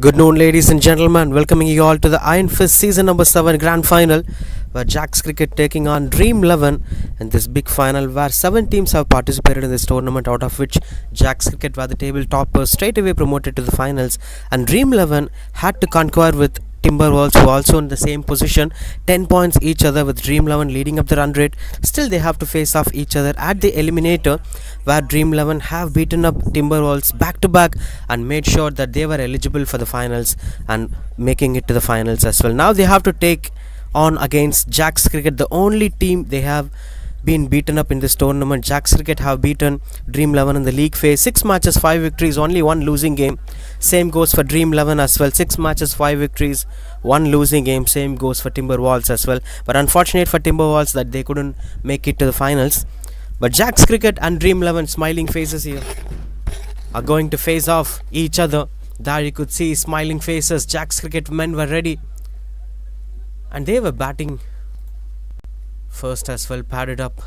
Good noon, ladies and gentlemen. Welcoming you all to the Iron Fist Season number 7 Grand Final, where Jack's Cricket taking on Dream 11 in this big final, where 7 teams have participated in this tournament, out of which Jack's Cricket were the table toppers, straight away promoted to the finals, and Dream 11 had to conquer with Timberwolves, who also in the same position, 10 points each other, with Dream 11 leading up the run rate. Still, they have to face off each other at the eliminator, where Dream 11 have beaten up Timberwolves back to back and made sure that they were eligible for the finals and making it to the finals as well. Now they have to take on against Jack's Cricket, the only team they have been beaten up in this tournament. Jack's Cricket have beaten Dream 11 in the league phase. 6 matches, 5 victories, only 1 losing game. Same goes for Dream 11 as well. 6 matches, 5 victories, 1 losing game. Same goes for Timberwolves as well. But unfortunate for Timberwolves that they couldn't make it to the finals. But Jack's Cricket and Dream 11, smiling faces here, are going to face off each other. There you could see smiling faces. Jack's Cricket men were ready, and they were batting first as well, padded up.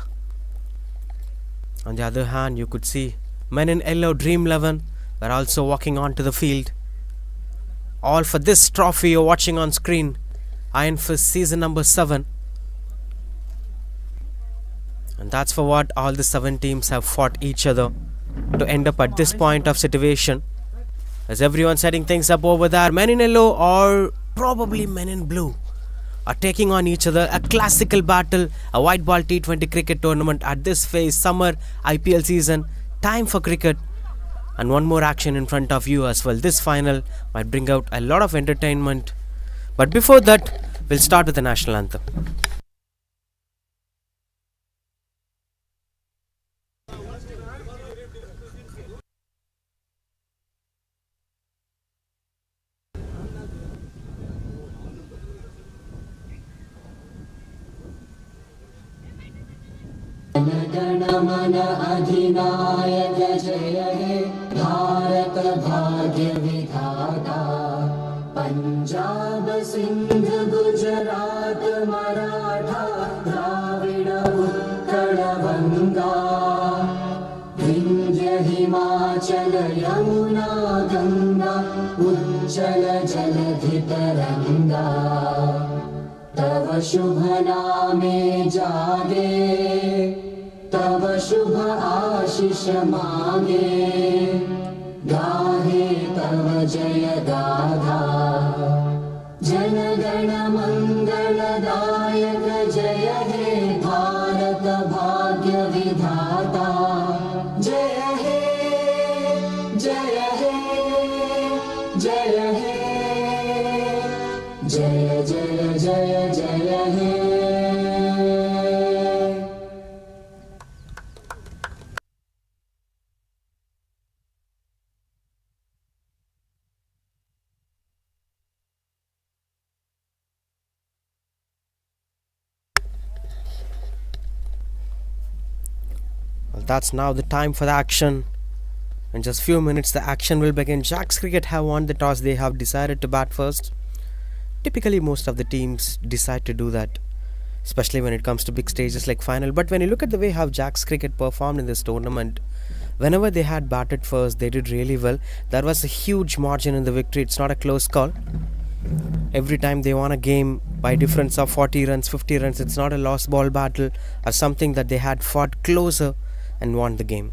On the other hand, you could see men in yellow, Dream 11, were also walking onto the field, all for this trophy you're watching on screen, Iron Fist Season number 7. And that's for what all the 7 teams have fought each other to end up at this point of situation. As everyone setting things up over there, men in yellow or probably men in blue are taking on each other. A classical battle, a white ball T20 cricket tournament at this phase, summer IPL season, time for cricket, and one more action in front of you as well. This final might bring out a lot of entertainment. But before that, we'll start with the national anthem. गण अधिनायक जय हे भारत भाग्य विधाता पंजाब सिंध गुजरात मराठा द्राविड़ उत्कल बंगा विंध्य हिमाचल यमुना गंगा उज्जल जलधि तरंगा तव शुभ नामे जागे तव शुभ आशीष मांगे गाहे तव जय गाथा जन गण मंगलदायक जय हे भारत भाग्य विधाता जय हे जय हे जय हे जय जय जय जय हे. Well, that's now the time for the action. In just few minutes the action will begin. Jack's Cricket have won the toss. They have decided to bat first. Typically most of the teams decide to do that, especially when it comes to big stages like final. But when you look at the way how Jack's Cricket performed in this tournament, whenever they had batted first, they did really well. There was a huge margin in the victory. It's not a close call. Every time they won a game by difference of 40 runs, 50 runs, it's not a lost ball battle or something that they had fought closer and won the game.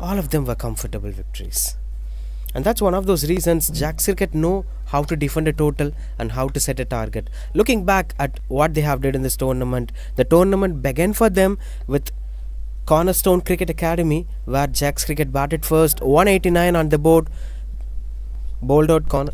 All of them were comfortable victories. And that's one of those reasons Jack's Cricket know how to defend a total and how to set a target. Looking back at what they have did in this tournament, the tournament began for them with Cornerstone Cricket Academy, where Jack's Cricket batted first, 189 on the board, bowled out corner.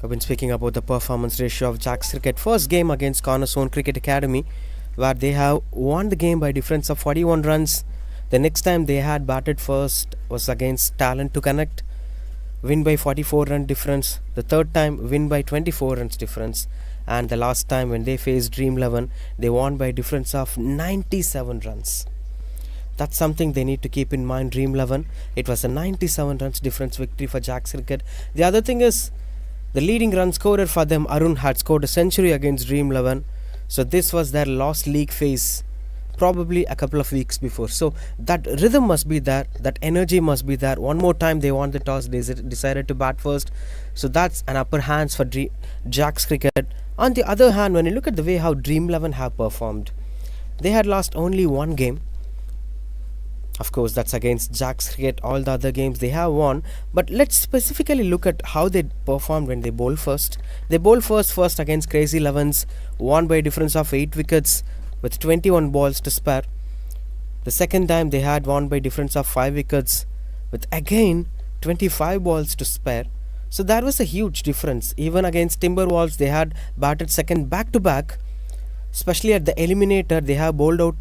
I've been speaking about the performance ratio of Jack's Cricket. First game against Cornerstone Cricket Academy, where they have won the game by difference of 41 runs. The next time they had batted first was against Talent to Connect, win by 44 run difference. The third time, win by 24 runs difference. And the last time when they faced Dream 11, they won by difference of 97 runs. That's something they need to keep in mind. Dream 11. It was a 97 runs difference victory for Jack's Cricket. The other thing is, the leading run scorer for them, Arun, had scored a century against Dream 11. So this was their last league phase, probably a couple of weeks before. So that rhythm must be there, that energy must be there. One more time they won the toss, they decided to bat first. So that's an upper hands for Jack's Cricket. On the other hand, when you look at the way how Dream 11 have performed, they had lost only one game. Of course, that's against Jack's Cricket. All the other games they have won. But let's specifically look at how they performed when they bowl first. They bowled first against Crazy 11s, won by a difference of 8 wickets with 21 balls to spare. The second time they had won by difference of 5 wickets with again 25 balls to spare. So there was a huge difference. Even against Timberwolves, they had batted second back to back. Especially at the eliminator, they have bowled out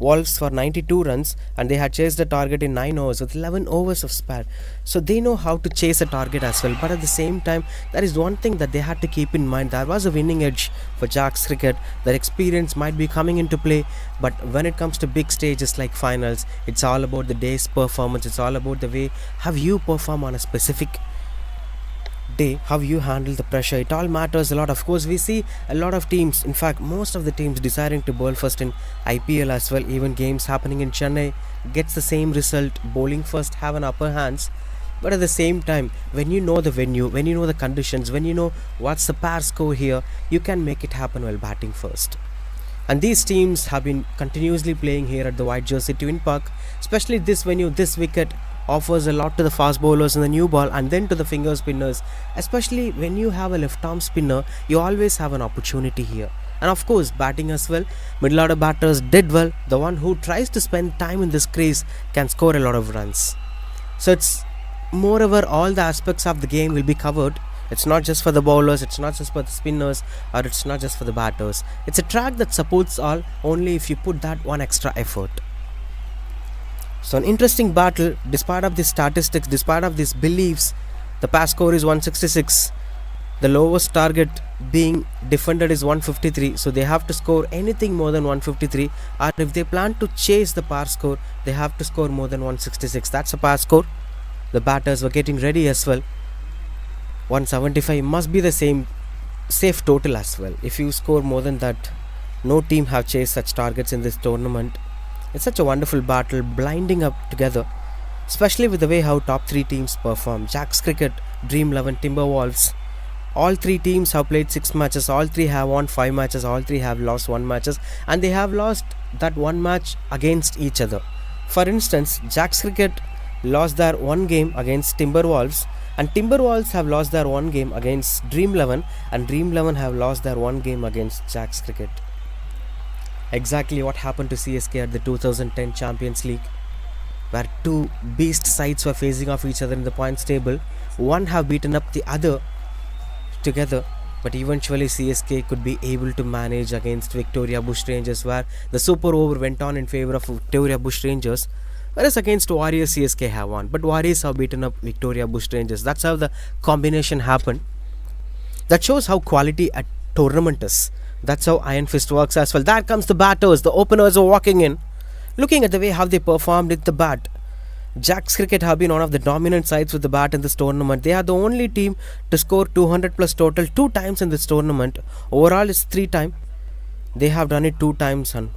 Wolves for 92 runs, and they had chased the target in 9 overs with 11 overs of spare. So they know how to chase a target as well. But at the same time, there is one thing that they had to keep in mind. There was a winning edge for Jack's Cricket. Their experience might be coming into play, but when it comes to big stages like finals, it's all about the day's performance. It's all about the way how you perform on a specific day, how you handle the pressure. It all matters a lot. Of course, we see a lot of teams, in fact most of the teams, deciding to bowl first in IPL as well. Even games happening in Chennai gets the same result, bowling first, have an upper hands. But at the same time, when you know the venue, when you know the conditions, when you know what's the par score here, you can make it happen while batting first. And these teams have been continuously playing here at the White Jersey Twin Park. Especially this venue, this wicket offers a lot to the fast bowlers in the new ball and then to the finger spinners. Especially when you have a left arm spinner, you always have an opportunity here. And of course, batting as well, middle order batters did well. The one who tries to spend time in this crease can score a lot of runs. So it's moreover, all the aspects of the game will be covered. It's not just for the bowlers, it's not just for the spinners, or it's not just for the batters. It's a track that supports all, only if you put that one extra effort. So an interesting battle. Despite of these statistics, despite of these beliefs, the pass score is 166. The lowest target being defended is 153. So they have to score anything more than 153. Or if they plan to chase the par score, they have to score more than 166. That's a pass score. The batters were getting ready as well. 175 must be the same safe total as well. If you score more than that, no team have chased such targets in this tournament. It's such a wonderful battle, blinding up together, especially with the way how top 3 teams perform. Jack's Cricket, Dream 11, Timberwolves. All 3 teams have played 6 matches. All 3 have won 5 matches. All 3 have lost 1 matches, and they have lost that 1 match against each other. For instance, Jack's Cricket lost their 1 game against Timberwolves, and Timberwolves have lost their 1 game against Dream 11, and Dream 11 have lost their 1 game against Jack's Cricket. Exactly what happened to CSK at the 2010 Champions League, where 2 beast sides were facing off each other in the points table. One have beaten up the other together, but eventually CSK could be able to manage against Victoria Bushrangers, where the super over went on in favour of Victoria Bushrangers, whereas against Warriors CSK have won, but Warriors have beaten up Victoria Bushrangers. That's how the combination happened. That shows how quality a tournament is. That's how Iron Fist works as well. There comes the batters. The openers are walking in. Looking at the way how they performed with the bat, Jack's Cricket have been one of the dominant sides with the bat in this tournament. They are the only team to score 200 plus total 2 times in this tournament. Overall it's 3 times. They have done it 2 times, and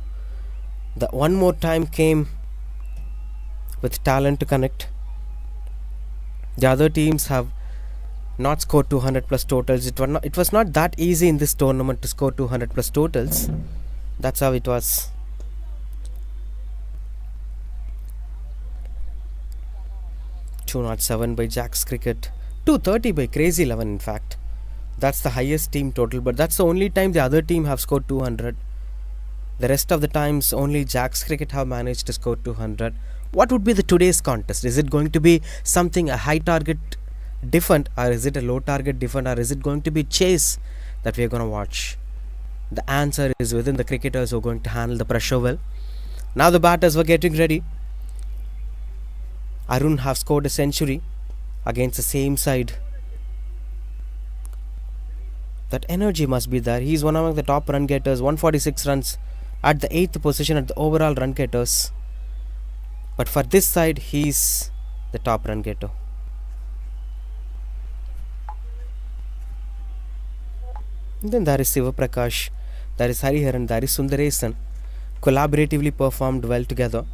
the one more time came with talent to connect. The other teams have not scored 200 plus totals. It was not that easy in this tournament to score 200 plus totals. That's how it was. .207 by Jack's Cricket, 230 by Crazy 11. In fact, that's the highest team total, but that's the only time the other team have scored 200. The rest of the times only Jack's Cricket have managed to score 200. What would be the today's contest? Is it going to be something, a high target defend, or is it a low target defend, or is it going to be chase that we are going to watch? The answer is within the cricketers who are going to handle the pressure well. Now the batters were getting ready. Arun have scored a century against the same side. That energy must be there. He is one of the top run getters, 146 runs at the 8th position at the overall run getters. But for this side, he's the top run getter. And then there is Siva Prakash, there is Hariharan, there is Sundaresan. Collaboratively performed well together.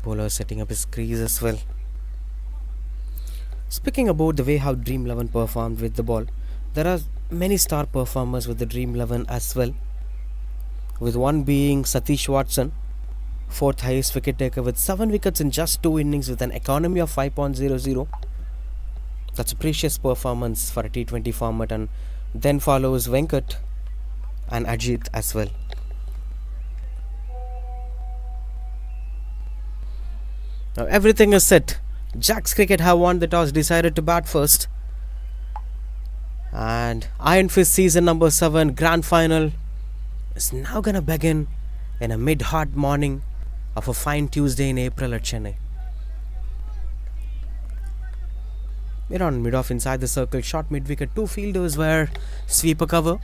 Bowler setting up his crease as well. Speaking about the way how Dream 11 performed with the ball, there are many star performers with the Dream 11 as well. With one being Satish Watson, fourth highest wicket taker with 7 wickets in just 2 innings with an economy of 5.00. That's a precious performance for a T20 format. And then follows Venkat and Ajit as well. Now everything is set. Jacks Cricket have won the toss, decided to bat first. And Iron Fist season number 7 grand final is now gonna begin in a mid-hot morning of a fine Tuesday in April at Chennai. We're on mid-off inside the circle, short mid-wicket, 2 fielders were sweeper cover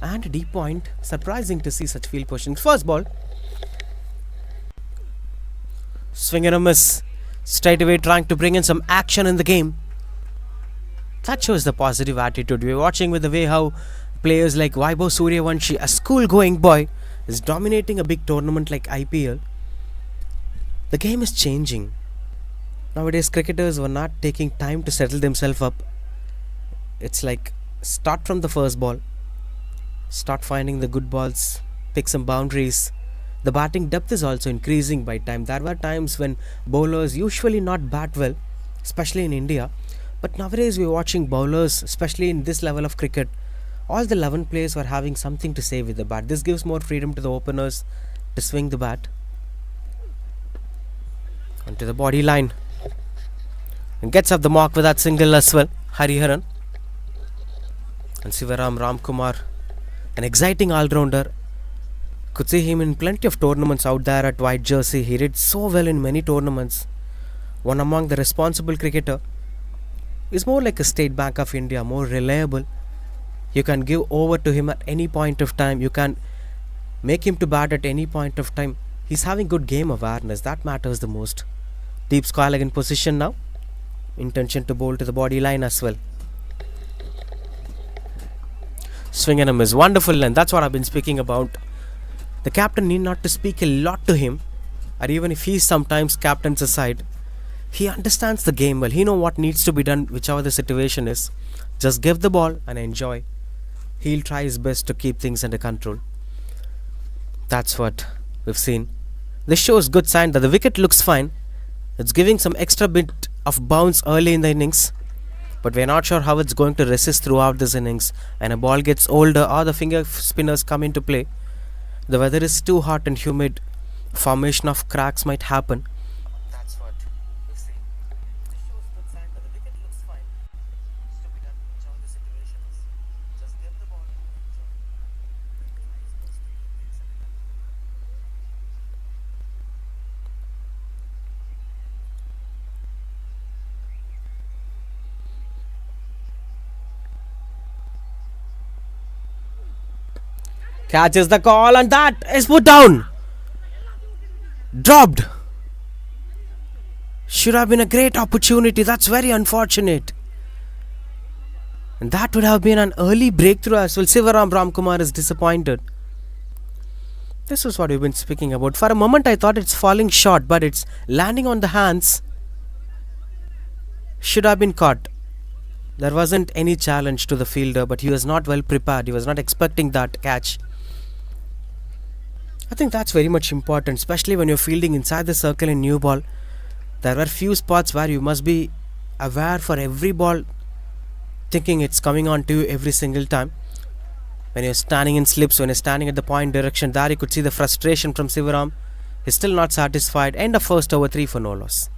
and deep point. Surprising to see such field positions. First ball, swing and a miss. Straight away trying to bring in some action in the game. That shows the positive attitude. We're watching with the way how players like Vaibhav Suryavanshi, a school-going boy, is dominating a big tournament like IPL. The game is changing. Nowadays, cricketers were not taking time to settle themselves up. It's like start from the first ball, start finding the good balls, pick some boundaries. The batting depth is also increasing by time. There were times when bowlers usually not bat well, especially in India. But nowadays we're watching bowlers, especially in this level of cricket, all the 11 players were having something to say with the bat. This gives more freedom to the openers to swing the bat. Onto the body line. And gets up the mark with that single as well. Hariharan. And Sivaram Ramkumar, an exciting all-rounder. Could see him in plenty of tournaments out there at White Jersey. He did so well in many tournaments. One among the responsible cricketer. Is more like a State Bank of India, more reliable. You can give over to him at any point of time. You can make him to bat at any point of time. He's having good game awareness. That matters the most. Deep square leg in position now. Intention to bowl to the body line as well. Swing and a miss. Wonderful, and that's what I've been speaking about. The captain need not to speak a lot to him, or even if he sometimes captains aside, he understands the game well. He knows what needs to be done, whichever the situation is. Just give the ball and enjoy. He'll try his best to keep things under control. That's what we've seen. This shows good sign that the wicket looks fine. It's giving some extra bit of bounce early in the innings, but we're not sure how it's going to resist throughout this innings. And a ball gets older or the finger spinners come into play. The weather is too hot and humid. Formation of cracks might happen. That's what we've seen. This shows good sign that the wicket looks fine. It's to be done whichever the situation is. Just get the ball and enjoy. Catches the call and that is put down. Dropped. Should have been a great opportunity. That's very unfortunate. And that would have been an early breakthrough as well. Sivaram Ramkumar is disappointed. This is what we've been speaking about. For a moment I thought it's falling short, but it's landing on the hands. Should have been caught. There wasn't any challenge to the fielder, but he was not well prepared. He was not expecting that catch. I think that's very much important, especially when you're fielding inside the circle in new ball. There are few spots where you must be aware for every ball, thinking it's coming on to you every single time. When you're standing in slips, when you're standing at the point direction, there you could see the frustration from Sivaram. He's still not satisfied. End of first over, 3 for no loss.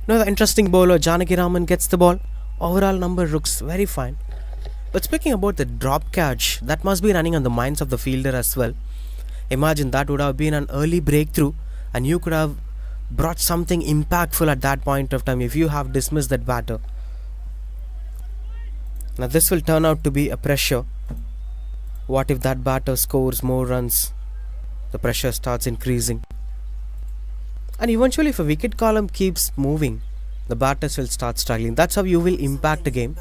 Now the interesting bowler Janaki Raman gets the ball. Overall number looks very fine. But speaking about the drop catch, that must be running on the minds of the fielder as well. Imagine that would have been an early breakthrough and you could have brought something impactful at that point of time if you have dismissed that batter. Now this will turn out to be a pressure. What if that batter scores more runs? The pressure starts increasing. And eventually if a wicket column keeps moving, the batters will start struggling. That's how you will impact the game.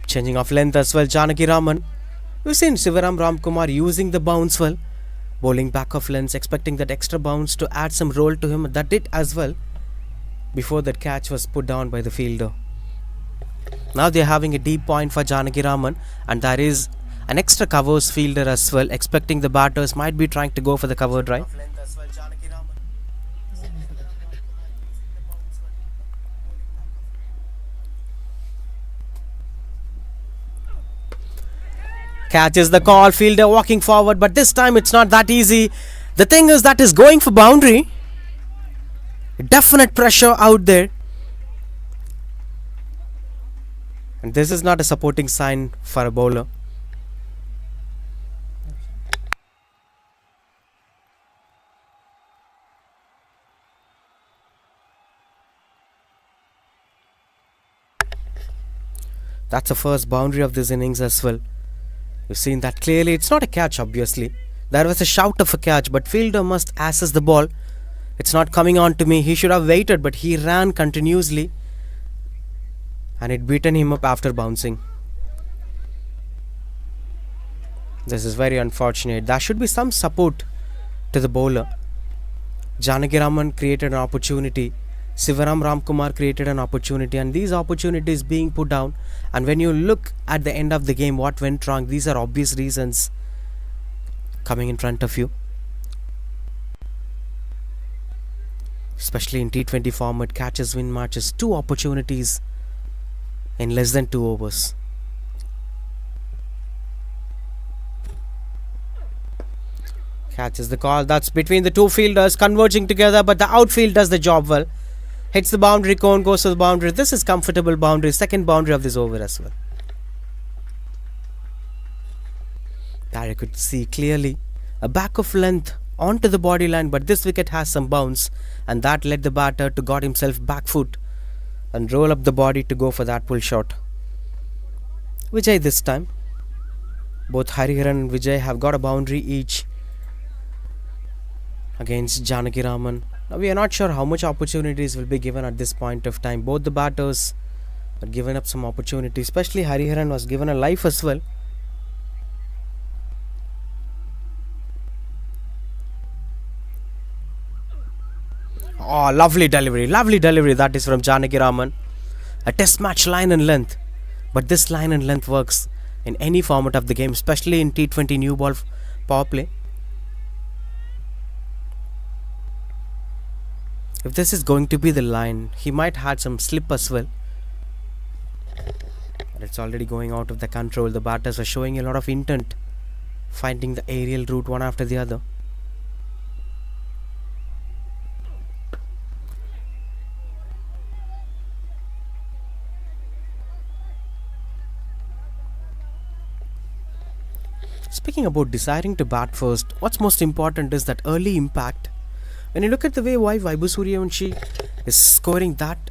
Changing of length as well, Janaki Raman. We've seen Sivaram Ramkumar using the bounce well, bowling back of length, expecting that extra bounce to add some roll to him. That did as well before that catch was put down by the fielder. Now they're having a deep point for Janaki Raman, and there is an extra covers fielder as well, expecting the batters might be trying to go for the cover drive. Catches the call, fielder walking forward, but this time it's not that easy. The thing is that is going for boundary. Definite pressure out there. And this is not a supporting sign for a bowler. That's the first boundary of this innings as well. You've seen that clearly. It's not a catch, obviously. There was a shout of a catch, but fielder must assess the ball. It's not coming on to me. He should have waited, but he ran continuously. And it beaten him up after bouncing. This is very unfortunate. There should be some support to the bowler. Janaki Raman created an opportunity. Sivaram Ramkumar created an opportunity, and these opportunities being put down. And when you look at the end of the game, what went wrong, these are obvious reasons coming in front of you. Especially in T20 format, catches win matches, 2 opportunities in less than 2 overs. Catches the call. That's between the two fielders converging together, but the outfield does the job well. Hits the boundary cone, goes to the boundary. This is comfortable boundary, second boundary of this over as well. There you could see clearly a back of length onto the body line, but this wicket has some bounce, and that led the batter to got himself back foot and roll up the body to go for that pull shot. Vijay this time. Both Hariharan and Vijay have got a boundary each against Janaki Raman. Now we are not sure how much opportunities will be given at this point of time. Both the batters are given up some opportunities, especially Hariharan was given a life as well. Oh, lovely delivery, that is from Janaki Raman. A test match line and length, but this line and length works in any format of the game, especially in T20 new ball power play. If this is going to be the line, he might have some slip as well. But it's already going out of the control. The batters are showing a lot of intent, finding the aerial route one after the other. Speaking about deciding to bat first, what's most important is that early impact. When you look at the way Vaibhav Suryavanshi is scoring that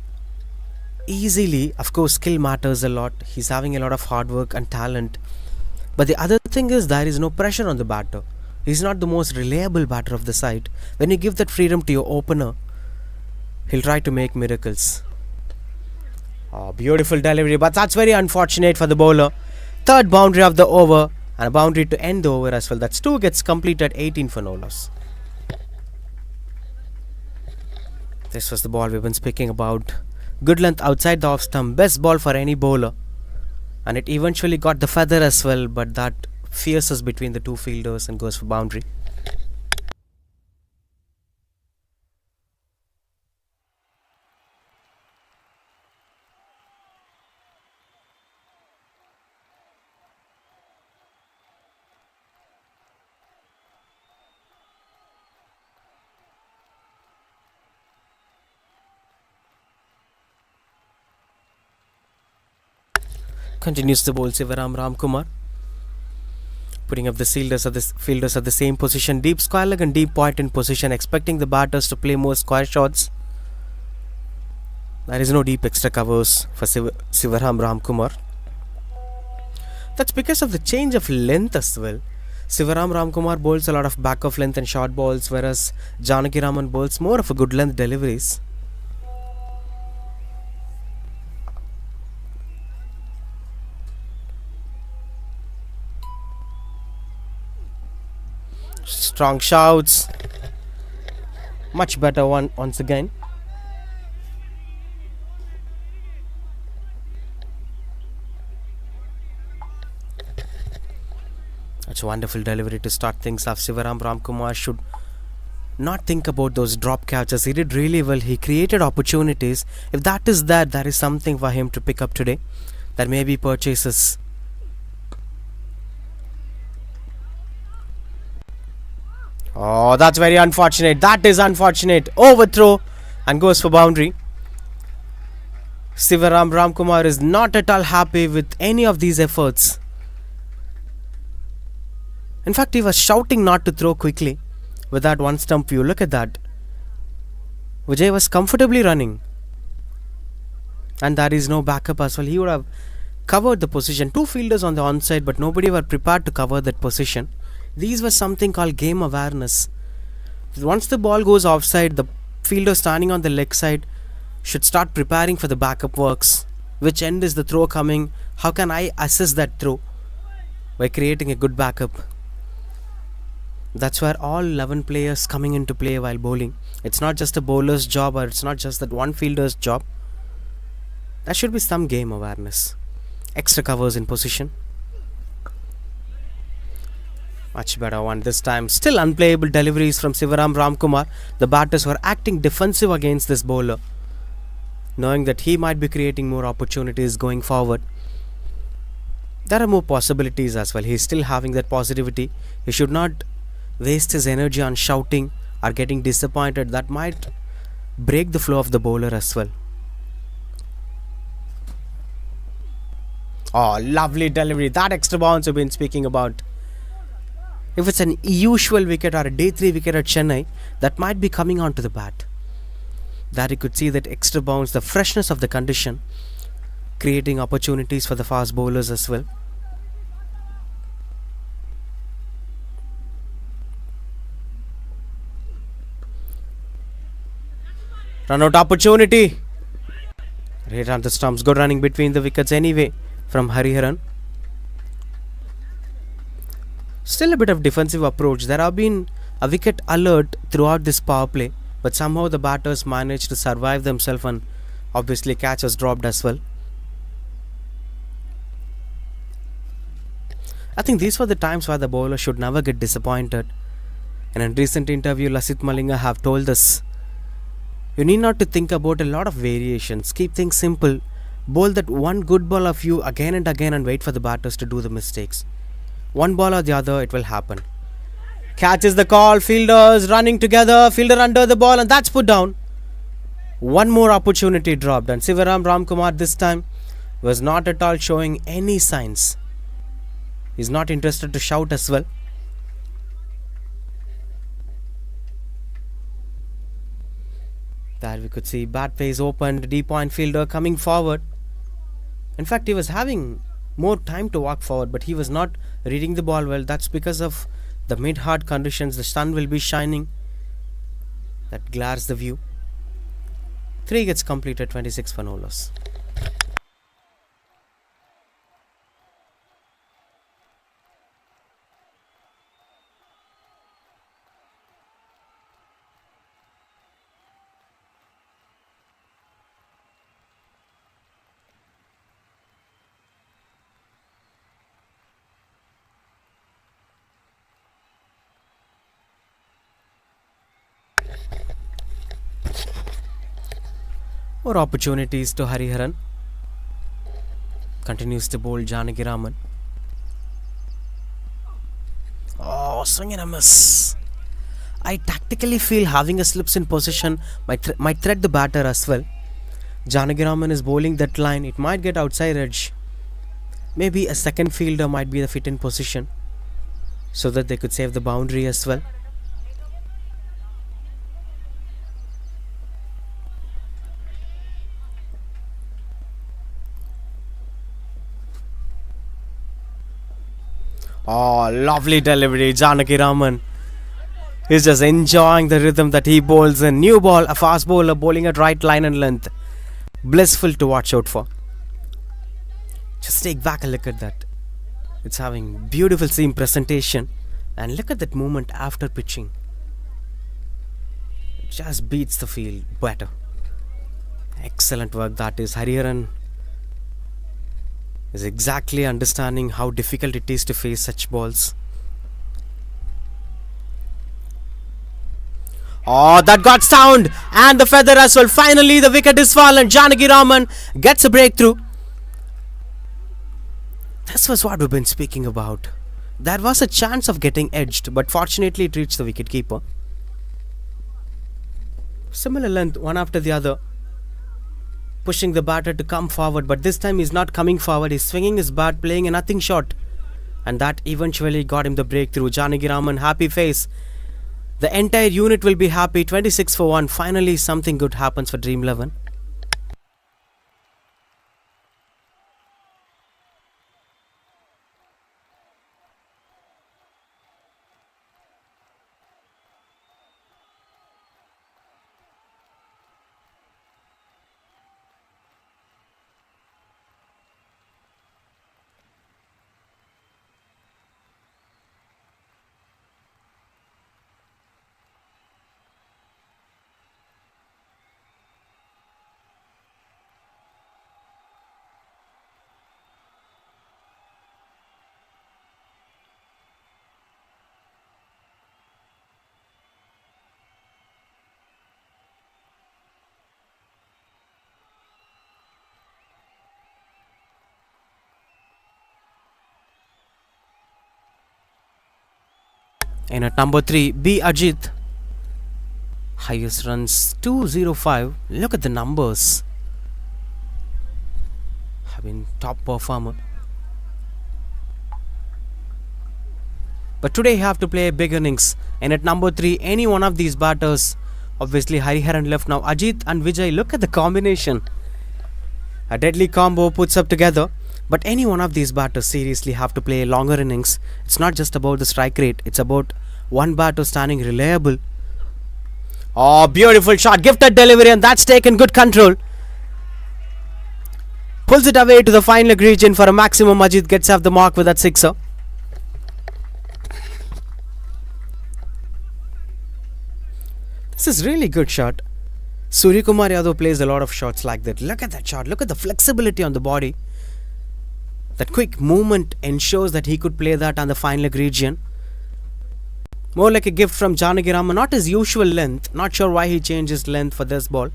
easily, of course skill matters a lot. He's having a lot of hard work and talent. But the other thing is there is no pressure on the batter. He's not the most reliable batter of the side. When you give that freedom to your opener, he'll try to make miracles. Oh, beautiful delivery, but that's very unfortunate for the bowler. Third boundary of the over, and a boundary to end the over as well. That's 2 wickets completed, 18 for no loss. This was the ball we've been speaking about. Good length outside the off stump, best ball for any bowler. And it eventually got the feather as well, but that fierces between the two fielders and goes for boundary. Continues to bowl Sivaram Ramkumar, putting up the fielders at the same position. Deep square leg and deep point in position, expecting the batters to play more square shots. There is no deep extra covers for Sivaram Ramkumar. That's because of the change of length as well. Sivaram Ramkumar bowls a lot of back of length and short balls, whereas Janaki Raman bowls more of a good length deliveries. Strong shouts. Much better one once again. That's a wonderful delivery to start things off. Sivaram Ramkumar should not think about those drop catches. He did really well. He created opportunities. If that is there is something for him to pick up today. There may be purchases. Oh, that's very unfortunate. That is unfortunate. Overthrow and goes for boundary. Sivaram Ramkumar is not at all happy with any of these efforts. In fact, he was shouting not to throw quickly with that one stump view. Look at that. Vijay was comfortably running. And there is no backup as well. He would have covered the position. Two fielders on the onside, but nobody were prepared to cover that position. These were something called game awareness. Once the ball goes offside, the fielder standing on the leg side should start preparing for the backup works. Which end is the throw coming? How can I assess that throw? By creating a good backup. That's where all 11 players coming into play while bowling. It's not just a bowler's job, or it's not just that one fielder's job. There should be some game awareness. Extra covers in position. Much better one this time. Still unplayable deliveries from Sivaram Ramkumar. The batters were acting defensive against this bowler, knowing that he might be creating more opportunities going forward. There are more possibilities as well. He is still having that positivity. He should not waste his energy on shouting or getting disappointed. That might break the flow of the bowler as well. Oh, lovely delivery. That extra bounce we've been speaking about. If it's an usual wicket or a day 3 wicket at Chennai, that might be coming onto the bat. There you could see that extra bounce, the freshness of the condition, creating opportunities for the fast bowlers as well. Run out opportunity. Right on the stumps. Good running between the wickets anyway from Hariharan. Still a bit of defensive approach. There have been a wicket alert throughout this power play, but somehow the batters managed to survive themselves, and obviously catch was dropped as well. I think these were the times where the bowler should never get disappointed. In a recent interview, Lasith Malinga have told us, you need not to think about a lot of variations. Keep things simple. Bowl that one good ball of you again and again and wait for the batters to do the mistakes. One ball or the other, it will happen. Catches the call. Fielders running together. Fielder under the ball, and that's put down. One more opportunity dropped, and Sivaram Ramkumar this time was not at all showing any signs. He's not interested to shout as well. There we could see bat face opened, deep point fielder coming forward. In fact, he was having more time to walk forward, but he was not reading the ball well. That's because of the mid-hard conditions. The sun will be shining. That glares the view. 3 gets completed, 26 for no loss. More opportunities to Hariharan. Continues to bowl Janaki Raman. Oh, swing and a miss. I tactically feel having a slips in position might threat the batter as well. Janaki Raman is bowling that line. It might get outside edge. Maybe a second fielder might be the fit in position so that they could save the boundary as well. Oh, lovely delivery, Janaki Raman. He's just enjoying the rhythm that he bowls in. New ball, a fast bowler bowling at right line and length. Blissful to watch out for. Just take back a look at that. It's having beautiful seam presentation. And look at that movement after pitching. It just beats the field better. Excellent work that is. Hariharan is exactly understanding how difficult it is to face such balls. Oh, that got sound and the feather as well. Finally, the wicket is fallen. Janaki Raman gets a breakthrough. This was what we've been speaking about. There was a chance of getting edged, but fortunately it reached the wicketkeeper. Similar length, one after the other. Pushing the batter to come forward, but this time he's not coming forward. He's swinging his bat, playing a nothing shot. And that eventually got him the breakthrough. Janaki Raman, happy face. The entire unit will be happy. 26 for 1. Finally, something good happens for Dream 11. And at number 3, B. Ajit. Highest runs 205. Look at the numbers. Have been top performer. But today you have to play big innings. And at number 3, any one of these batters. Obviously Hariharan left now. Ajit and Vijay. Look at the combination. A deadly combo puts up together. But any one of these batters seriously have to play longer innings. It's not just about the strike rate. It's about one batter standing reliable. Oh, beautiful shot. Gifted delivery and that's taken good control. Pulls it away to the fine leg region for a maximum. Ajit gets off the mark with that sixer. This is really good shot. Suryakumar Yadav plays a lot of shots like that. Look at that shot. Look at the flexibility on the body. That quick movement ensures that he could play that on the fine leg region. More like a gift from Janaki Raman. Not his usual length. Not sure why he changed his length for this ball.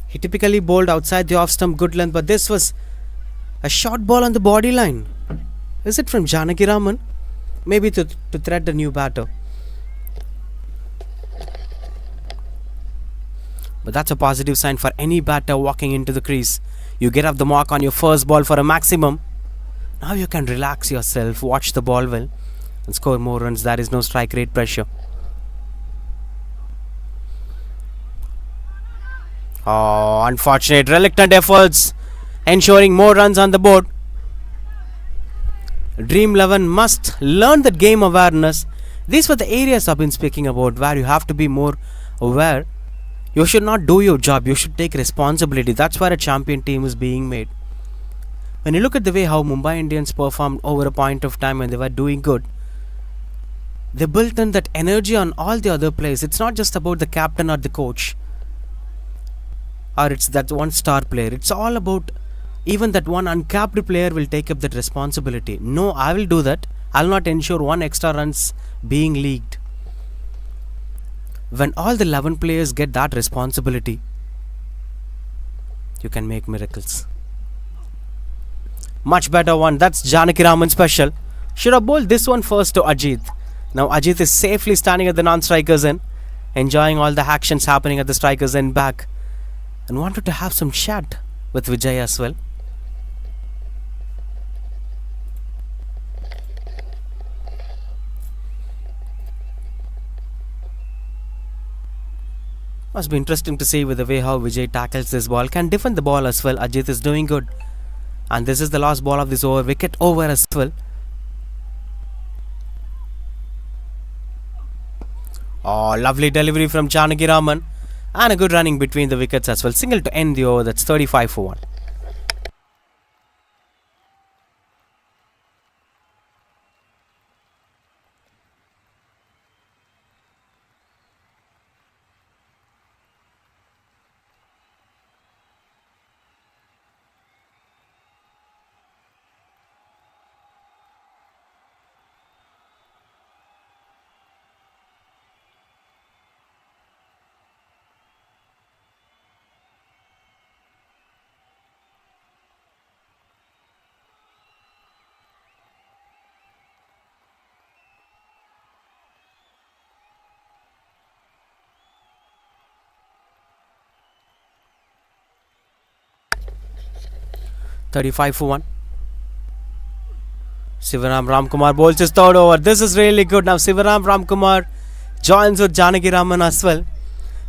He typically bowled outside the off stump good length, but this was a short ball on the body line. Is it from Janaki Raman? Maybe to thread the new batter. But that's a positive sign for any batter walking into the crease. You get off the mark on your first ball for a maximum. Now you can relax yourself, watch the ball well and score more runs. There is no strike rate pressure. Oh, unfortunate. Reluctant efforts ensuring more runs on the board. Dream 11 must learn that game awareness. These were the areas I've been speaking about where you have to be more aware. You should not do your job. You should take responsibility. That's where a champion team is being made. When you look at the way how Mumbai Indians performed over a point of time when they were doing good, they built in that energy on all the other players. It's not just about the captain or the coach, or it's that one star player. It's all about even that one uncapped player will take up that responsibility. No, I will do that. I'll not ensure one extra runs being leaked. When all the 11 players get that responsibility, you can make miracles. Much better one. That's Janaki Raman special. Should have bowled this one first to Ajit. Now Ajit is safely standing at the non-strikers end, enjoying all the actions happening at the strikers end back, and wanted to have some chat with Vijay as well. Must be interesting to see with the way how Vijay tackles this ball. Can defend the ball as well. Ajit is doing good. And this is the last ball of this over. Wicket over as well. Oh, lovely delivery from Janaki Raman. And a good running between the wickets as well. Single to end the over. That's 35 for 1. $35 for 1. Sivaram Ramkumar bowls his third over. This is really good. Now Sivaram Ramkumar joins with Janaki Raman as well.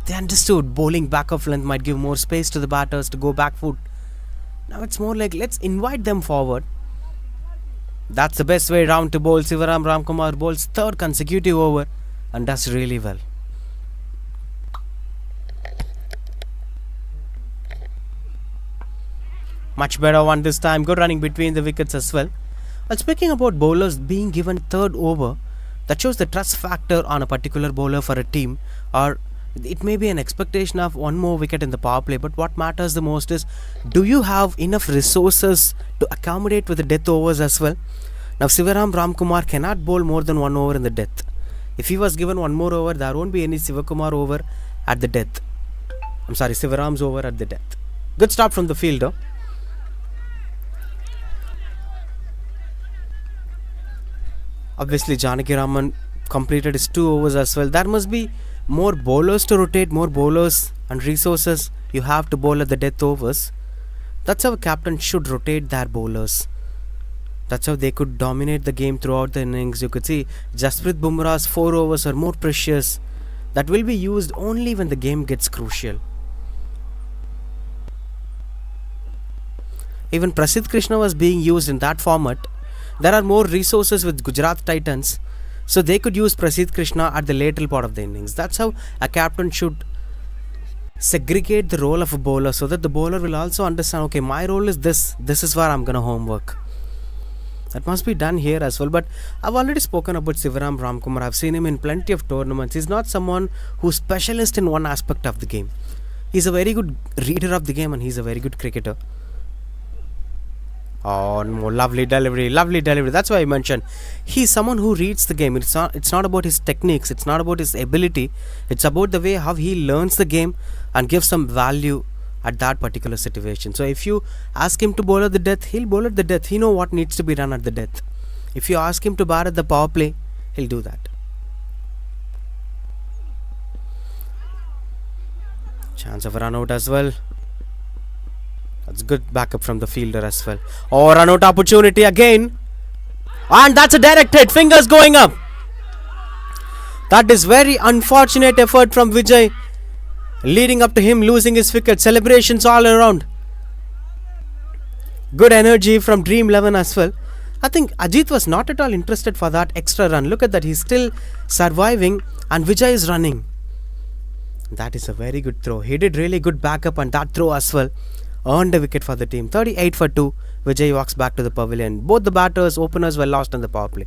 They understood bowling back of length might give more space to the batters to go back foot. Now it's more like let's invite them forward. That's the best way round to bowl. Sivaram Ramkumar bowls third consecutive over and does really well. Much better one this time. Good running between the wickets as well. Well, speaking about bowlers being given third over, that shows the trust factor on a particular bowler for a team, or it may be an expectation of one more wicket in the power play. But what matters the most is, do you have enough resources to accommodate with the death overs as well? Now Sivaram Ramkumar cannot bowl more than one over in the death. If he was given one more over, there won't be any Sivakumar over at the death. I'm sorry, Sivaram's over at the death. Good start from the fielder. Obviously, Janaki Raman completed his 2 overs as well. There must be more bowlers to rotate, more bowlers and resources you have to bowl at the death overs. That's how a captain should rotate their bowlers. That's how they could dominate the game throughout the innings. You could see Jasprit Bumrah's 4 overs are more precious. That will be used only when the game gets crucial. Even Prasidh Krishna was being used in that format. There are more resources with Gujarat Titans, so they could use Prasidh Krishna at the later part of the innings. That's how a captain should segregate the role of a bowler, so that the bowler will also understand, okay, my role is this is where I'm gonna homework. That must be done here as well. But I've already spoken about Sivaram Ramkumar. I've seen him in plenty of tournaments. He's not someone who's specialist in one aspect of the game. He's a very good reader of the game and he's a very good cricketer. Oh no, lovely delivery. That's why I mentioned he's someone who reads the game. It's not about his techniques, it's not about his ability, it's about the way how he learns the game and gives some value at that particular situation. So if you ask him to bowl at the death, he'll bowl at the death. He know what needs to be done at the death. If you ask him to bat at the power play, he'll do that. Chance of a run out as well. That's good backup from the fielder as well. Oh, run out opportunity again. And that's a direct hit. Fingers going up. That is very unfortunate effort from Vijay, leading up to him losing his wicket. Celebrations all around. Good energy from Dream 11 as well. I think Ajit was not at all interested for that extra run. Look at that. He's still surviving and Vijay is running. That is a very good throw. He did really good backup on that throw as well. Earned a wicket for the team. 38 for 2. Vijay walks back to the pavilion. Both the batters, openers were lost on the power play.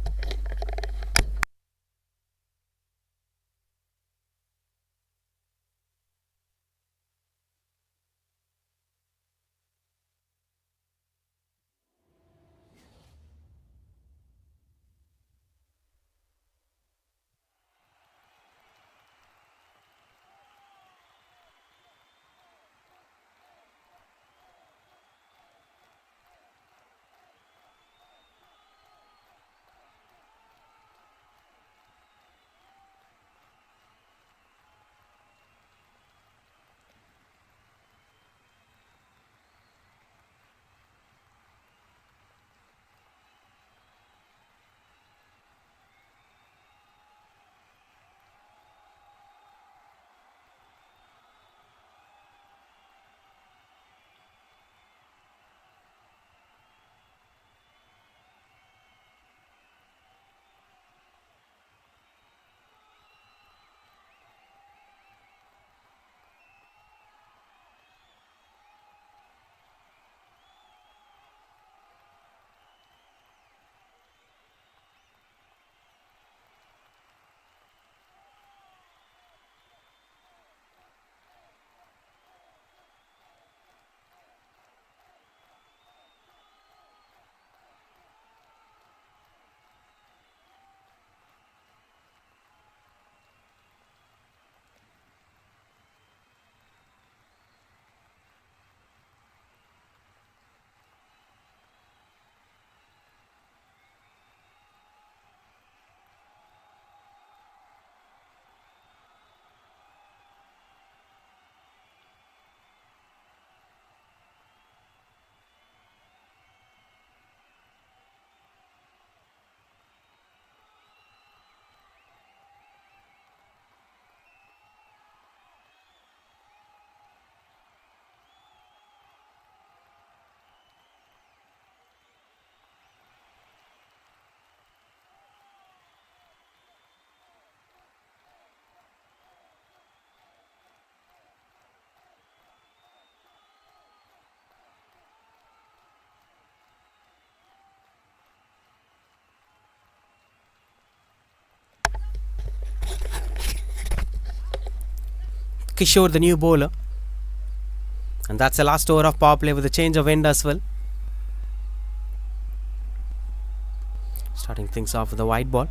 Kishore, the new bowler. And that's the last over of power play with a change of end as well. Starting things off with a wide ball.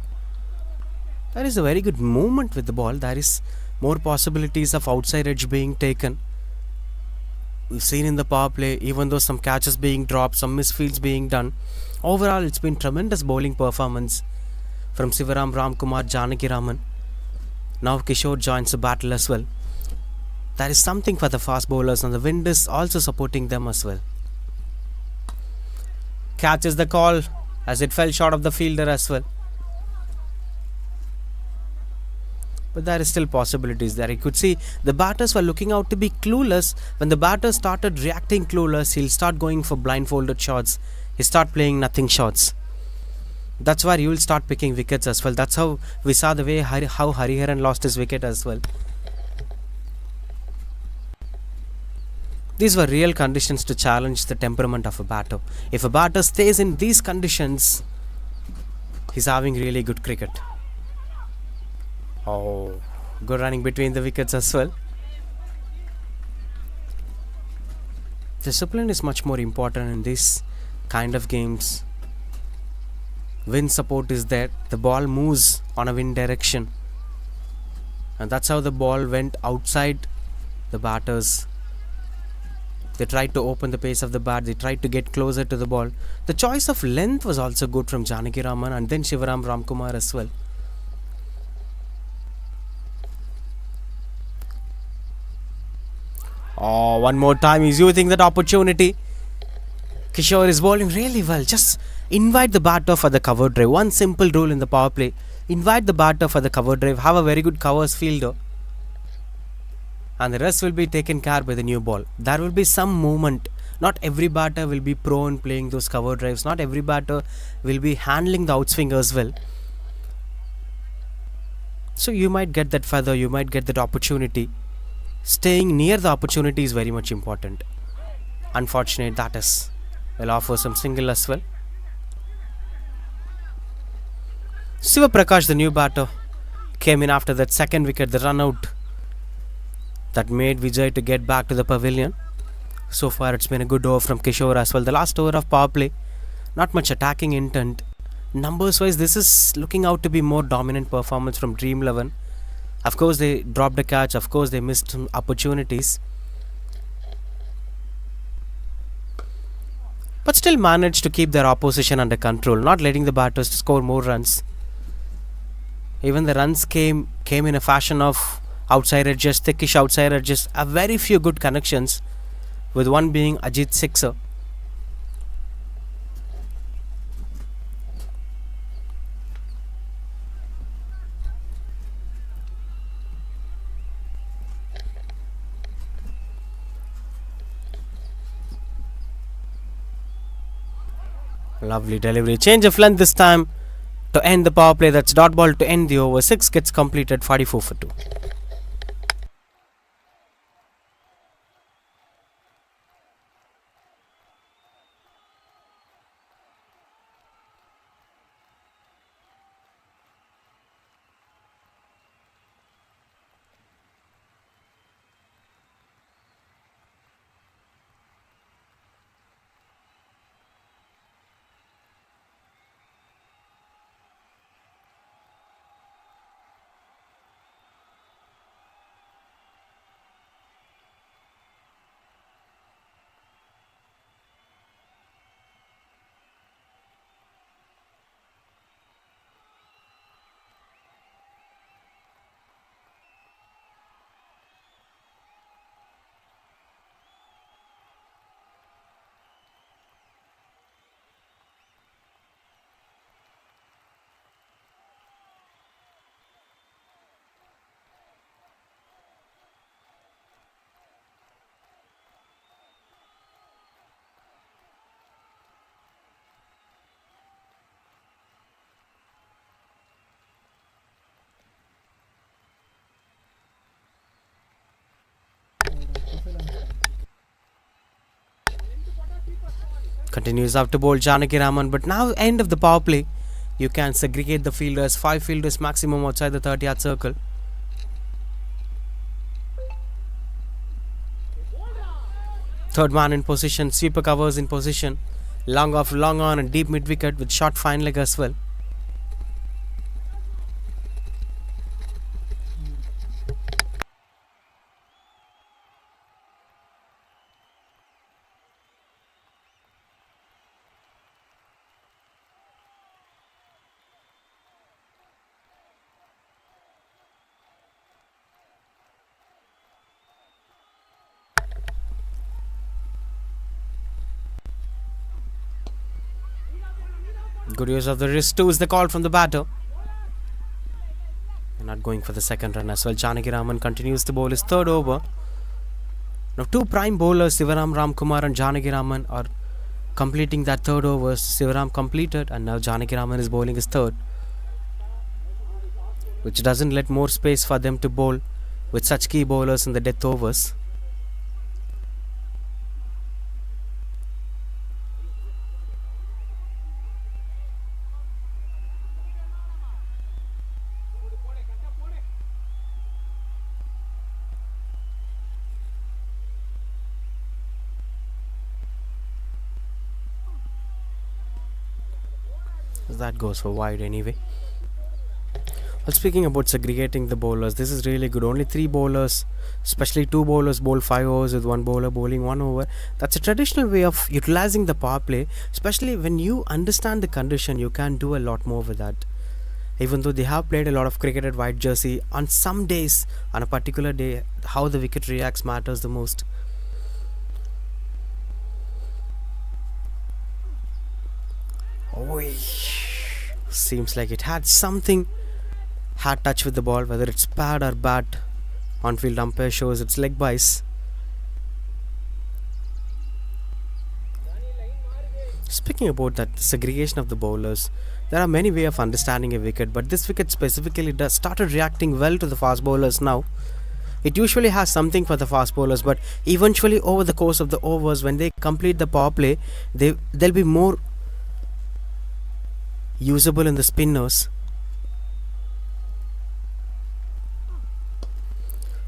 That is a very good movement with the ball. There is more possibilities of outside edge being taken. We've seen in the power play, even though some catches being dropped, some misfields being done. Overall, it's been tremendous bowling performance from Sivaram Ramkumar, Janaki Raman. Now Kishore joins the battle as well. There is something for the fast bowlers, and the wind is also supporting them as well. Catches the call as it fell short of the fielder as well. But there is still possibilities there. You could see the batters were looking out to be clueless. When the batters started reacting clueless, he'll start going for blindfolded shots. He'll start playing nothing shots. That's where you will start picking wickets as well. That's how we saw the way how Hariharan lost his wicket as well. These were real conditions to challenge the temperament of a batter. If a batter stays in these conditions, he's having really good cricket. Oh, good running between the wickets as well. Discipline is much more important in this kind of games. Wind support is there. The ball moves on a wind direction. And that's how the ball went outside the batters. They tried to open the pace of the bat. They tried to get closer to the ball. The choice of length was also good from Janaki Raman and then Sivaram Ramkumar as well. Oh, one more time he's using that opportunity. Kishore is bowling really well. Just invite the batter for the cover drive. One simple rule in the power play. Invite the batter for the cover drive. Have a very good covers fielder. And the rest will be taken care by the new ball. There will be some movement. Not every batter will be prone playing those cover drives. Not every batter will be handling the outswing as well. So you might get that feather. You might get that opportunity. Staying near the opportunity is very much important. Unfortunate that is. We'll offer some single as well. Siva Prakash, the new batter, came in after that second wicket, the run out that made Vijay to get back to the pavilion. So far it's been a good over from Kishore as well. The last over of power play, not much attacking intent. Numbers wise, this is looking out to be more dominant performance from Dream 11. Of course they dropped a catch, of course they missed some opportunities, but still managed to keep their opposition under control, not letting the batters score more runs. Even the runs came in a fashion of outside edges, thickish outside edges, a very few good connections, with one being Ajit sixer. Lovely delivery. Change of length this time to end the power play. That's dot ball to end the over. 6 gets completed, 44 for 2. Continues out to bowl Janaki Raman, but now end of the power play, you can segregate the fielders, 5 fielders maximum outside the 30-yard circle. Third man in position, sweeper covers in position. Long off, long on, and deep mid wicket with short fine leg as well. Good use of the wrist too is the call from the batter. They're not going for the second run as well. Janaki Raman continues to bowl his third over. Now two prime bowlers, Sivaram Ramkumar and Janaki Raman, are completing that third over. Sivaram completed and now Janaki Raman is bowling his third, which doesn't let more space for them to bowl with such key bowlers in the death overs. That goes for wide anyway. Well, speaking about segregating the bowlers, this is really good. Only 3 bowlers, especially 2 bowlers, bowl 5 overs with 1 bowler bowling 1 over. That's a traditional way of utilizing the power play. Especially when you understand the condition, you can do a lot more with that. Even though they have played a lot of cricket at white jersey, on some days, on a particular day, how the wicket reacts matters the most. Oi. Seems like it had something. Had touch with the ball, whether it's pad or bat. On-field umpire shows it's leg bias. Speaking about that segregation of the bowlers, there are many ways of understanding a wicket, but this wicket specifically started reacting well to the fast bowlers now. It usually has something for the fast bowlers, but eventually over the course of the overs, when they complete the power play, they'll be more usable in the spinners.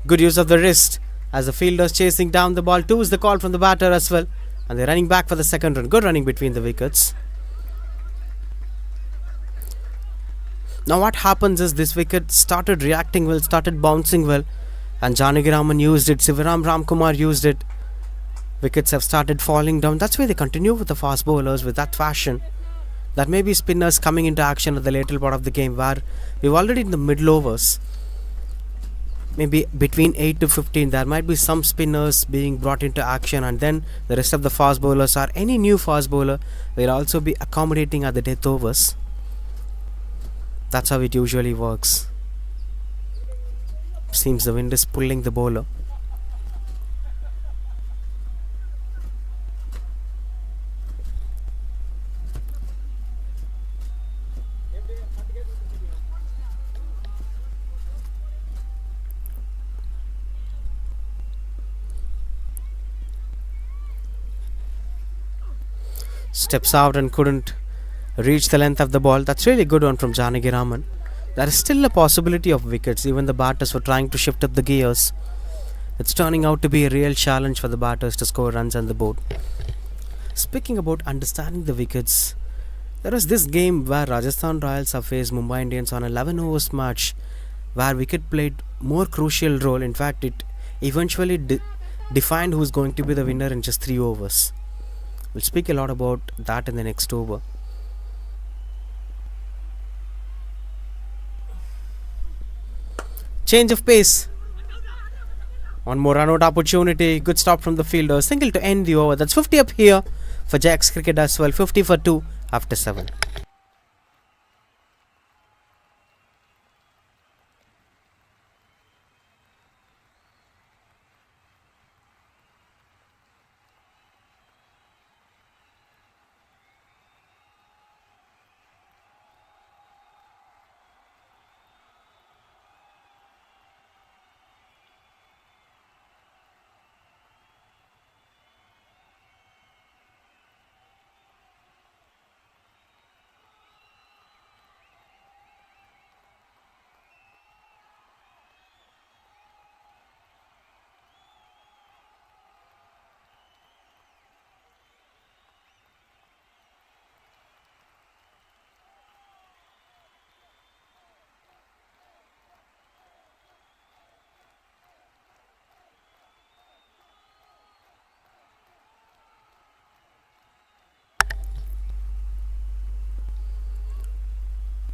Good use of the wrist as the fielders chasing down the ball. 2 is the call from the batter as well, and they're running back for the second run. Good running between the wickets. Now what happens is this wicket started reacting well, started bouncing well, and Janaki Raman used it, Sivaram Ramkumar used it. Wickets have started falling down. That's why they continue with the fast bowlers with that fashion. That may be spinners coming into action at the later part of the game, where we've already in the middle overs, maybe between 8 to 15, there might be some spinners being brought into action, and then the rest of the fast bowlers or any new fast bowler will also be accommodating at the death overs. That's how it usually works. Seems the wind is pulling the bowler. Steps out and couldn't reach the length of the ball. That's really good one from Janaki Raman. There is still a possibility of wickets. Even the batters were trying to shift up the gears. It's turning out to be a real challenge for the batters to score runs on the board. Speaking about understanding the wickets, there was this game where Rajasthan Royals have faced Mumbai Indians on an 11 overs match, where wicket played more crucial role. In fact, it eventually defined who is going to be the winner in just 3 overs. We'll speak a lot about that in the next over. Change of pace. One more run out opportunity. Good stop from the fielder. Single to end the over. That's 50 up here for Jack's cricket as well. 50 for 2 after 7.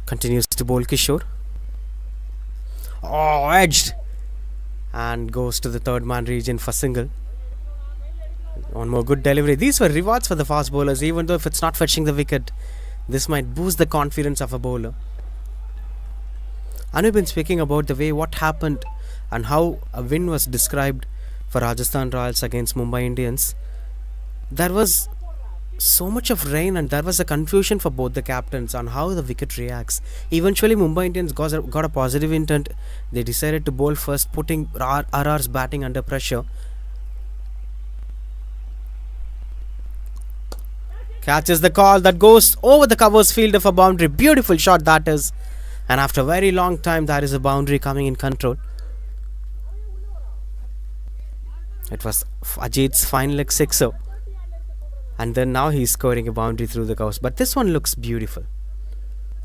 Continues to bowl Kishore. Oh, edged. And goes to the third man region for single. One more good delivery. These were rewards for the fast bowlers, even though if it's not fetching the wicket, this might boost the confidence of a bowler. And we've been speaking about the way what happened and how a win was described for Rajasthan Royals against Mumbai Indians. There was so much of rain and there was a confusion for both the captains on how the wicket reacts. Eventually Mumbai Indians got a positive intent. They decided to bowl first, putting RR's batting under pressure. Catches the call that goes over the covers fielder for boundary. Beautiful shot that is. And after a very long time there is a boundary coming in control. It was Ajit's fine leg sixer. And then now he's scoring a boundary through the covers. But this one looks beautiful.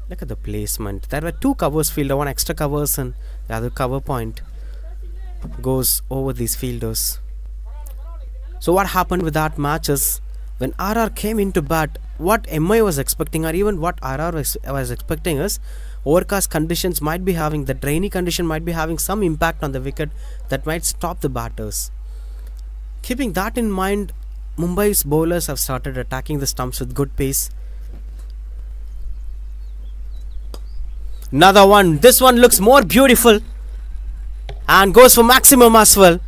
Look at the placement. There were two covers fielder, one extra covers and the other cover point goes over these fielders. So what happened with that match is when RR came into bat, what MI was expecting or even what RR was expecting is overcast conditions might be having, the rainy condition might be having some impact on the wicket that might stop the batters. Keeping that in mind, Mumbai's bowlers have started attacking the stumps with good pace. Another one. This one looks more beautiful and goes for maximum as well.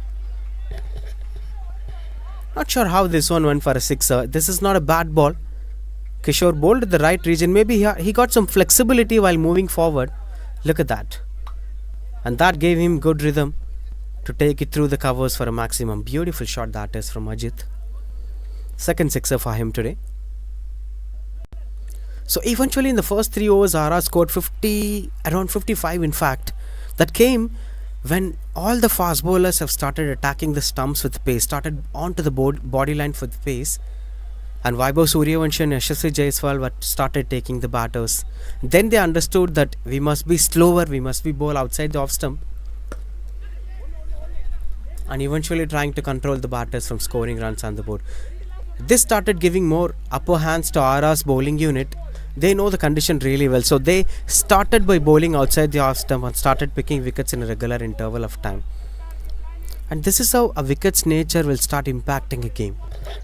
Not sure how this one went for a sixer. This is not a bad ball. Kishore bowled at the right region. Maybe he got some flexibility while moving forward. Look at that. And that gave him good rhythm to take it through the covers for a maximum. Beautiful shot that is from Ajit. Second sixer for him today. So eventually in the first 3 overs, RR scored 50, around 55 in fact. That came when all the fast bowlers have started attacking the stumps with pace, started onto the body line with pace. And Vaibhav Suryavanshi and Yashasvi Jaiswal started taking the batters. Then they understood that we must be slower, we must be bowl outside the off stump. And eventually trying to control the batters from scoring runs on the board. This started giving more upper hands to RR's bowling unit. They know the condition really well. So they started by bowling outside the off stump and started picking wickets in a regular interval of time. And this is how a wicket's nature will start impacting a game.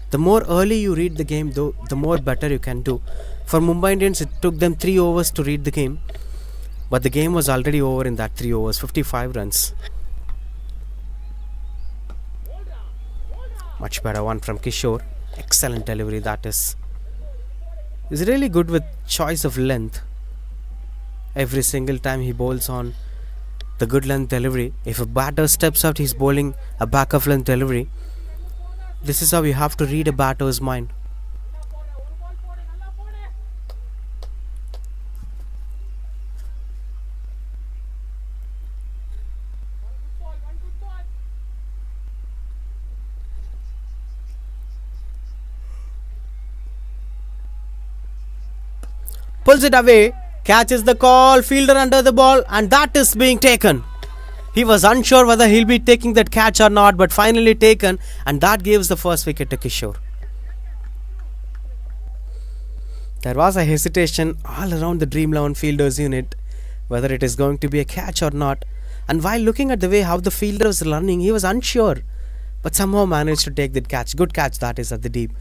The more early you read the game, though, the more better you can do. For Mumbai Indians, it took them 3 overs to read the game. But the game was already over in that 3 overs, 55 runs. Much better one from Kishore. Excellent delivery that is. He's really good with choice of length. Every single time he bowls on the good length delivery. If a batter steps out, he's bowling a back of length delivery. This is how you have to read a batter's mind. Pulls it away, catches the call, fielder under the ball, and that is being taken. He was unsure whether he'll be taking that catch or not, but finally taken, and that gives the first wicket to Kishore. There was a hesitation all around the Dream 11 fielders unit, whether it is going to be a catch or not. And while looking at the way how the fielder was running, he was unsure, but somehow managed to take that catch. Good catch that is at the deep.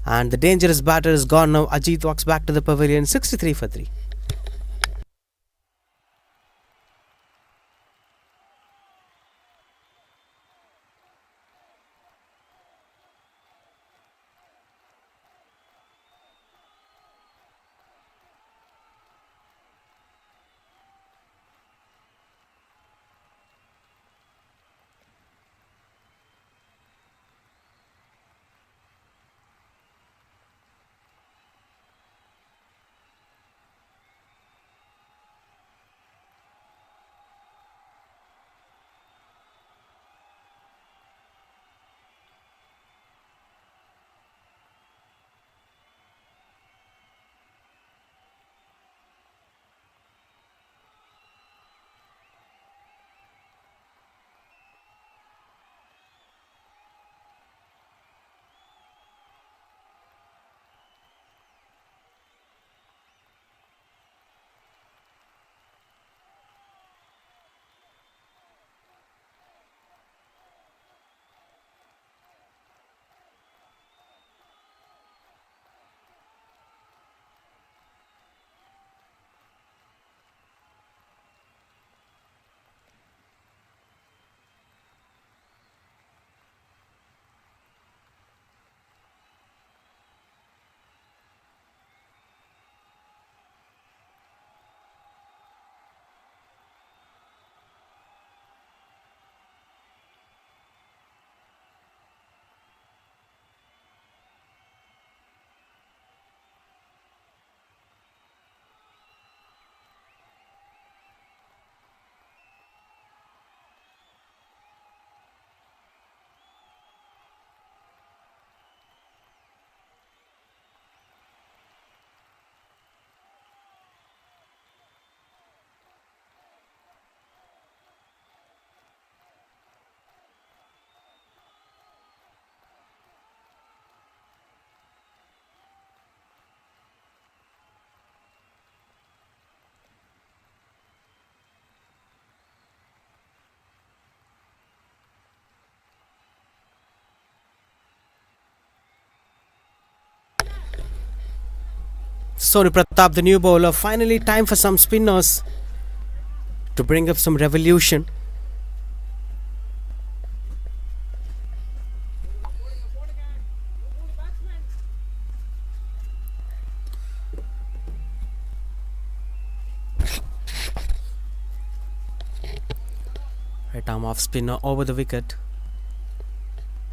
And the dangerous batter is gone now. Ajit walks back to the pavilion, 63 for 3. Sonu Pratap, the new bowler, finally time for some spinners to bring up some revolution. Right arm off spinner over the wicket.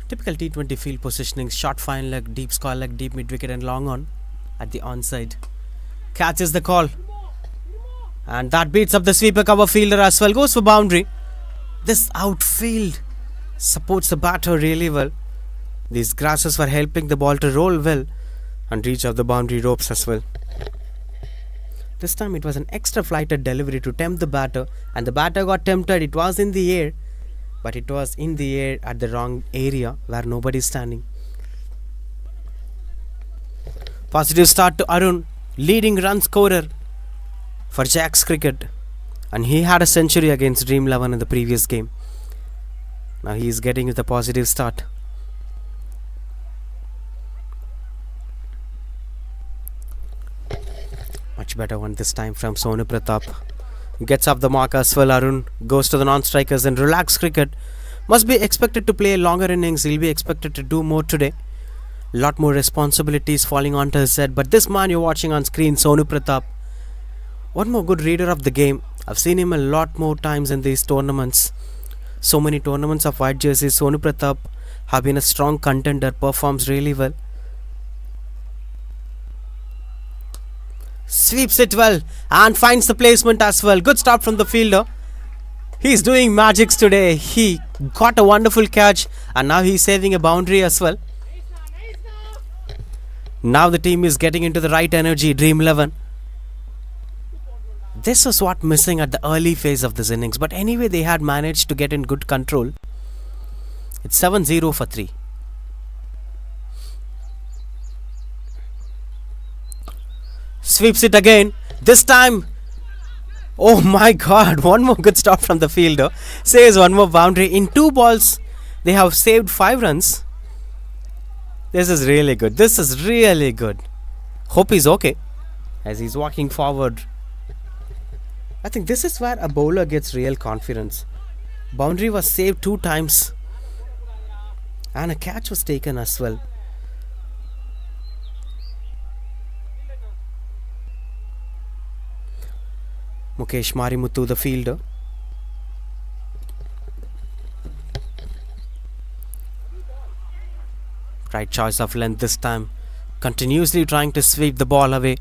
Typical T20 field positioning, short fine leg, deep square leg, deep mid wicket and long on at the onside. Catches the call. And that beats up the sweeper cover fielder as well. Goes for boundary. This outfield supports the batter really well. These grasses were helping the ball to roll well and reach out the boundary ropes as well. This time it was an extra flighted delivery to tempt the batter, and the batter got tempted. It was in the air, but it was in the air at the wrong area where nobody is standing. Positive start to Arun, leading run scorer for Jacks Cricket, and he had a century against Dream 11 in the previous game. Now he is getting with a positive start. Much better one this time from Sonu Pratap. Gets up the mark as well. Arun goes to the non-strikers and Relax Cricket must be expected to play a longer innings. He'll be expected to do more today. Lot more responsibilities falling onto his head. But this man you're watching on screen, Sonu Pratap, one more good reader of the game. I've seen him a lot more times in these tournaments. So many tournaments of white jerseys. Sonu Pratap have been a strong contender, performs really well. Sweeps it well and finds the placement as well. Good start from the fielder. He's doing magics today. He got a wonderful catch and now he's saving a boundary as well. Now the team is getting into the right energy. Dream 11. This was what missing at the early phase of this innings, but anyway they had managed to get in good control. It's 7-0 for 3. Sweeps it again. This time, oh my god, one more good stop from the fielder. Saves one more boundary. In 2 balls, they have saved 5 runs. This is really good. This is really good. Hope he's okay as he's walking forward. I think this is where a bowler gets real confidence. Boundary was saved 2 times. And a catch was taken as well. Mukesh Marimuthu, the fielder. Right choice of length this time. Continuously trying to sweep the ball away.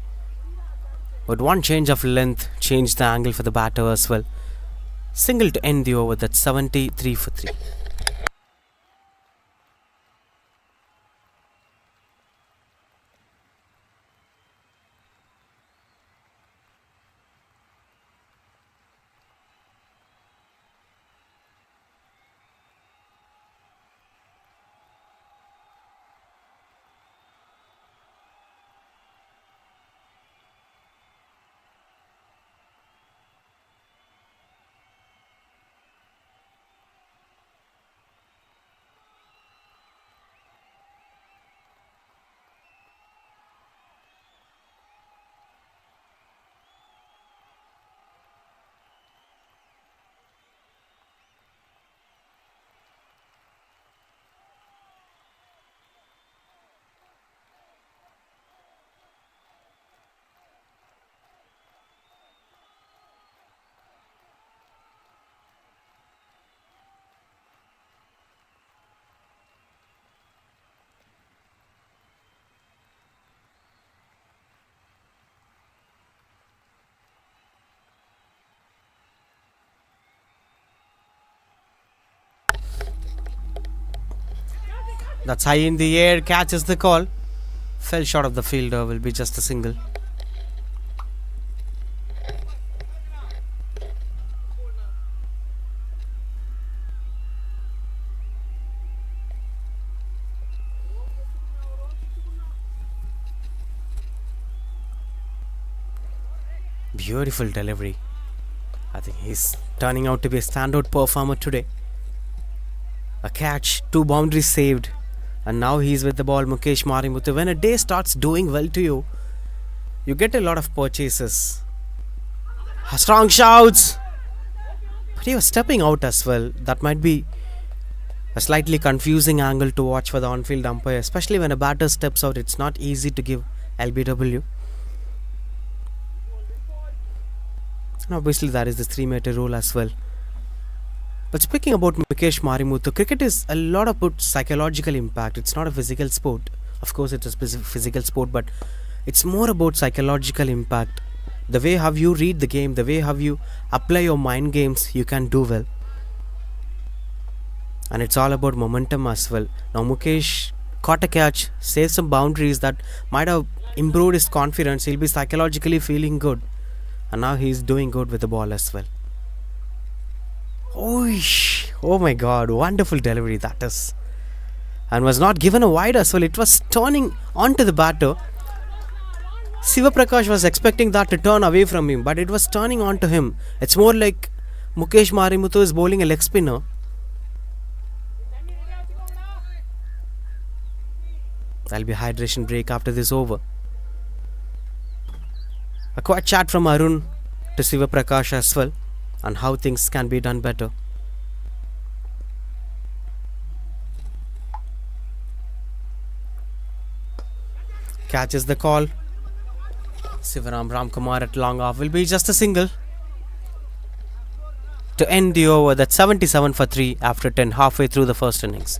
But one change of length changed the angle for the batter as well. Single to end the over. That's 73 for 3. That's high in the air, catches the call. Fell short of the fielder, will be just a single. Beautiful delivery. I think he's turning out to be a standout performer today. A catch, 2 boundaries saved. And now he's with the ball, Mukesh Marimuthu. When a day starts doing well to you, You get a lot of purchases. Strong shouts! But he was stepping out as well. That might be a slightly confusing angle to watch for the on-field umpire, especially when a batter steps out. It's not easy to give LBW. And obviously there is this 3-meter rule as well. But speaking about Mukesh Marimuthu, cricket is a lot about psychological impact. It's not a physical sport. Of course it's a physical sport, but it's more about psychological impact. The way how you read the game, the way how you apply your mind games, you can do well. And it's all about momentum as well. Now Mukesh caught a catch, saved some boundaries that might have improved his confidence. He'll be psychologically feeling good. And now he's doing good with the ball as well. Oh my god, wonderful delivery that is. And was not given a wide as well. It was turning onto the batter. Siva Prakash was expecting that to turn away from him, but it was turning onto him. It's more like Mukesh Marimuthu is bowling a leg spinner. There'll be a hydration break after this over. A quiet chat from Arun to Siva Prakash as well, and how things can be done better. Catches the call. Sivaram Ramkumar at long off will be just a single to end the over. That's 77 for 3 after 10, halfway through the first innings.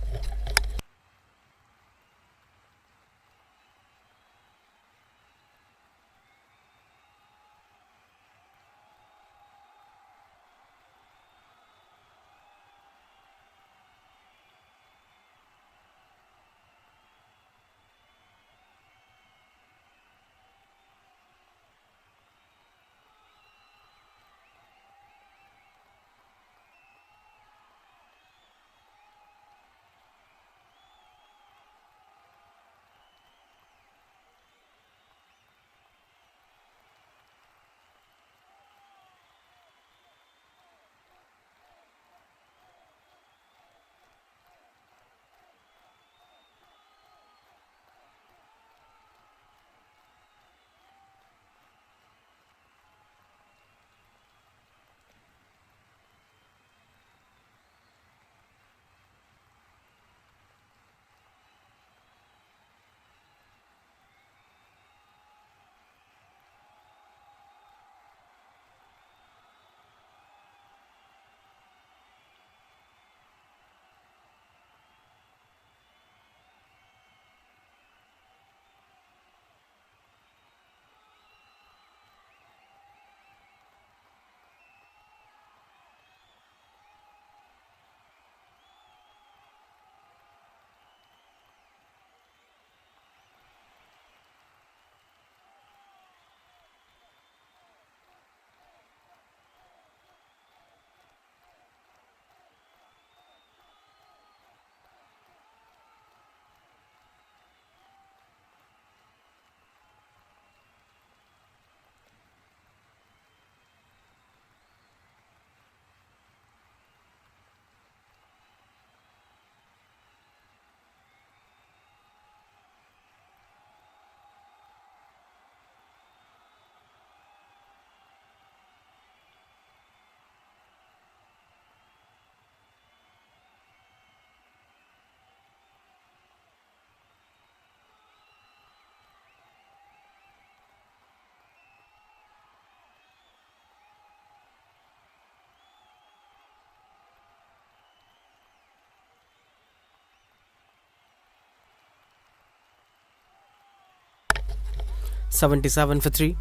.77 for 3.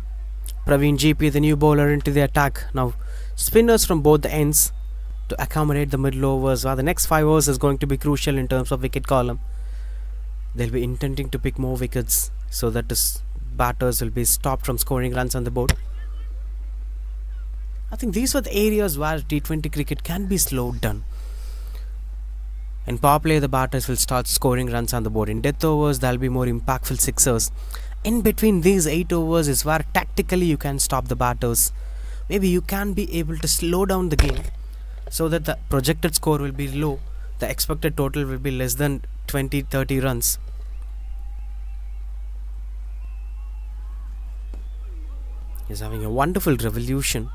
Praveen GP, the new bowler, into the attack. Now spinners from both the ends to accommodate the middle overs. The next 5 overs is going to be crucial in terms of wicket column. They'll be intending to pick more wickets so that the batters will be stopped from scoring runs on the board. I think these were the areas where T20 cricket can be slowed down. In power play, the batters will start scoring runs on the board. In death overs, there will be more impactful sixers. In between these 8 overs is where tactically you can stop the batters. Maybe you can be able to slow down the game so that the projected score will be low. The expected total will be less than 20-30 runs. He's having a wonderful revolution.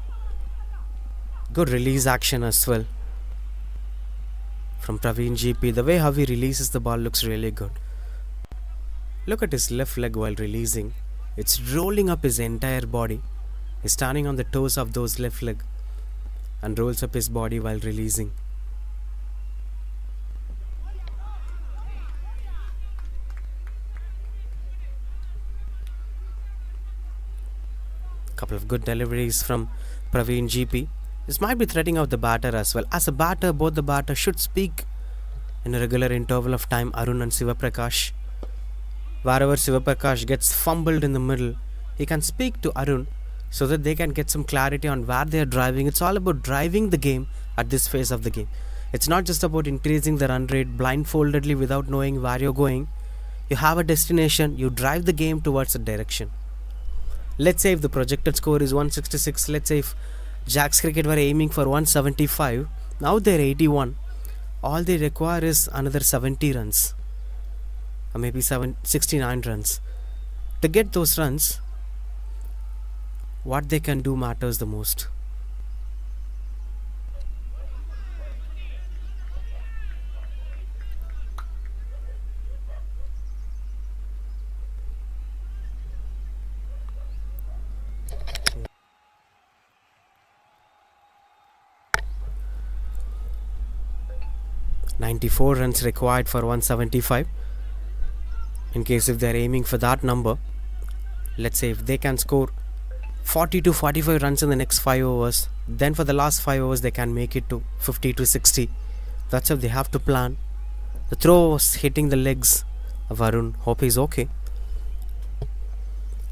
Good release action as well from Praveen GP. The way how he releases the ball looks really good. Look at his left leg while releasing. It's rolling up his entire body. He's standing on the toes of those left leg and rolls up his body while releasing. Couple of good deliveries from Praveen GP. This might be threading out the batter as well. As a batter, both the batter should speak in a regular interval of time, Arun and Sivaprakash. Wherever Sivaprakash gets fumbled in the middle, he can speak to Arun so that they can get some clarity on where they are driving. It's all about driving the game at this phase of the game. It's not just about increasing the run rate blindfoldedly without knowing where you're going. You have a destination, you drive the game towards a direction. Let's say if the projected score is 166, let's say if Jack's Cricket were aiming for 175, now they're 81. All they require is another 70 runs or maybe 69 runs. To get those runs, what they can do matters the most. .94 runs required for 175. In case if they're aiming for that number, let's say if they can score 40 to 45 runs in the next 5 overs, then for the last 5 overs they can make it to 50 to 60. That's how they have to plan. The throw was hitting the legs of Arun. Hope he's okay.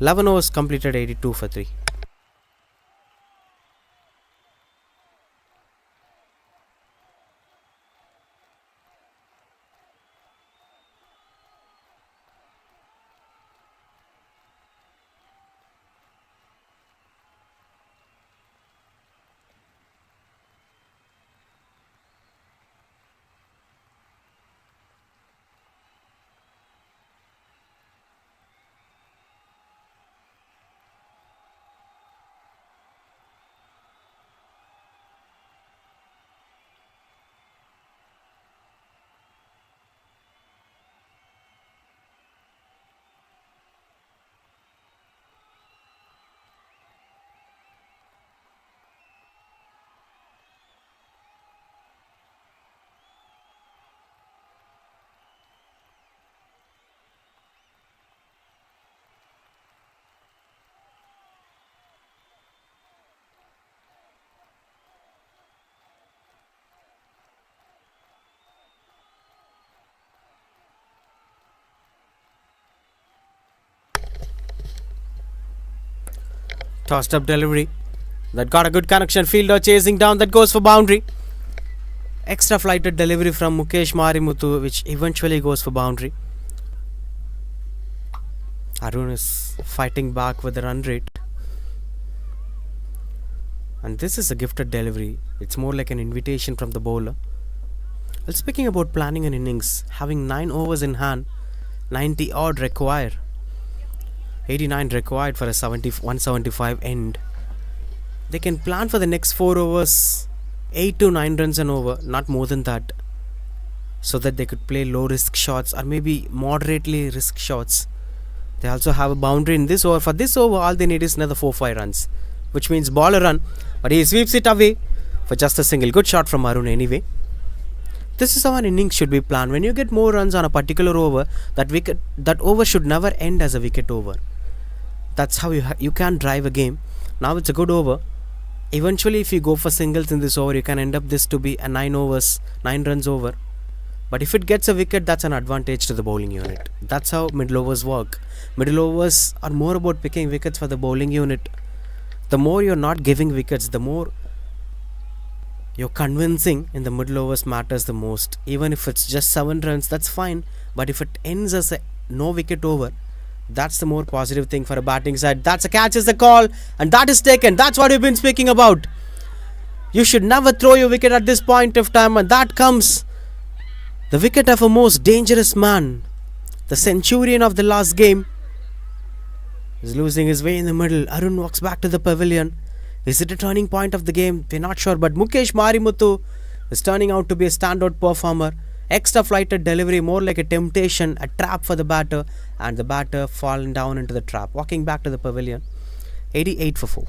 11 overs completed, 82 for 3. Tossed up delivery that got a good connection. Fielder chasing down, that goes for boundary. Extra flighted delivery from Mukesh Marimuthu, which eventually goes for boundary. Arun is fighting back with the run rate, and this is a gifted delivery. It's more like an invitation from the bowler. Well, speaking about planning an innings, having 9 overs in hand, 90 odd required, 89 required for a 175 end. They can plan for the next 4 overs 8 to 9 runs an over, not more than that, so that they could play low risk shots or maybe moderately risk shots. They also have a boundary in this over. For this over, all they need is another 4-5 runs, which means ball a run, but he sweeps it away for just a single. Good shot from Arun anyway. This is how an innings should be planned. When you get more runs on a particular over, that over should never end as a wicket over. That's how you can drive a game. Now it's a good over. Eventually, if you go for singles in this over, you can end up this to be a 9 runs over. But if it gets a wicket, that's an advantage to the bowling unit. That's how middle overs work. Middle overs are more about picking wickets for the bowling unit. The more you're not giving wickets, the more you're convincing in the middle overs matters the most. Even if it's just 7 runs, that's fine. But if it ends as a no wicket over, that's the more positive thing for a batting side. That's a catch is the call, and that is taken. That's what we've been speaking about. You should never throw your wicket at this point of time, and that comes the wicket of a most dangerous man, the centurion of the last game. He's losing his way in the middle. Arun walks back to the pavilion. Is it a turning point of the game? We're not sure, but Mukesh Marimuthu is turning out to be a standout performer. Extra flighted delivery, more like a temptation, a trap for the batter, and the batter fallen down into the trap. Walking back to the pavilion, 88 for 4.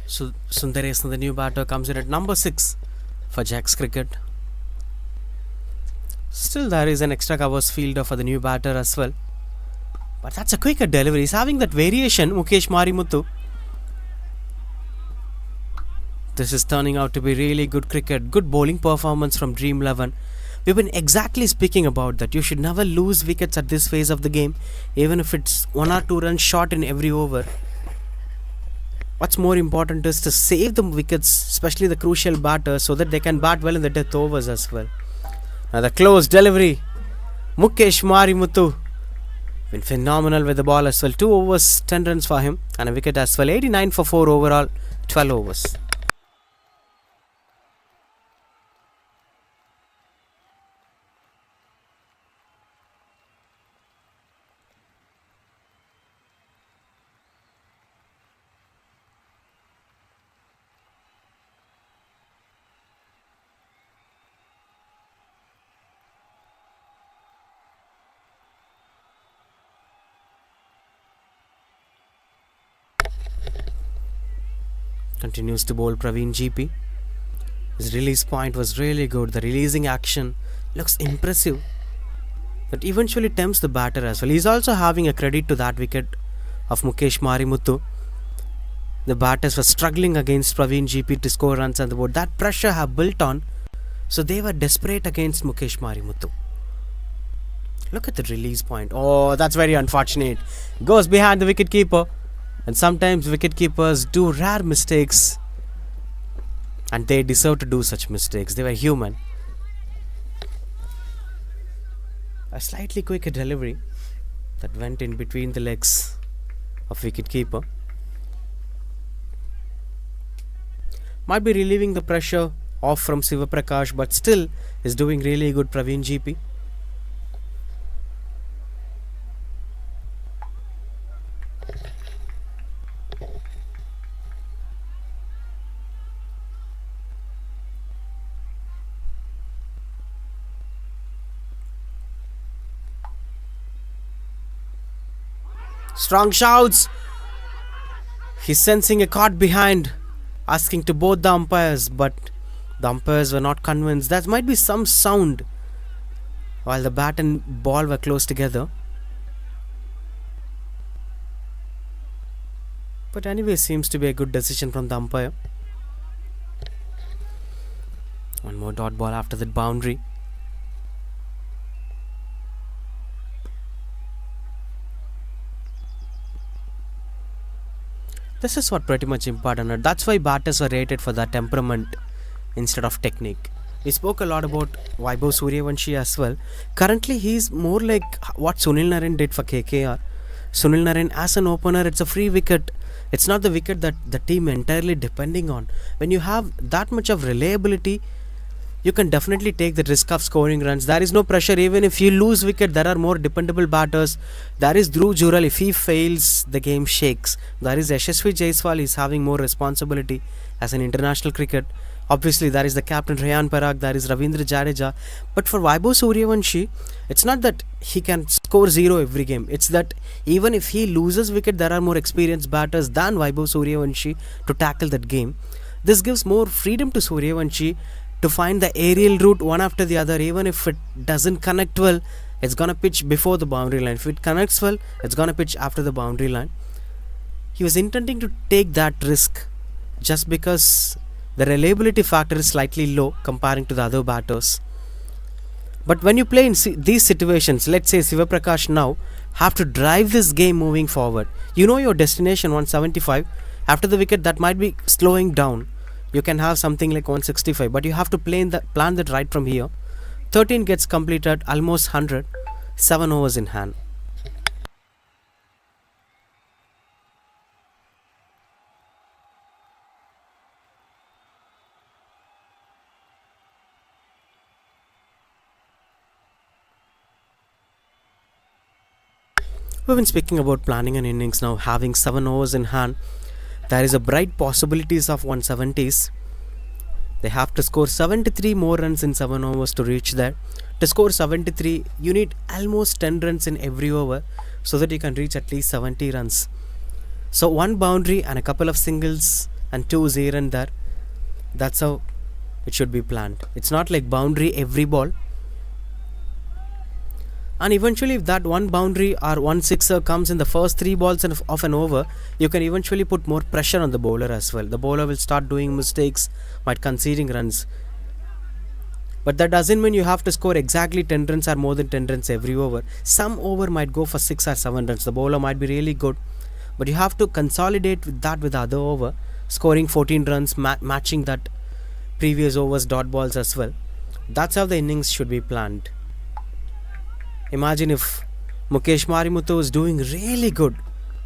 So Sundaresan, the new batter, comes in at number 6 for Jacks Cricket. Still there is an extra covers fielder for the new batter as well. But that's a quicker delivery. He's having that variation, Mukesh Marimuthu. This is turning out to be really good cricket. Good bowling performance from Dream 11. We've been exactly speaking about that. You should never lose wickets at this phase of the game, even if it's 1 or 2 runs short in every over. What's more important is to save the wickets, especially the crucial batters, so that they can bat well in the death overs as well. Now the close delivery. Mukesh Marimuthu been phenomenal with the ball as well. 2 overs, 10 runs for him, and a wicket as well. 89 for 4 overall, 12 overs. Continues to bowl Praveen GP. His release point was really good. The releasing action looks impressive. That eventually tempts the batter as well. He's also having a credit to that wicket of Mukesh Marimuthu. The batters were struggling against Praveen GP to score runs on the board. That pressure have built on, so they were desperate against Mukesh Marimuthu. Look at the release point. Oh, that's very unfortunate. Goes behind the wicketkeeper. And sometimes wicketkeepers do rare mistakes, and they deserve to do such mistakes. They were human. A slightly quicker delivery that went in between the legs of wicketkeeper. Might be relieving the pressure off from Siva Prakash, but still is doing really good, Praveen GP. Strong shouts. He's sensing a caught behind, asking to both the umpires, but the umpires were not convinced. There might be some sound while the bat and ball were close together. But anyway, seems to be a good decision from the umpire. One more dot ball after that boundary. This is what pretty much important. That's why batters were rated for their temperament instead of technique. We spoke a lot about Vaibhav Suryavanshi as well. Currently, he's more like what Sunil Narine did for KKR. Sunil Narine as an opener, it's a free wicket. It's not the wicket that the team entirely depending on. When you have that much of reliability, you can definitely take the risk of scoring runs. There is no pressure. Even if you lose wicket, there are more dependable batters. There is Dhruv Jural. If he fails, the game shakes. There is Yashasvi Jaiswal. He's having more responsibility as an international cricket. Obviously, there is the captain Rayan Parag. There is Ravindra Jadeja. But for Vaibhav Suryavanshi, it's not that he can score zero every game. It's that even if he loses wicket, there are more experienced batters than Vaibhav Suryavanshi to tackle that game. This gives more freedom to Suryavanshi to find the aerial route one after the other. Even if it doesn't connect well, it's gonna pitch before the boundary line. If it connects well, it's gonna pitch after the boundary line. He was intending to take that risk just because the reliability factor is slightly low comparing to the other batters. But when you play in these situations, let's say Siva Prakash now have to drive this game moving forward. You know your destination 175. After the wicket, that might be slowing down. You can have something like 165, but you have to plan that right from here. 13 gets completed, almost 100, 7 overs in hand. We've been speaking about planning an innings now, having 7 overs in hand. There is a bright possibilities of 170s. They have to score 73 more runs in 7 overs to reach there. To score 73, you need almost 10 runs in every over so that you can reach at least 70 runs. So one boundary and a couple of singles and 2s here and there. That's how it should be planned. It's not like boundary every ball. And eventually, if that one boundary or one sixer comes in the first 3 balls of an over, you can eventually put more pressure on the bowler as well. The bowler will start doing mistakes, might conceding runs. But that doesn't mean you have to score exactly 10 runs or more than 10 runs every over. Some over might go for 6 or 7 runs. The bowler might be really good, but you have to consolidate with that with the other over, scoring 14 runs, matching that previous overs dot balls as well. That's how the innings should be planned. Imagine if Mukesh Marimuthu is doing really good.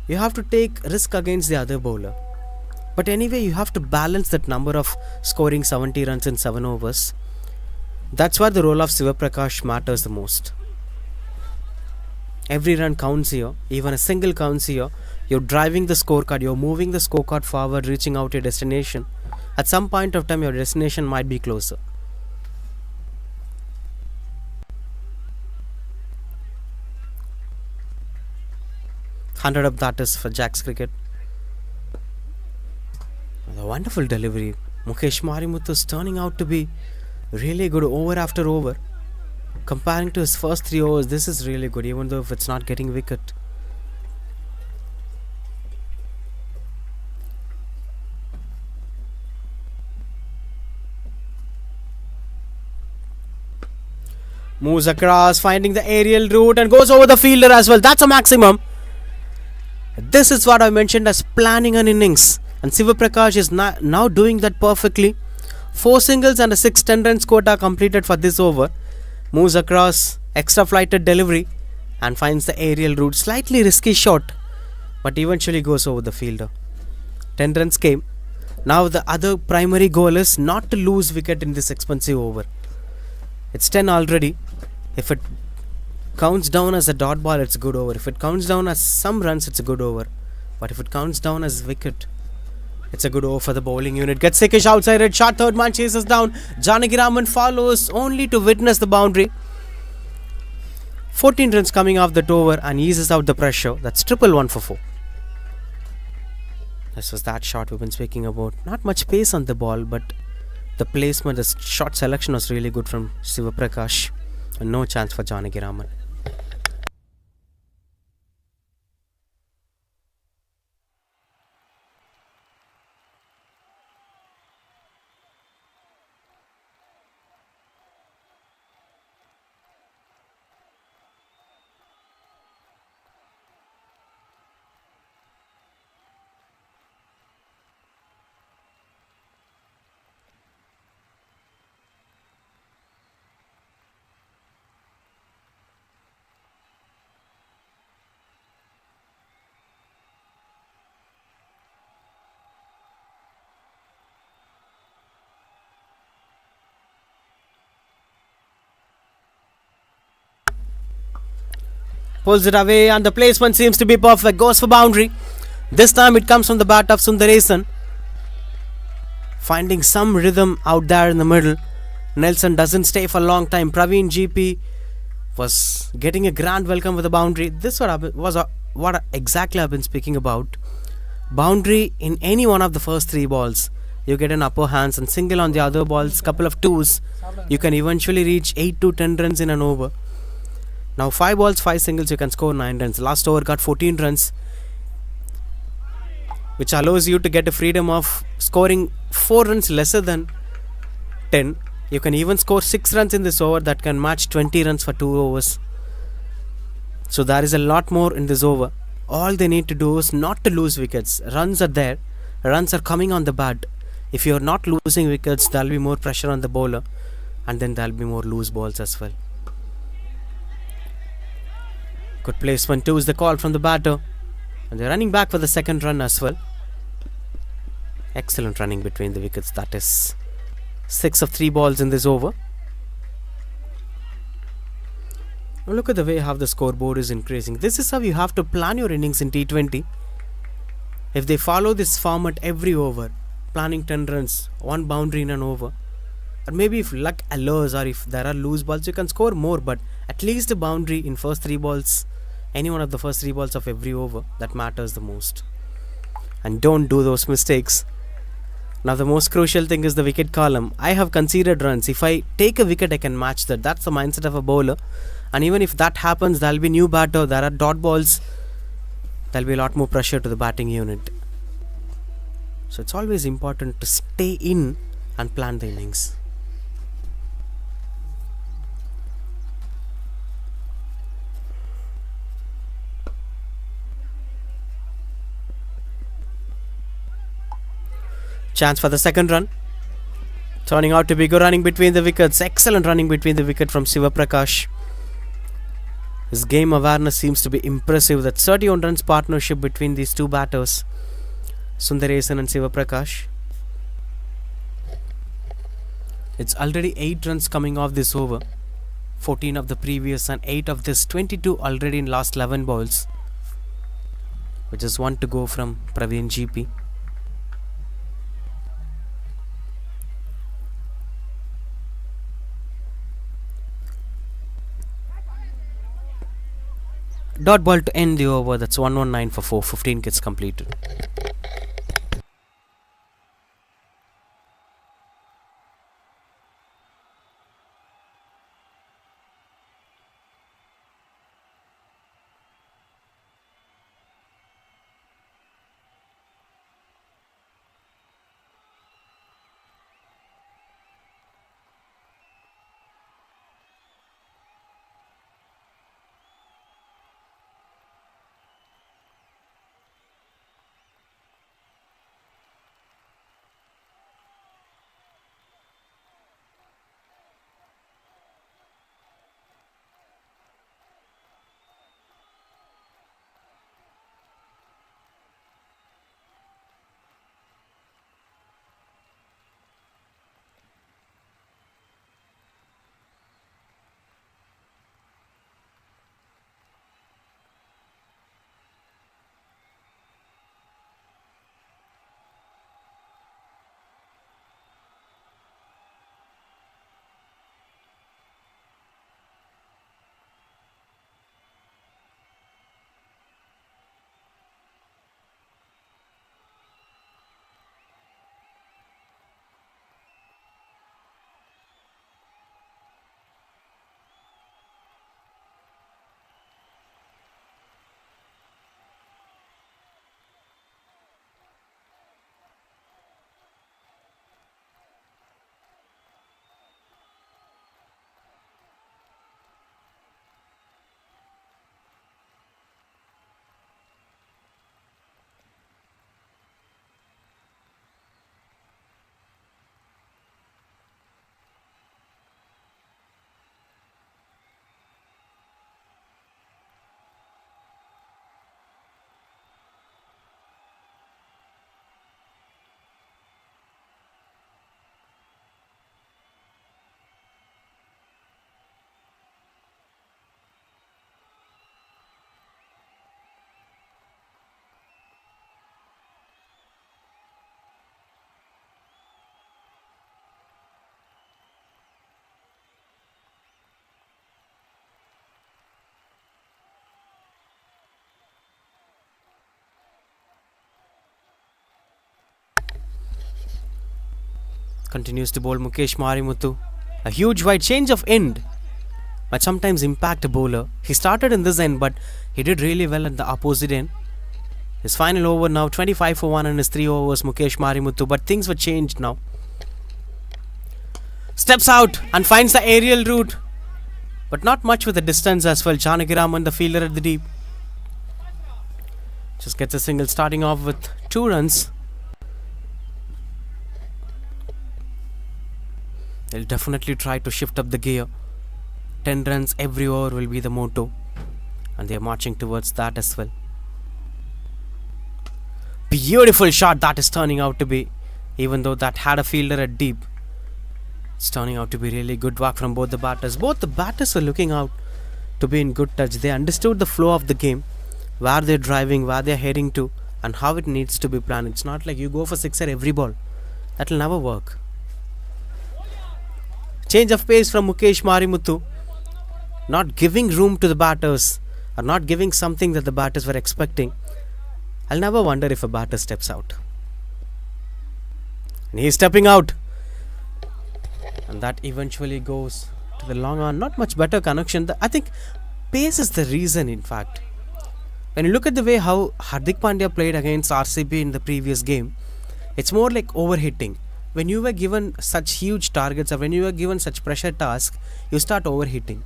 You have to take risk against the other bowler. But anyway, you have to balance that number of scoring 70 runs in 7 overs. That's where the role of Siva Prakash matters the most. Every run counts here. Even a single counts here. You're driving the scorecard. You're moving the scorecard forward, reaching out your destination. At some point of time, your destination might be closer. 100 of that is for Jack's cricket. A wonderful delivery. Mukesh Marimuthu is turning out to be really good over after over. Comparing to his first 3 overs, this is really good, even though if it's not getting wicket. Moves across, finding the aerial route and goes over the fielder as well. That's a maximum. This is what I mentioned as planning an innings, and Siva Prakash is now doing that perfectly. 4 singles and a 6 runs quota completed for this over. Moves across, extra flighted delivery, and finds the aerial route. Slightly risky shot, but eventually goes over the fielder. 10 runs came. Now the other primary goal is not to lose wicket in this expensive over. It's 10 already. If it counts down as a dot ball, it's a good over. If it counts down as some runs, it's a good over. But if it counts down as wicket, it's a good over for the bowling unit. Gets Sekish outside it. Shot, third man chases down. Janagiraman follows only to witness the boundary. 14 runs coming off that over and eases out the pressure. That's triple 1 for 4. This was that shot we've been speaking about. Not much pace on the ball, but the placement, the shot selection was really good from Siva Prakash. And no chance for Janagiraman. Pulls it away and the placement seems to be perfect. Goes for boundary. This time it comes from the bat of Sundaresan. Finding some rhythm out there in the middle. Nelson doesn't stay for a long time. Praveen GP was getting a grand welcome with a boundary. This was what exactly I've been speaking about. Boundary in any one of the first 3 balls. You get an upper hands and single on the other balls. Couple of twos. You can eventually reach 8 to 10 runs in an over. Now 5 balls, 5 singles, you can score 9 runs. Last over got 14 runs, which allows you to get a freedom of scoring 4 runs lesser than 10. You can even score 6 runs in this over that can match 20 runs for 2 overs. So there is a lot more in this over. All they need to do is not to lose wickets. Runs are there. Runs are coming on the bat. If you are not losing wickets, there will be more pressure on the bowler. And then there will be more loose balls as well. Good placement too is the call from the batter. And they're running back for the second run as well. Excellent running between the wickets. That is 6 of 3 balls in this over. Now look at the way how the scoreboard is increasing. This is how you have to plan your innings in T20. If they follow this format every over, planning 10 runs, 1 boundary in an over, or maybe if luck allows or if there are loose balls, you can score more, but at least a boundary in first 3 balls, any one of the first 3 balls of every over, that matters the most. And don't do those mistakes. Now the most crucial thing is the wicket column. I have conceded runs. If I take a wicket, I can match that. That's the mindset of a bowler. And even if that happens, there will be new batter, there are dot balls, there will be a lot more pressure to the batting unit. So it's always important to stay in and plan the innings. Chance for the second run. Turning out to be good running between the wickets. Excellent running between the wicket from Siva Prakash. His game awareness seems to be impressive. That 31 runs partnership between these 2 batters, Sundaresan and Siva Prakash. It's already 8 runs coming off this over. 14 of the previous and 8 of this. 22 already in last 11 balls. Which is 1 to go from Praveen GP. Dot ball to end the over. That's 119 for 4. 15 gets completed. Continues to bowl Mukesh Marimuthu. A huge wide change of end, but sometimes impact a bowler. He started in this end, but he did really well at the opposite end. His final over now, 25 for 1 in his 3 overs, Mukesh Marimuthu. But things were changed now. Steps out and finds the aerial route, but not much with the distance as well. Janakiraman, the fielder at the deep, just gets a single, starting off with 2 runs. They'll definitely try to shift up the gear. 10 runs every over will be the motto, and they're marching towards that as well. Beautiful shot that is turning out to be, even though that had a fielder at deep. It's turning out to be really good work from both the batters. Both the batters were looking out to be in good touch. They understood the flow of the game, where they're driving, where they're heading to, and how it needs to be planned. It's not like you go for sixer every ball. That will never work. Change of pace from Mukesh Marimuthu. Not giving room to the batters, or not giving something that the batters were expecting. I'll never wonder if a batter steps out. And he's stepping out. And that eventually goes to the long on. Not much better connection. I think pace is the reason, in fact. When you look at the way how Hardik Pandya played against RCB in the previous game, it's more like overhitting. When you were given such huge targets, or when you were given such pressure task, you start overhitting.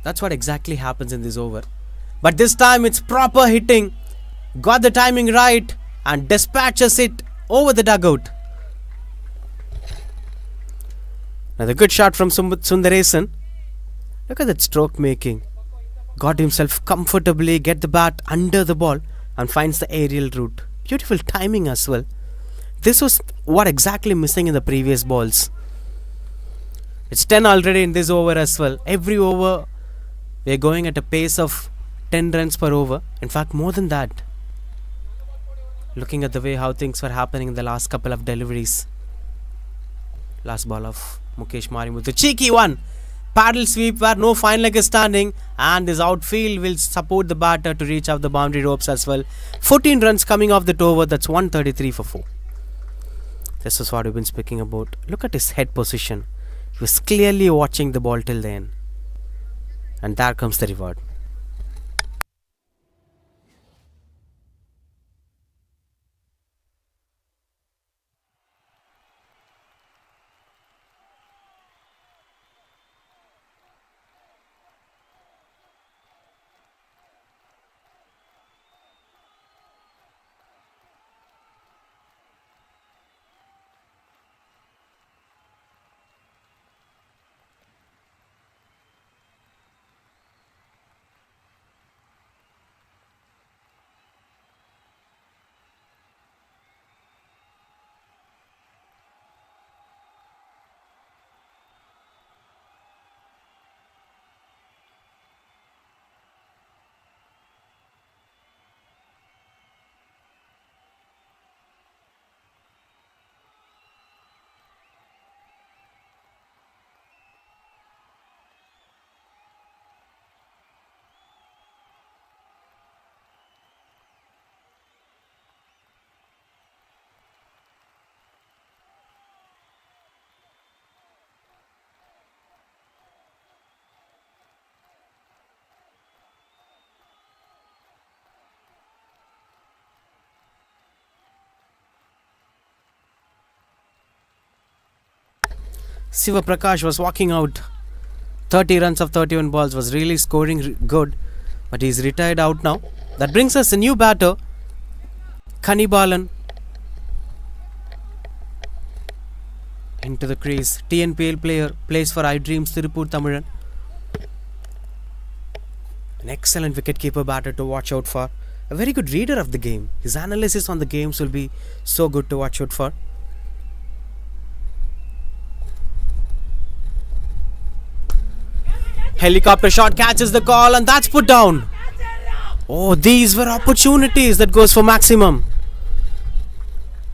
That's what exactly happens in this over. But this time it's proper hitting. Got the timing right and dispatches it over the dugout. Another good shot from Sundaresan. Look at that stroke making. Got himself comfortably, get the bat under the ball and finds the aerial route. Beautiful timing as well. This was what exactly missing in the previous balls. It's 10 already in this over as well. Every over we're going at a pace of 10 runs per over. In fact, more than that. Looking at the way how things were happening in the last couple of deliveries. Last ball of Mukesh Marimuthu. Cheeky one. Paddle sweep where no fine leg is standing. And this outfield will support the batter to reach out the boundary ropes as well. 14 runs coming off that over. That's 133 for 4. This is what we've been speaking about. Look at his head position. He was clearly watching the ball till then. And there comes the reward. Siva Prakash was walking out. 30 runs of 31 balls, was really scoring good, but he's retired out now. That brings us a new batter, Kanibalan, into the crease. TNPL player, plays for iDreams Tirupur Tamilan. An excellent wicketkeeper batter to watch out for. A very good reader of the game. His analysis on the games will be so good to watch out for. Helicopter shot catches the call and that's put down. Oh, these were opportunities. That goes for maximum.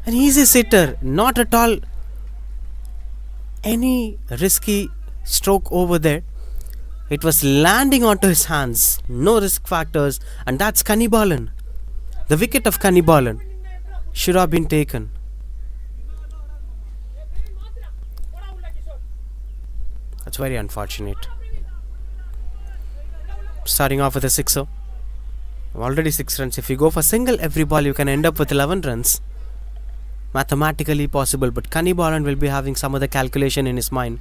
An easy sitter, not at all any risky stroke over there. It was landing onto his hands. No risk factors. And that's Kanibalan. The wicket of Kanibalan should have been taken. very unfortunate. Starting off with a sixer. Already 6 runs. If you go for single every ball, you can end up with 11 runs. Mathematically possible, but Kannibalan will be having some other calculation in his mind.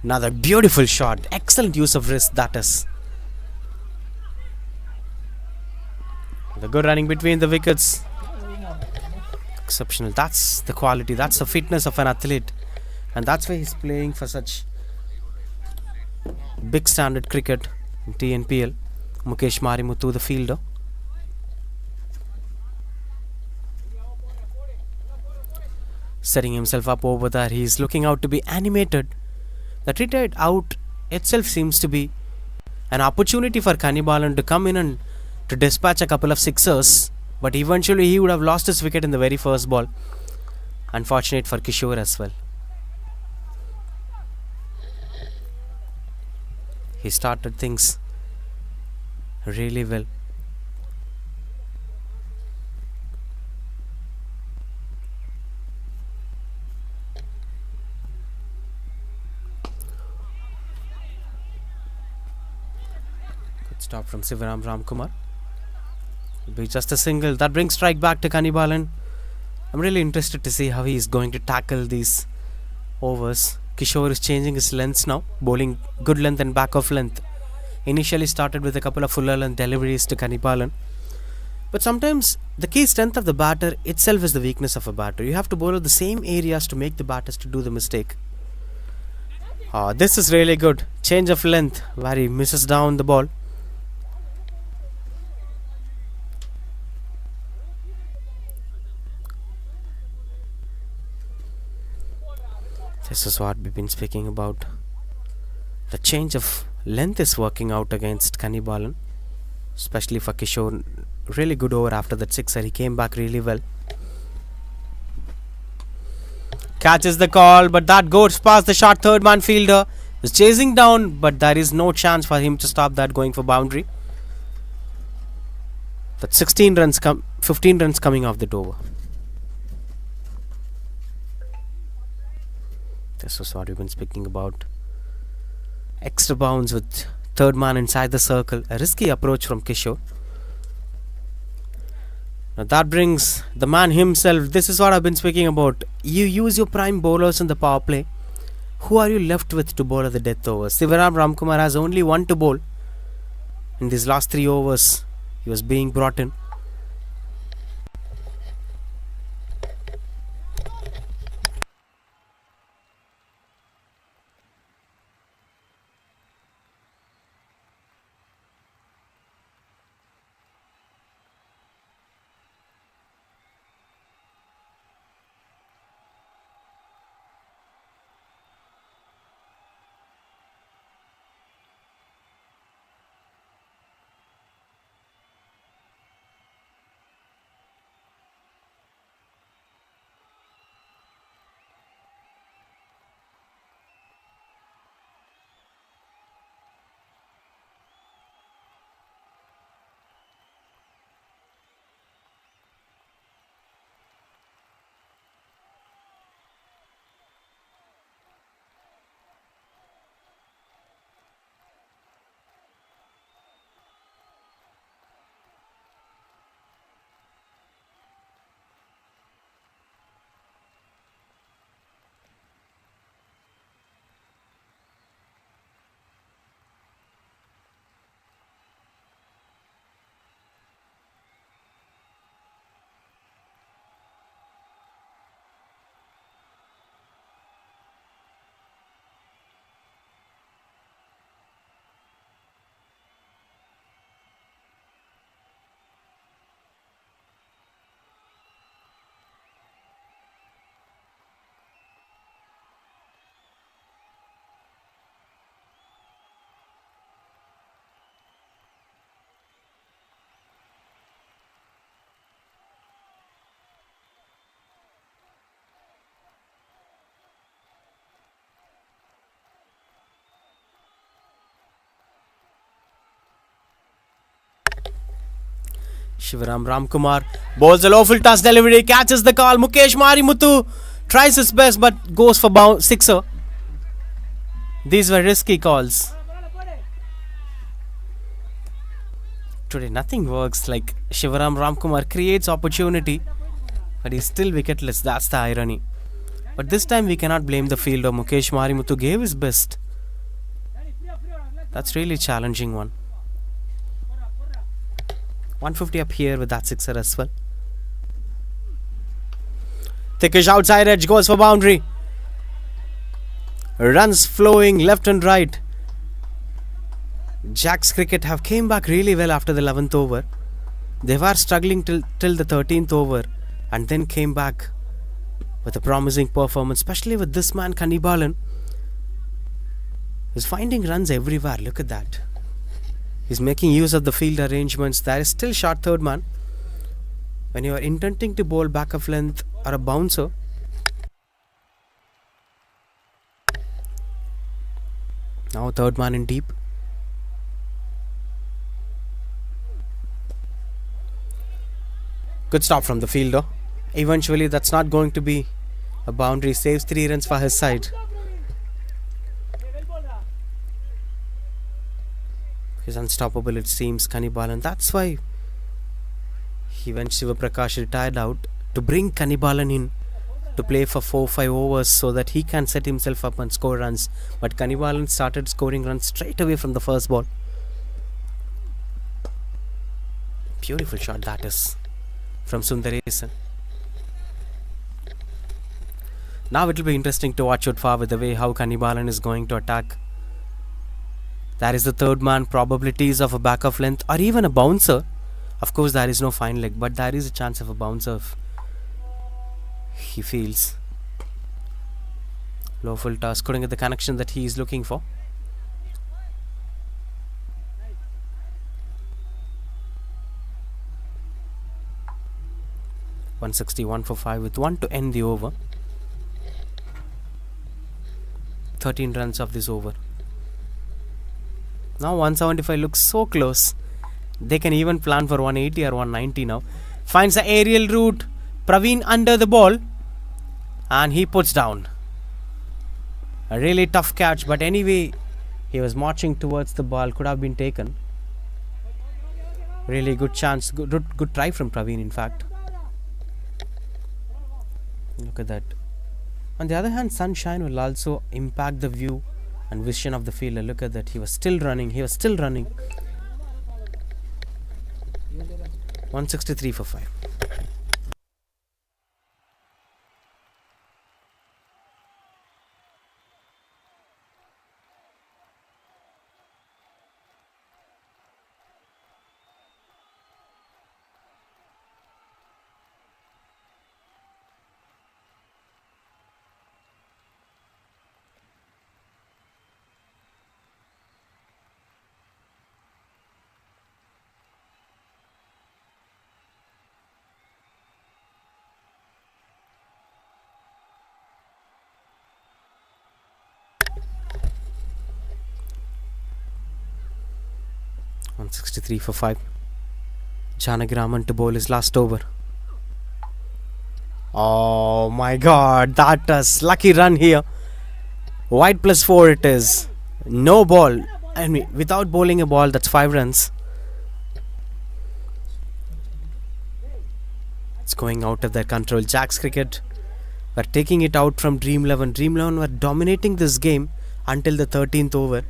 Another beautiful shot. Excellent use of wrist, that is. The good running between the wickets. Exceptional. That's the quality. That's the fitness of an athlete. And that's why he's playing for such big standard cricket in TNPL. Mukesh Marimuthu, the fielder. Setting himself up over there. He's looking out to be animated. That retired out itself seems to be an opportunity for Kannibalan to come in and to dispatch a couple of sixers. But eventually he would have lost his wicket in the very first ball. Unfortunate for Kishore as well. He started things really well. Good stop from Sivaram Ramkumar. It'll be just a single. That brings strike back to Kannibalan. I'm really interested to see how he is going to tackle these overs. Kishore is changing his lengths now, bowling good length and back of length. Initially started with a couple of fuller length deliveries to Kannibalan. But sometimes the key strength of the batter itself is the weakness of a batter. You have to bowl at the same areas to make the batters to do the mistake. This is really good. Change of length where he misses down the ball. This is what we've been speaking about. The change of length is working out against Kannibalan, especially for Kishore. Really good over after that sixer. He came back really well. Catches the call, but that goes past the short third man fielder. Is chasing down, but there is no chance for him to stop that going for boundary. That's 15 runs coming off that over. This is what we've been speaking about. Extra bounds with third man inside the circle. A risky approach from Kishore. Now that brings the man himself. This is what I've been speaking about. You use your prime bowlers in the power play. Who are you left with to bowl at the death overs? Sivaram Ramkumar has only one to bowl. In these last 3 overs, he was being brought in. Sivaram Ramkumar bowls a low full toss delivery, catches the call. Mukesh Marimuthu tries his best but goes for sixer. These were risky calls. Today nothing works. Like Shivaram Ramkumar creates opportunity, but he's still wicketless. That's the irony. But this time we cannot blame the fielder. Mukesh Marimuthu gave his best. That's really challenging one. 150 up here with that sixer as well. Thickish outside edge goes for boundary. Runs flowing left and right. Jack's cricket have came back really well after the 11th over. They were struggling till the 13th over and then came back with a promising performance, especially with this man Kanibalan. He's finding runs everywhere. Look at that. He's making use of the field arrangements. There is still short third man. When you are intending to bowl back of length or a bouncer, now third man in deep. Good stop from the fielder. Eventually that's not going to be a boundary. Saves 3 runs for his side. He's unstoppable, it seems, Kanibalan. That's why even Shiva Prakash retired out, to bring Kanibalan in to play for 4-5 overs so that he can set himself up and score runs. But Kanibalan started scoring runs straight away from the first ball. Beautiful shot that is from Sundaresan. Now it will be interesting to watch out for with the way how Kanibalan is going to attack. There is the third man, probabilities of a back of length or even a bouncer. Of course there is no fine leg, but there is a chance of a bouncer if he feels. Low full toss, couldn't get the connection that he is looking for. .161 for 5 with 1 to end the over. 13 runs of this over. Now 175 looks so close. They can even plan for 180 or 190 now. Finds the aerial route. Praveen under the ball. And he puts down. A really tough catch, but anyway, he was marching towards the ball. Could have been taken. Really good chance. Good try from Praveen, in fact. Look at that. On the other hand, sunshine will also impact the view and vision of the fielder. Look at that. He was still running. 163 for 5. .163 for 5. Janagiraman to bowl his last over. Oh my god, that is lucky run here. White plus 4 it is. No ball. I mean, without bowling a ball, that's 5 runs. It's going out of their control. Jack's cricket were taking it out from Dream 11. Dream 11 were dominating this game until the 13th over.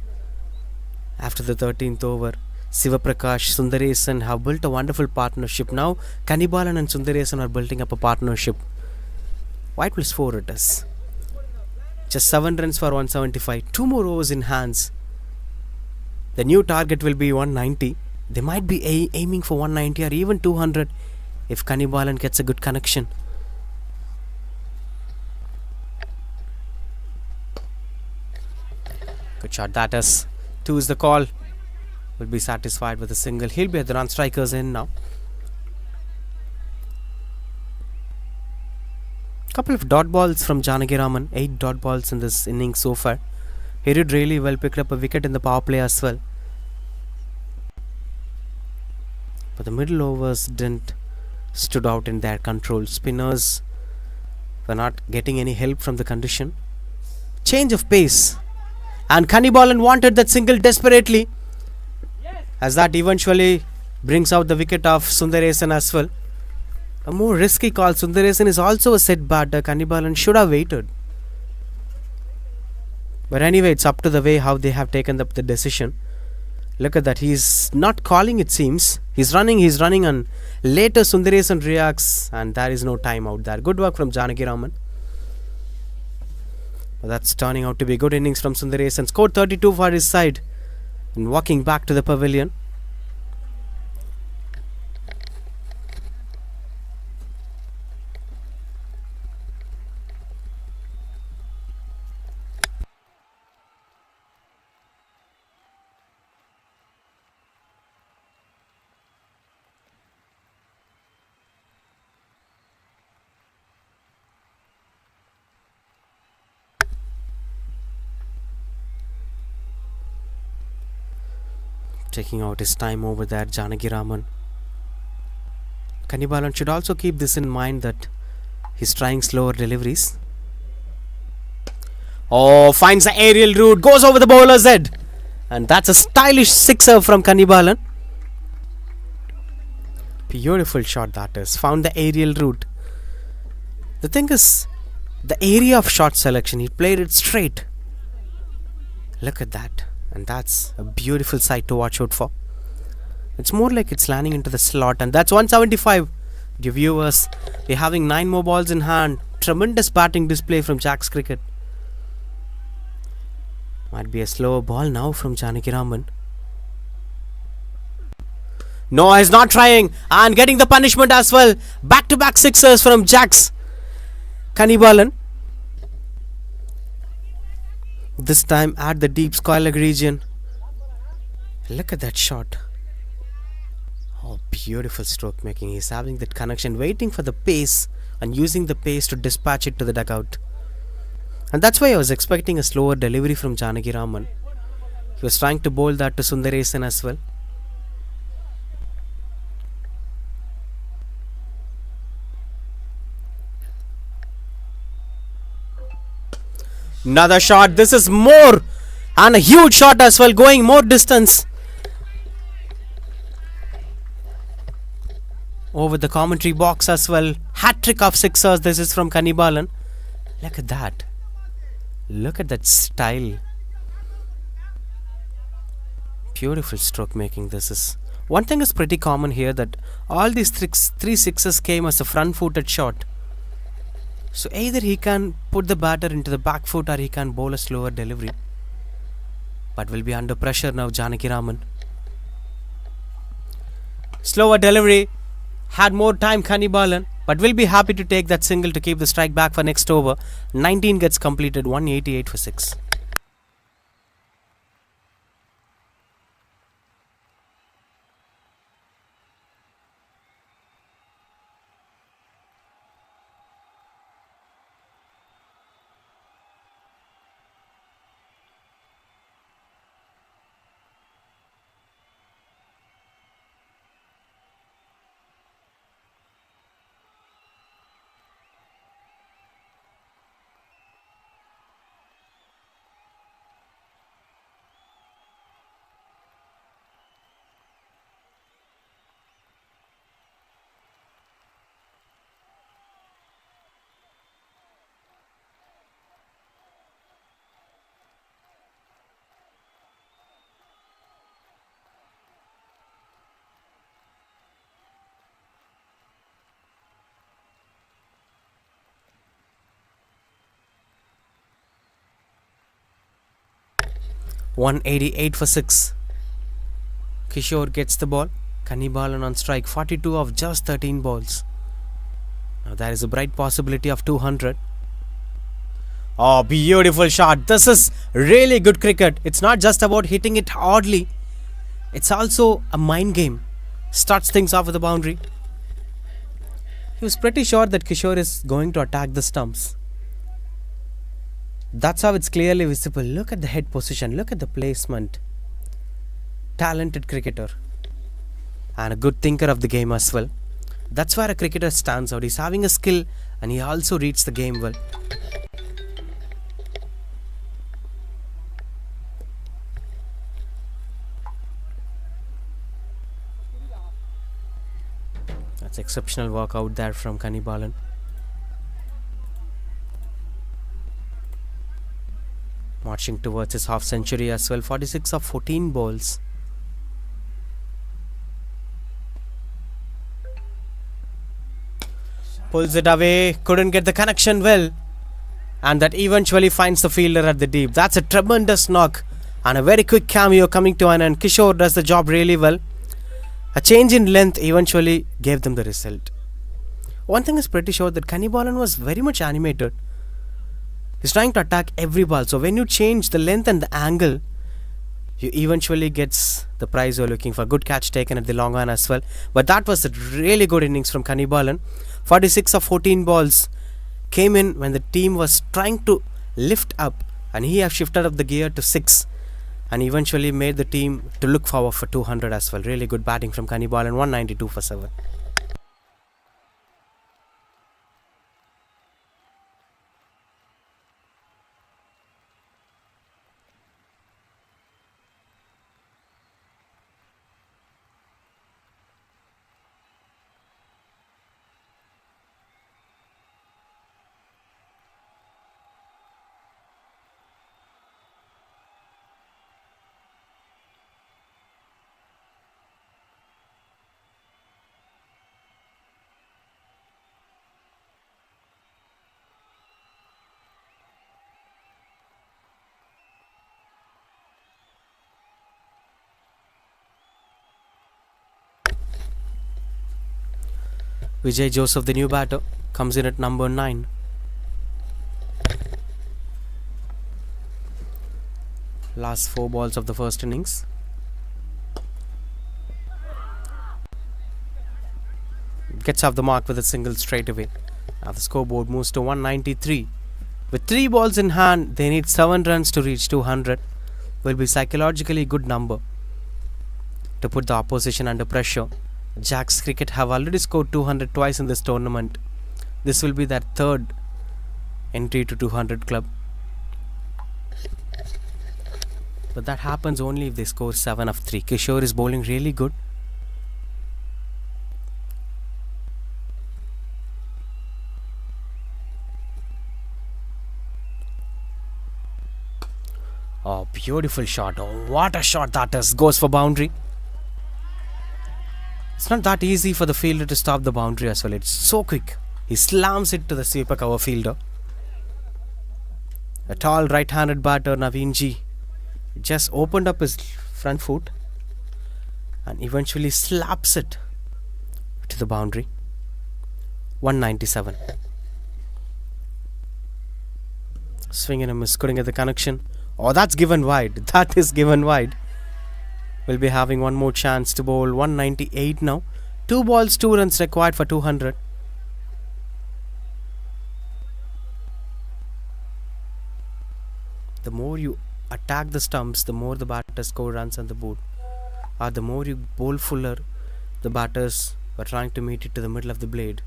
After the 13th over, Siva Prakash, Sundaresan have built a wonderful partnership. Now Kanibalan and Sundaresan are building up a partnership. White plus 4 it is. Just 7 runs for 175. 2 more overs in hands. The new target will be 190. They might be aiming for 190 or even 200 if Kanibalan gets a good connection. Good shot that is. 2 is the call. Will be satisfied with a single. He'll be at the run strikers end now. Couple of dot balls from Janagiraman. 8 dot balls in this innings so far. He did really well. Picked up a wicket in the power play as well. But the middle overs didn't stood out in their control. Spinners were not getting any help from the condition. Change of pace. And Kannibalan wanted that single desperately, as that eventually brings out the wicket of Sundaresan as well. A more risky call. Sundaresan is also a set batter. Kannibalan should have waited. But anyway, it's up to the way how they have taken up the decision. Look at that. He's not calling, it seems. He's running, and later Sundaresan reacts, and there is no time out there. Good work from Janaki Raman. But that's turning out to be good innings from Sundaresan. Scored 32 for his side. And walking back to the pavilion. Taking out his time over there, Janaki Raman. Kannibalan should also keep this in mind that he's trying slower deliveries. Oh, finds the aerial route, goes over the bowler's head. And that's a stylish sixer from Kannibalan. Beautiful shot that is. Found the aerial route. The thing is, the area of shot selection, he played it straight. Look at that. And that's a beautiful sight to watch out for. It's more like it's landing into the slot. And that's 175. Dear viewers, we're having 9 more balls in hand. Tremendous batting display from Jack's Cricket. Might be a slower ball now from Janaki Raman. No, he's not trying. And getting the punishment as well. Back-to-back sixers from Jack's Kannibalan. This time at the deep square leg region. Look at that shot. Oh, beautiful stroke making. He's having that connection, waiting for the pace and using the pace to dispatch it to the dugout. And that's why I was expecting a slower delivery from Janaki Raman. He was trying to bowl that to Sundaresan as well. Another shot. This is more, and a huge shot as well, going more distance. Over the commentary box as well. Hat-trick of sixers. This is from Kannibalan. Look at that. Look at that style. Beautiful stroke making this is. One thing is pretty common here, that all these three sixes came as a front-footed shot. So either he can put the batter into the back foot or he can bowl a slower delivery. But will be under pressure now, Janaki Raman. Slower delivery. Had more time, Kannibalan. But will be happy to take that single to keep the strike back for next over. 19 gets completed, 188 for 6. $188 for 6. Kishore gets the ball. Kannibalan on strike. 42 of just 13 balls. Now there is a bright possibility of 200. Oh, beautiful shot. This is really good cricket. It's not just about hitting it oddly. It's also a mind game. Starts things off with the boundary. He was pretty sure that Kishore is going to attack the stumps. That's how it's clearly visible. Look at the head position. Look at the placement. Talented cricketer. And a good thinker of the game as well. That's where a cricketer stands out. He's having a skill and he also reads the game well. That's exceptional work out there from Kannibalan. Marching towards his half century as well. 46 of 14 balls. Pulls it away. Couldn't get the connection well. And that eventually finds the fielder at the deep. That's a tremendous knock. And a very quick cameo coming to an end. Kishore does the job really well. A change in length eventually gave them the result. One thing is pretty sure that Kannibalan was very much animated. He's trying to attack every ball. So when you change the length and the angle, you eventually gets the prize you're looking for. Good catch taken at the long on as well. But that was a really good innings from Kannibalan. 46 of 14 balls came in when the team was trying to lift up. And he have shifted up the gear to 6. And eventually made the team to look forward for 200 as well. Really good batting from Kannibalan. 192 for 7. Vijay Joseph, the new batter, comes in at number 9. Last 4 balls of the first innings. Gets off the mark with a single straight away. Now the scoreboard moves to 193. With 3 balls in hand, they need 7 runs to reach 200. Will be psychologically a good number to put the opposition under pressure. Jacks Cricket have already scored 200 twice in this tournament. This will be their 3rd entry to 200 club. But that happens only if they score 7 of 3. Kishore is bowling really good. Oh, beautiful shot. Oh, what a shot that is. Goes for boundary. It's not that easy for the fielder to stop the boundary as well. It's so quick. He slams it to the sweeper cover fielder. A tall right-handed batter, Naveen G, just opened up his front foot and eventually slaps it to the boundary. 197. Swing and a miss. Couldn't get the connection. Oh, that's given wide. That is given wide. We'll be having one more chance to bowl. 198 now. 2 balls, 2 runs required for 200. The more you attack the stumps, the more the batters score runs on the board. Or the more you bowl fuller, the batters were trying to meet it to the middle of the blade.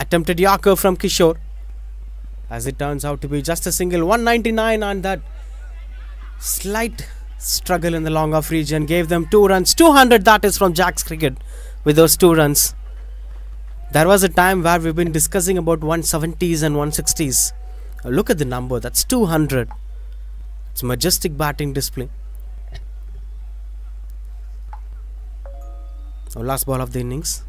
Attempted Yorker from Kishore, as it turns out to be just a single. 199, and that slight struggle in the long off region gave them 2 runs. 200, that is from Jacks Cricket with those 2 runs. There was a time where we've been discussing about 170s and 160s. Look at the number, that's 200. It's majestic batting display. Last ball of the innings.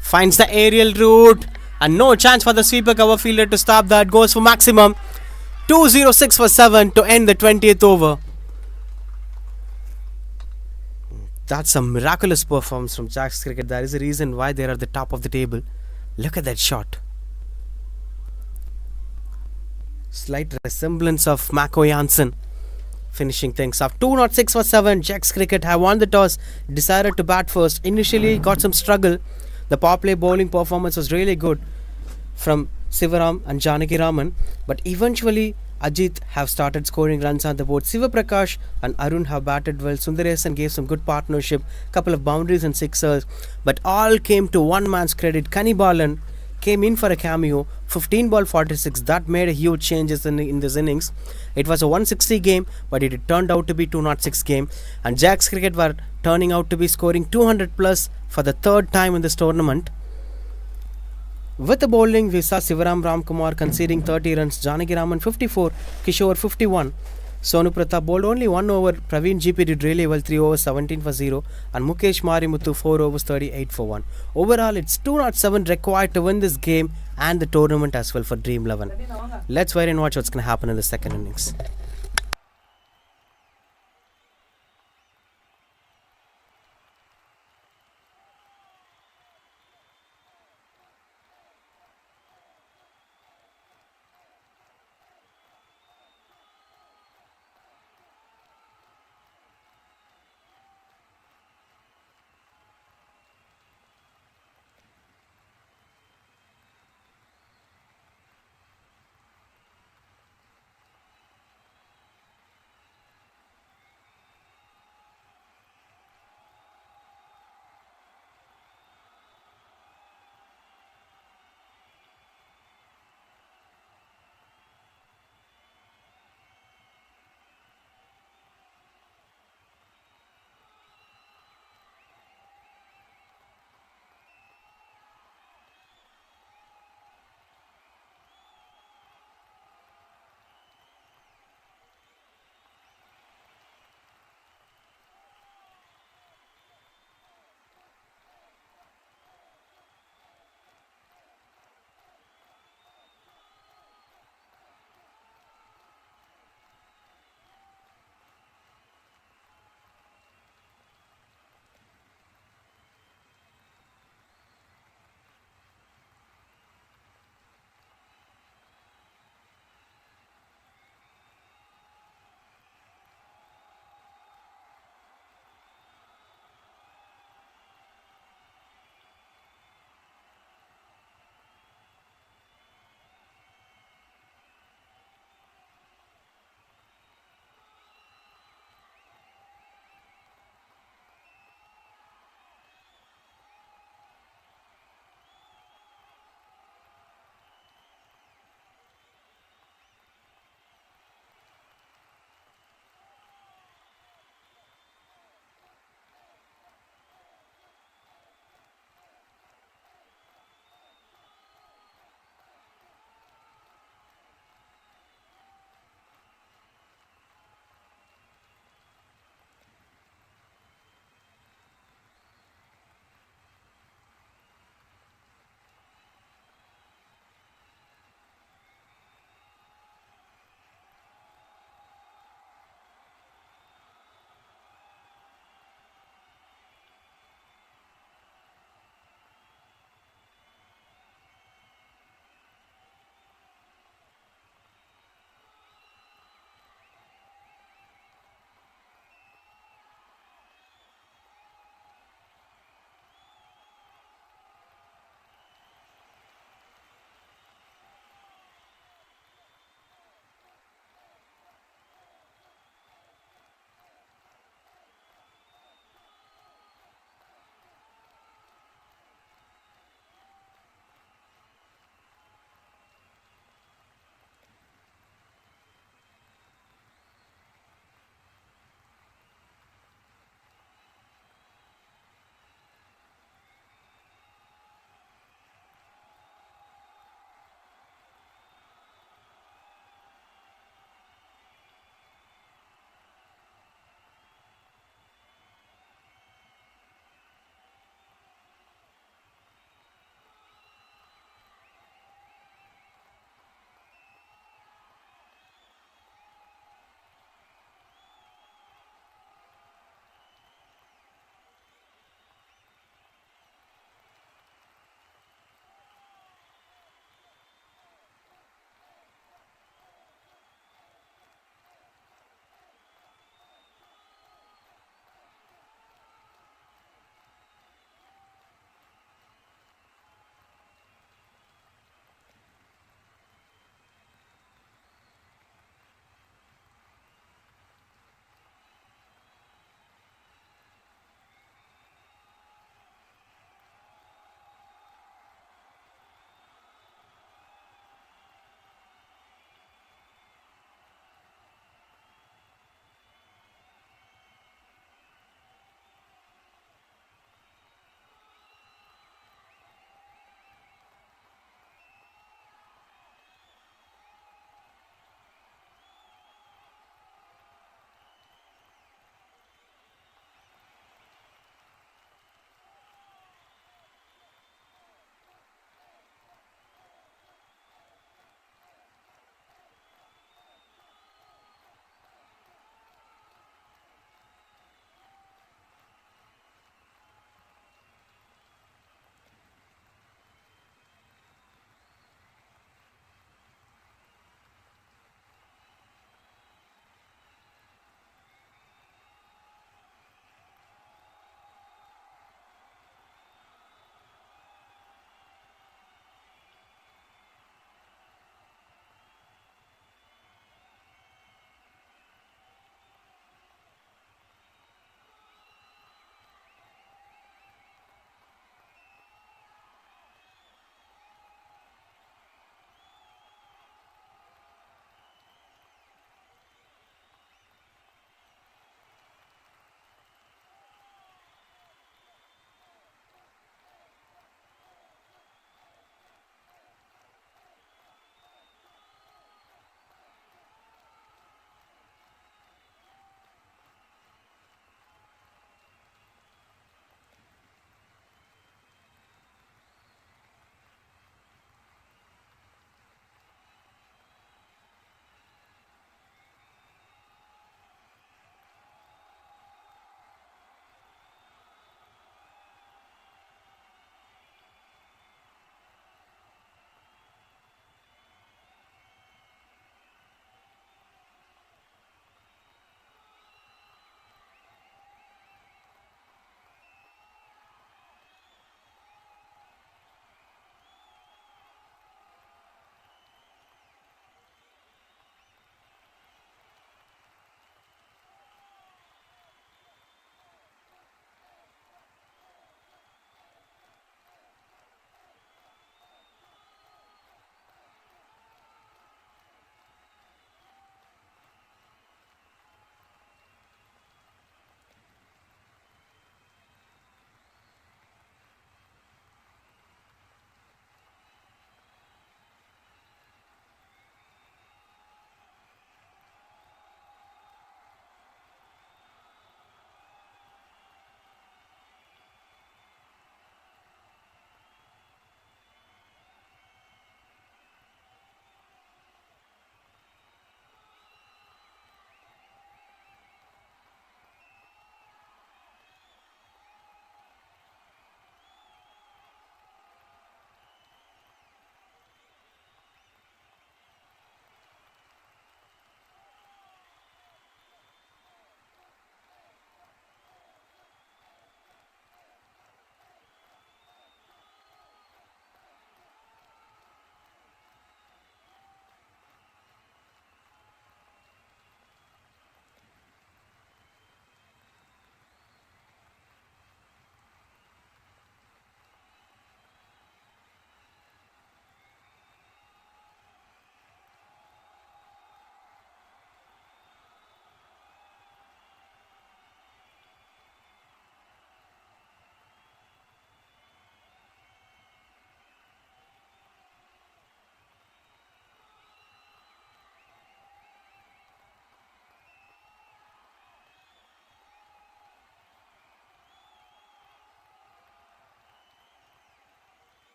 Finds the aerial route and no chance for the sweeper cover fielder to stop that. Goes for maximum. 206 for 7 to end the 20th over. That's a miraculous performance from Jacks Cricket. There is a reason why they are at the top of the table. Look at that shot. Slight resemblance of Mako Janssen finishing things off. 206 for 7. Jacks Cricket have won the toss. Decided to bat first. Initially got some struggle. The power play bowling performance was really good from Sivaram and Janaki Raman, but eventually Ajit have started scoring runs on the board. Siva Prakash and Arun have batted well. Sundaresan gave some good partnership, couple of boundaries and sixers, but all came to one man's credit. Kanibalan came in for a cameo, 15 ball 46. That made a huge changes in this innings. It was a 160 game, but it turned out to be 206 game, and Jack's cricket were turning out to be scoring 200 plus for the third time in this tournament. With the bowling, we saw Sivaram Ramkumar conceding 30 runs, Janaki Raman 54, Kishore 51. Sonu Pratap bowled only 1 over, Praveen GP did really well, 3 overs 17 for 0, and Mukesh Marimuthu 4 overs 38 for 1. Overall, it's 207 required to win this game and the tournament as well for Dream 11. Let's wait and watch what's going to happen in the second innings.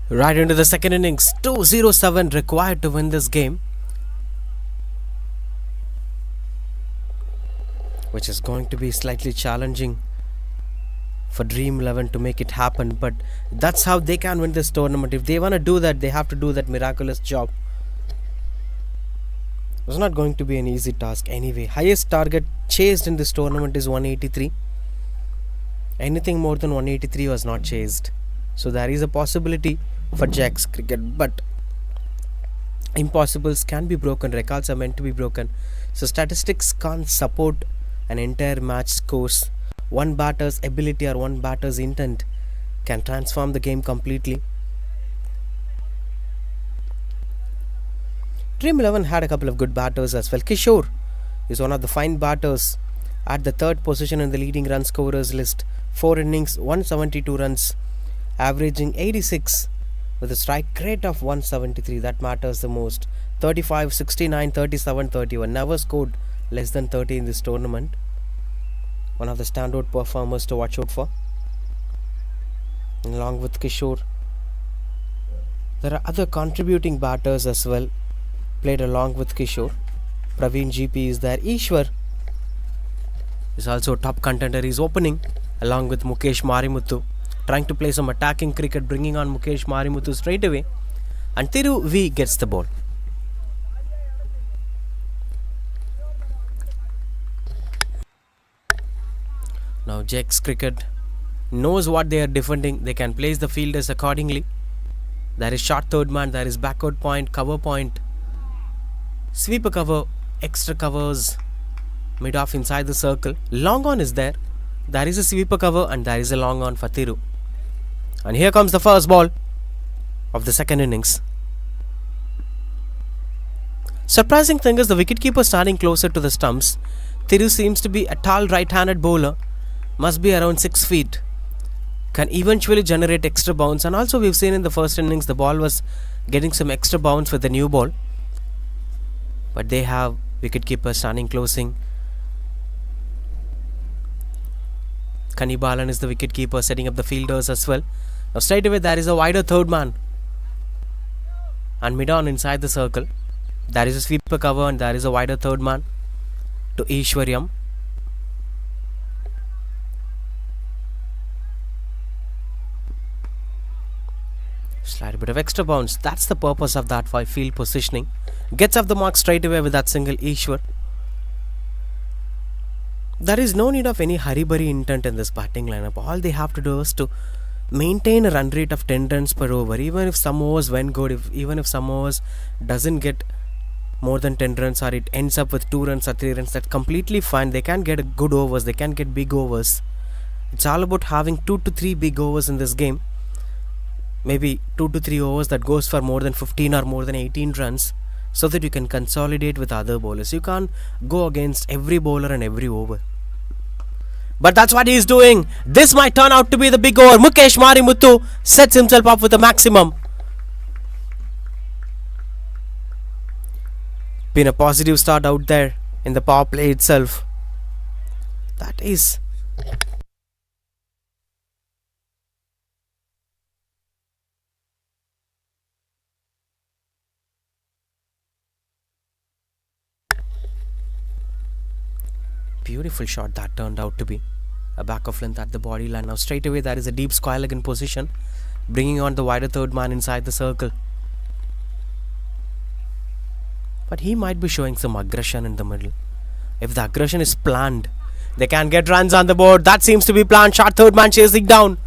Right into the second innings, 207 required to win this game, which is going to be slightly challenging for Dream 11 to make it happen, but that's how they can win this tournament. If they want to do that, they have to do that miraculous job. It's not going to be an easy task anyway. Highest target chased in this tournament is 183. Anything more than 183 was not chased, so there is a possibility for Jacks cricket, but impossibles can be broken, records are meant to be broken, so statistics can't support an entire match scores. One batter's ability or one batter's intent can transform the game completely. Dream 11 had a couple of good batters as well. Kishore is one of the fine batters at the third position in the leading run scorers list. 4 innings, 172 runs, averaging 86 with a strike rate of 173. That matters the most. 35, 69, 37, 31. Never scored less than 30 in this tournament. One of the standout performers to watch out for. And along with Kishore, there are other contributing batters as well, played along with Kishore. Praveen GP is there. Ishwar is also a top contender. He's opening along with Mukesh Marimuthu, trying to play some attacking cricket, bringing on Mukesh Marimuthu straight away, and Thiru V gets the ball. Now Jacks cricket knows what they are defending. They can place the fielders accordingly. There is short third man, there is backward point, cover point, sweeper cover, extra covers, mid off inside the circle. Long on is there. There is a sweeper cover and there is a long on for Thiru. And here comes the first ball of the second innings. Surprising thing is the wicketkeeper standing closer to the stumps. Thiru seems to be a tall right-handed bowler, must be around 6 feet, can eventually generate extra bounce, and also we've seen in the first innings the ball was getting some extra bounce with the new ball, but they have wicketkeeper standing closing. Kanibalan is the wicketkeeper setting up the fielders as well. Now straight away there is a wider third man and mid on inside the circle. There is a sweeper cover and there is a wider third man to Ishwaryam. Slight bit of extra bounce. That's the purpose of that field positioning. Gets off the mark straight away with that single Ishwar. There is no need of any hurry-burry intent in this batting lineup. All they have to do is to maintain a run rate of 10 runs per over. Even if some overs went good, even if some overs doesn't get more than 10 runs or it ends up with 2 runs or 3 runs, that's completely fine. They can get good overs, they can get big overs. It's all about having 2 to 3 big overs in this game. Maybe 2 to 3 overs that goes for more than 15 or more than 18 runs, so that you can consolidate with other bowlers. You can't go against every bowler and every over. But that's what he's doing. This might turn out to be the big over. Mukesh Marimuthu sets himself up with a maximum. Been a positive start out there in the power play itself. That is beautiful shot that turned out to be. A back of length at the body line. Now straight away there is a deep square leg in position, bringing on the wider third man inside the circle. But he might be showing some aggression in the middle. If the aggression is planned, they can get runs on the board. That seems to be planned. Short third man chasing down,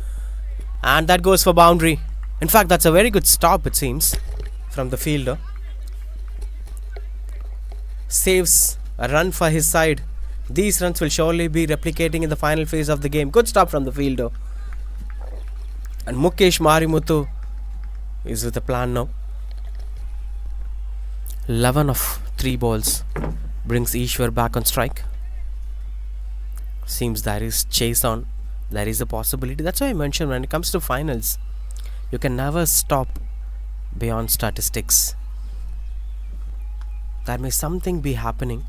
and that goes for boundary. In fact, that's a very good stop, it seems, from the fielder. Saves a run for his side. These runs will surely be replicating in the final phase of the game. Good stop from the fielder. And Mukesh Marimuthu is with a plan now. 11 of 3 balls brings Ishwar back on strike. Seems there is chase on. There is a possibility. That's why I mentioned when it comes to finals, you can never stop beyond statistics. There may something be happening.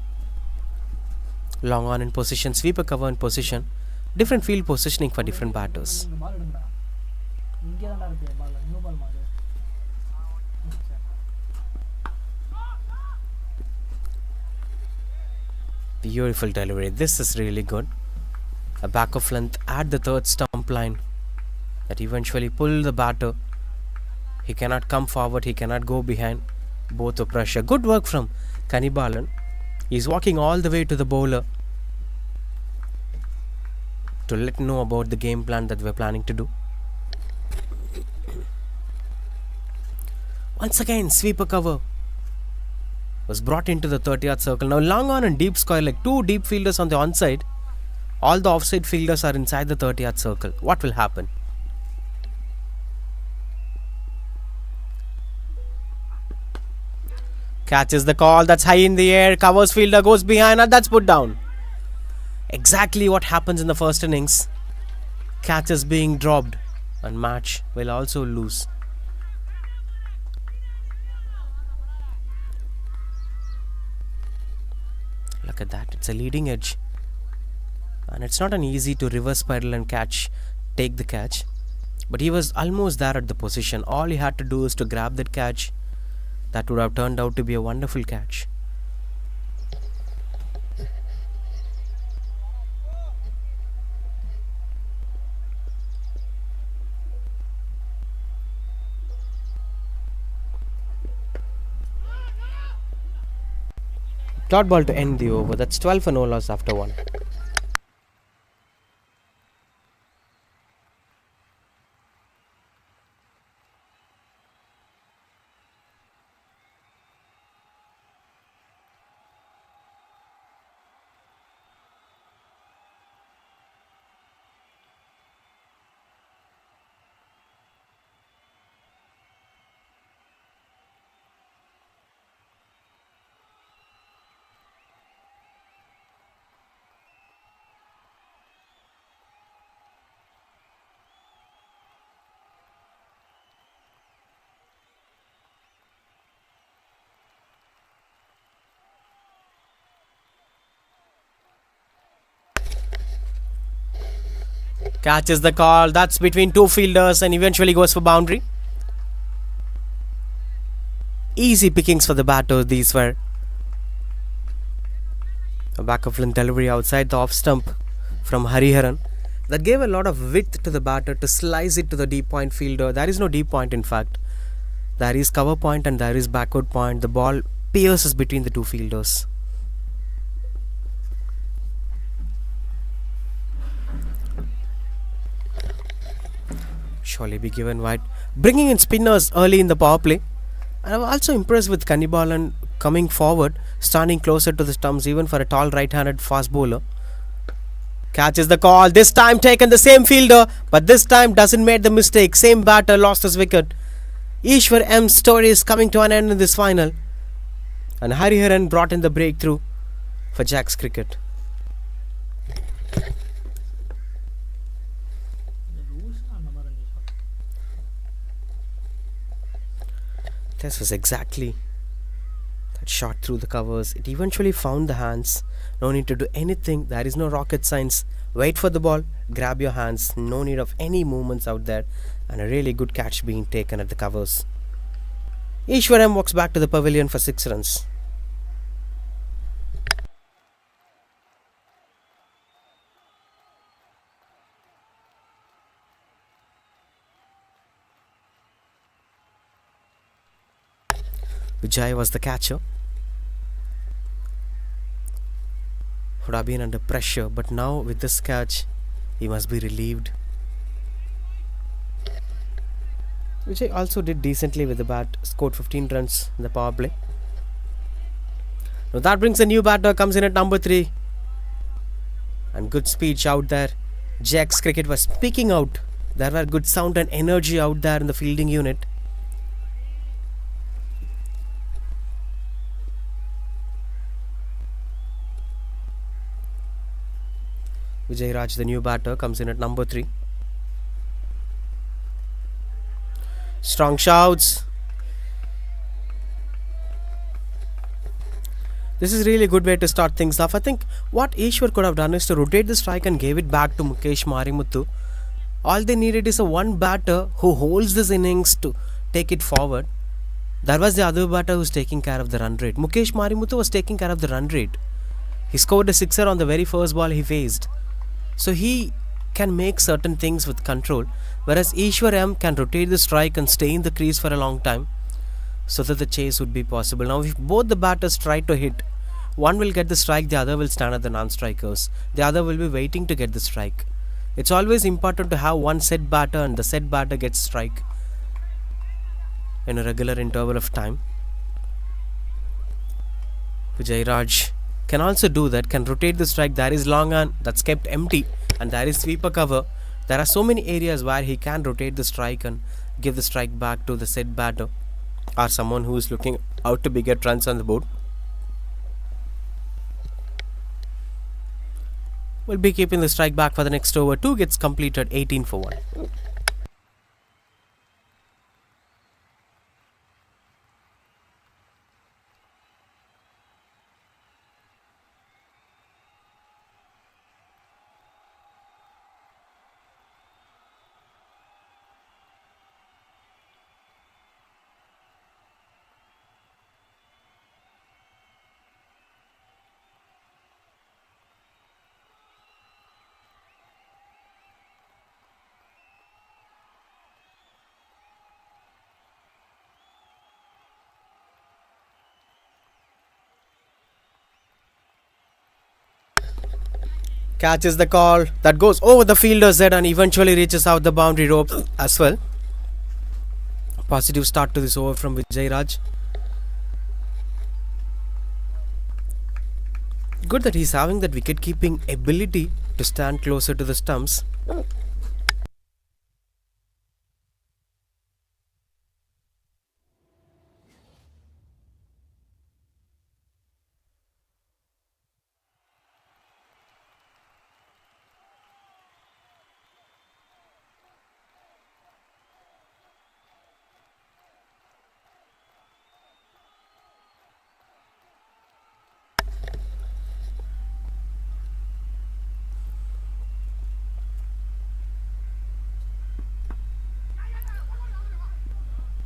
Long on in position, sweeper cover in position, different field positioning for different batters. Beautiful delivery. This is really good. A back of length at the third stump line that eventually pulled the batter. He cannot come forward, he cannot go behind. Both the pressure. Good work from Kanibalan. He's walking all the way to the bowler to let know about the game plan that we're planning to do. Once again, sweeper cover was brought into the 30-yard circle. Now long on and deep square, like two deep fielders on the onside. All the offside fielders are inside the 30-yard circle. What will happen? Catches the call. That's high in the air. Covers fielder, goes behind, and that's put down. Exactly what happens in the first innings. Catches being dropped, and match will also lose. Look at that. It's a leading edge. And it's not an easy to reverse spiral and take the catch. But he was almost there at the position. All he had to do is to grab that catch. That would have turned out to be a wonderful catch. Dot ball to end the over. That's 12 for no loss after 1. Catches the call. That's between two fielders and eventually goes for boundary. Easy pickings for the batter. These were. A back of length delivery outside the off stump from Hariharan. That gave a lot of width to the batter to slice it to the deep point fielder. There is no deep point in fact. There is cover point and there is backward point. The ball pierces between the two fielders. Surely be given wide. Bringing in spinners early in the power play. And I'm also impressed with Kanibalan coming forward, standing closer to the stumps even for a tall right-handed fast bowler. Catches the call. This time taken the same fielder, but this time doesn't make the mistake. Same batter lost his wicket. Ishwar M's story is coming to an end in this final. And Hariharan brought in the breakthrough for Jack's cricket. This was exactly that shot through the covers. It eventually found the hands. No need to do anything. There is no rocket science. Wait for the ball. Grab your hands. No need of any movements out there. And a really good catch being taken at the covers. Ishwaram walks back to the pavilion for 6 runs. Vijay was the catcher. Would have been under pressure, but now with this catch, he must be relieved. Vijay also did decently with the bat, scored 15 runs in the power play. Now that brings a new batter, comes in at number 3. And good speech out there. Jack's cricket was speaking out. There were good sound and energy out there in the fielding unit. Vijay Raj, the new batter, comes in at number 3. Strong shouts. This is really a good way to start things off. I think what Ishwar could have done is to rotate the strike and gave it back to Mukesh Marimuthu. All they needed is a one batter who holds this innings to take it forward. There was the other batter who's taking care of the run rate. Mukesh Marimuthu was taking care of the run rate. He scored a sixer on the very first ball he faced. So he can make certain things with control, whereas Ishwar M can rotate the strike and stay in the crease for a long time so that the chase would be possible. Now if both the batters try to hit, one will get the strike, the other will stand at the non-strikers. The other will be waiting to get the strike. It's always important to have one set batter and the set batter gets strike in a regular interval of time. Vijay can also do that, can rotate the strike. There is long on that's kept empty and there is sweeper cover. There are so many areas where he can rotate the strike and give the strike back to the set batter or someone who is looking out to get runs on the board. We'll be keeping the strike back for the next over. 2 gets completed, 18 for 1. Catches the call that goes over the fielder's head and eventually reaches out the boundary rope as well. Positive start to this over from Vijay. Good that he's having that wicket keeping ability to stand closer to the stumps.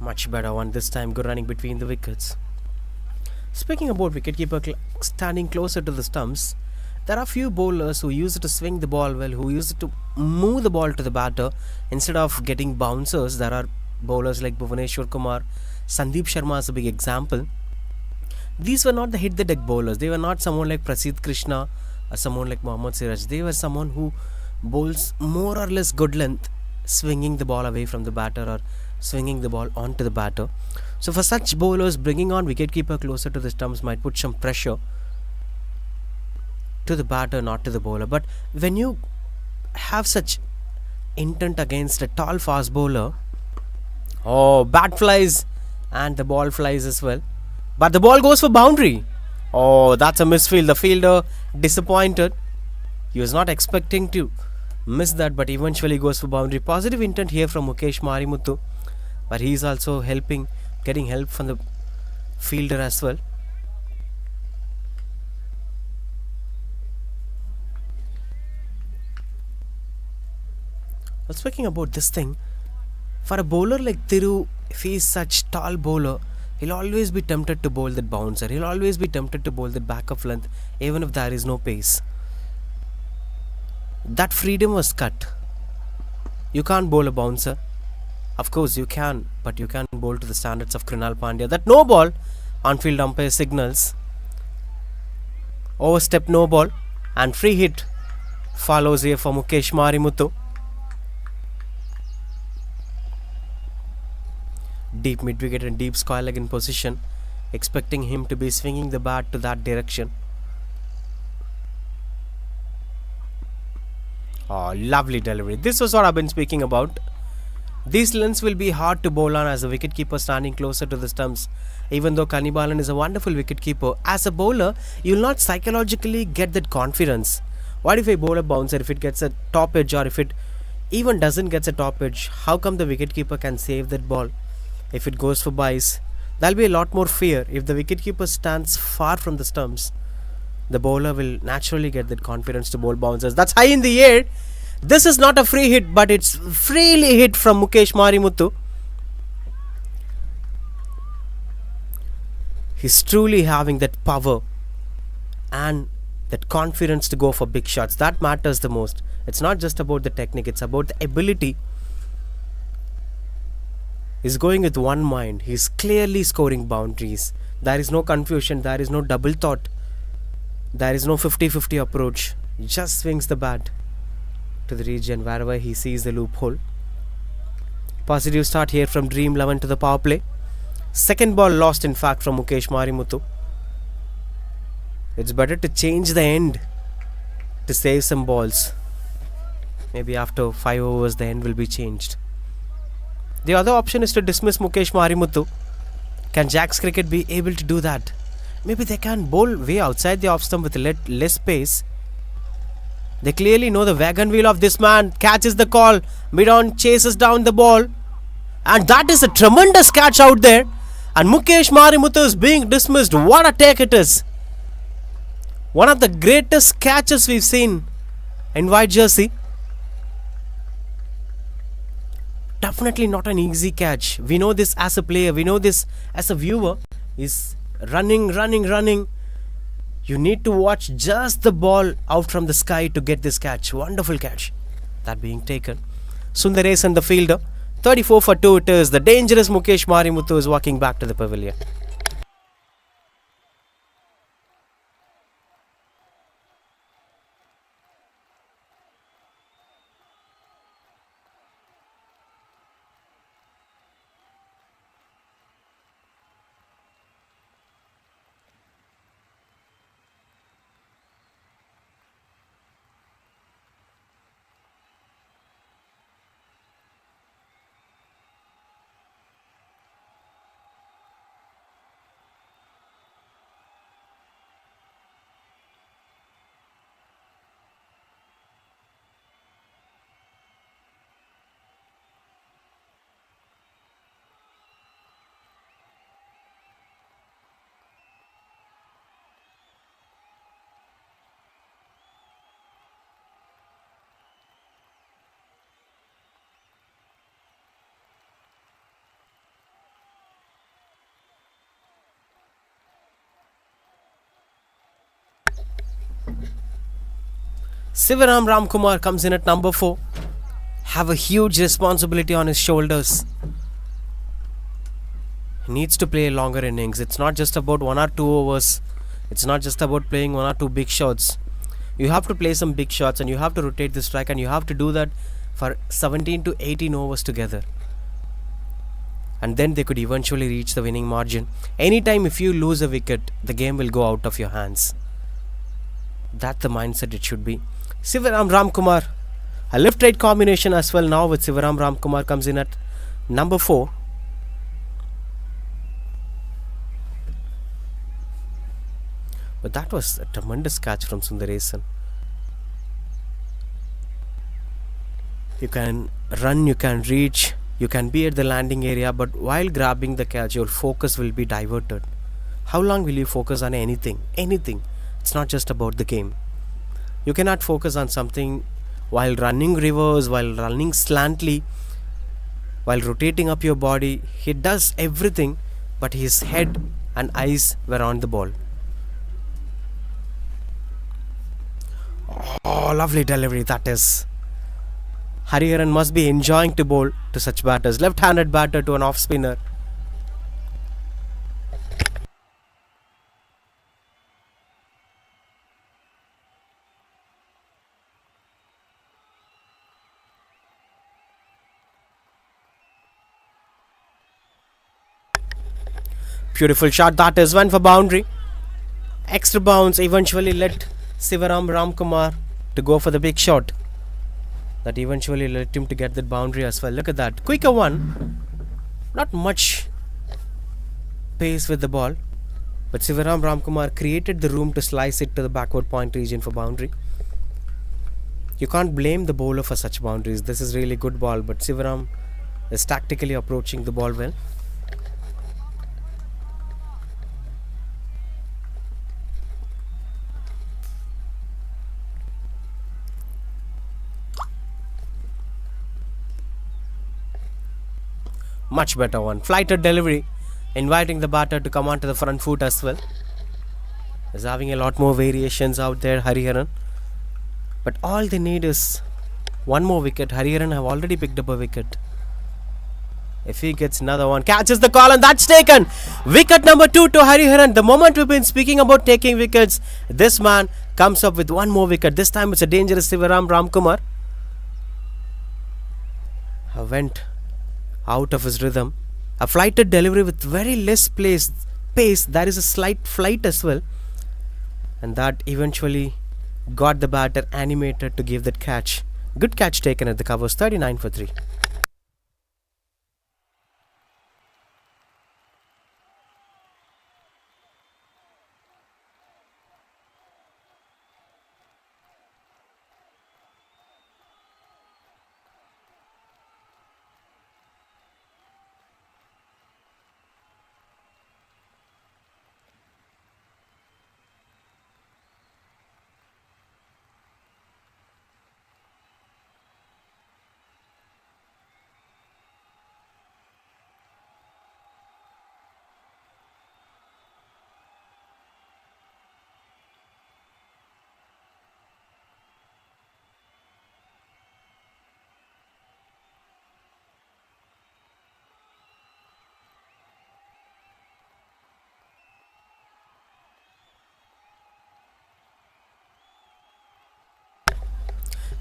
Much better one this time, good running between the wickets. Speaking about wicketkeeper standing closer to the stumps, there are few bowlers who use it to swing the ball well, who use it to move the ball to the batter instead of getting bouncers. There are bowlers like Bhuvaneshwar Kumar, Sandeep Sharma is a big example. These were not the hit the deck bowlers. They were not someone like Prasidh Krishna or someone like Mohammad Siraj. They were someone who bowls more or less good length, swinging the ball away from the batter or swinging the ball onto the batter. So for such bowlers, bringing on wicketkeeper closer to the stumps might put some pressure to the batter, not to the bowler. But when you have such intent against a tall fast bowler, bat flies and the ball flies as well, but the ball goes for boundary. That's a misfield. The fielder disappointed. He was not expecting to miss that, but eventually goes for boundary. Positive intent here from Mukesh Marimuthu, but he is also getting help from the fielder as well. Well, speaking about this thing, for a bowler like Thiru, if he is such tall bowler, he'll always be tempted to bowl that bouncer. He'll always be tempted to bowl that back of length, even if there is no pace. That freedom was cut. You can't bowl a bouncer. Of course you can, but you can bowl to the standards of Krunal Pandya. That no ball, on-field umpire signals. Overstep no ball and free hit follows here for Mukesh Marimuthu. Deep mid-wicket and deep square leg in position, expecting him to be swinging the bat to that direction. Lovely delivery. This was what I've been speaking about. These lengths will be hard to bowl on as a wicketkeeper standing closer to the stumps. Even though Kanibalan is a wonderful wicketkeeper, as a bowler, you will not psychologically get that confidence. What if I bowl a bouncer, if it gets a top edge, or if it even doesn't get a top edge, how come the wicketkeeper can save that ball? If it goes for byes, there'll be a lot more fear. If the wicketkeeper stands far from the stumps, the bowler will naturally get that confidence to bowl bouncers. That's high in the air. This is not a free hit, but it's freely hit from Mukesh Marimuthu. He's truly having that power and that confidence to go for big shots. That matters the most. It's not just about the technique, it's about the ability. He's going with one mind. He's clearly scoring boundaries. There is no confusion, there is no double thought, there is no 50-50 approach. He just swings the bat to the region wherever he sees the loophole. Positive start here from Dream 11 to the power play. Second ball lost in fact from Mukesh Marimuthu. It's better to change the end to save some balls. Maybe after 5 overs the end will be changed. The other option is to dismiss Mukesh Marimuthu. Can Jack's Cricket be able to do that? Maybe they can bowl way outside the off stump with less pace. They clearly know the wagon wheel of this man. Catches the call. Mid-on chases down the ball. And that is a tremendous catch out there. And Mukesh Marimuthu is being dismissed. What a take it is. One of the greatest catches we've seen in white jersey. Definitely not an easy catch. We know this as a player. We know this as a viewer. He's running. You need to watch just the ball out from the sky to get this catch. Wonderful catch. That being taken. Sundaresan the fielder. 34 for 2 it is. The dangerous Mukesh Marimuthu is walking back to the pavilion. Sivaram Ramkumar comes in at number 4. Have a huge responsibility on his shoulders. He needs to play a longer innings. It's not just about 1 or 2 overs. It's not just about playing 1 or 2 big shots. You have to play some big shots and you have to rotate the strike, and you have to do that for 17 to 18 overs together. And then they could eventually reach the winning margin. Anytime if you lose a wicket, the game will go out of your hands. That's the mindset it should be. Sivaram Ramkumar, a left-right combination as well now with Sivaram Ramkumar comes in at number 4. But that was a tremendous catch from Sundaresan. You can run, you can reach, you can be at the landing area, but while grabbing the catch, your focus will be diverted. How long will you focus on anything? Anything. It's not just about the game. You cannot focus on something while running reverse, while running slantly, while rotating up your body. He does everything, but his head and eyes were on the ball. Oh, lovely delivery that is. Hariharan must be enjoying to bowl to such batters. Left-handed batter to an off-spinner. Beautiful shot that is, went for boundary. Extra bounce eventually led Sivaram Ramkumar to go for the big shot. That eventually led him to get that boundary as well. Look at that. Quicker one. Not much pace with the ball. But Sivaram Ramkumar created the room to slice it to the backward point region for boundary. You can't blame the bowler for such boundaries. This is really good ball, but Sivaram is tactically approaching the ball well. Much better one. Flighted delivery, inviting the batter to come onto the front foot as well. is having a lot more variations out there, Hariharan. But all they need is one more wicket. Hariharan have already picked up a wicket. If he gets another one, catches the call, and that's taken. Wicket number 2 to Hariharan. The moment we've been speaking about taking wickets, this man comes up with one more wicket. This time it's a dangerous Sivaram Ramkumar. Went out of his rhythm. A flighted delivery with very less pace. There is a slight flight as well. And that eventually got the batter animated to give that catch. Good catch taken at the covers. 39 for 3.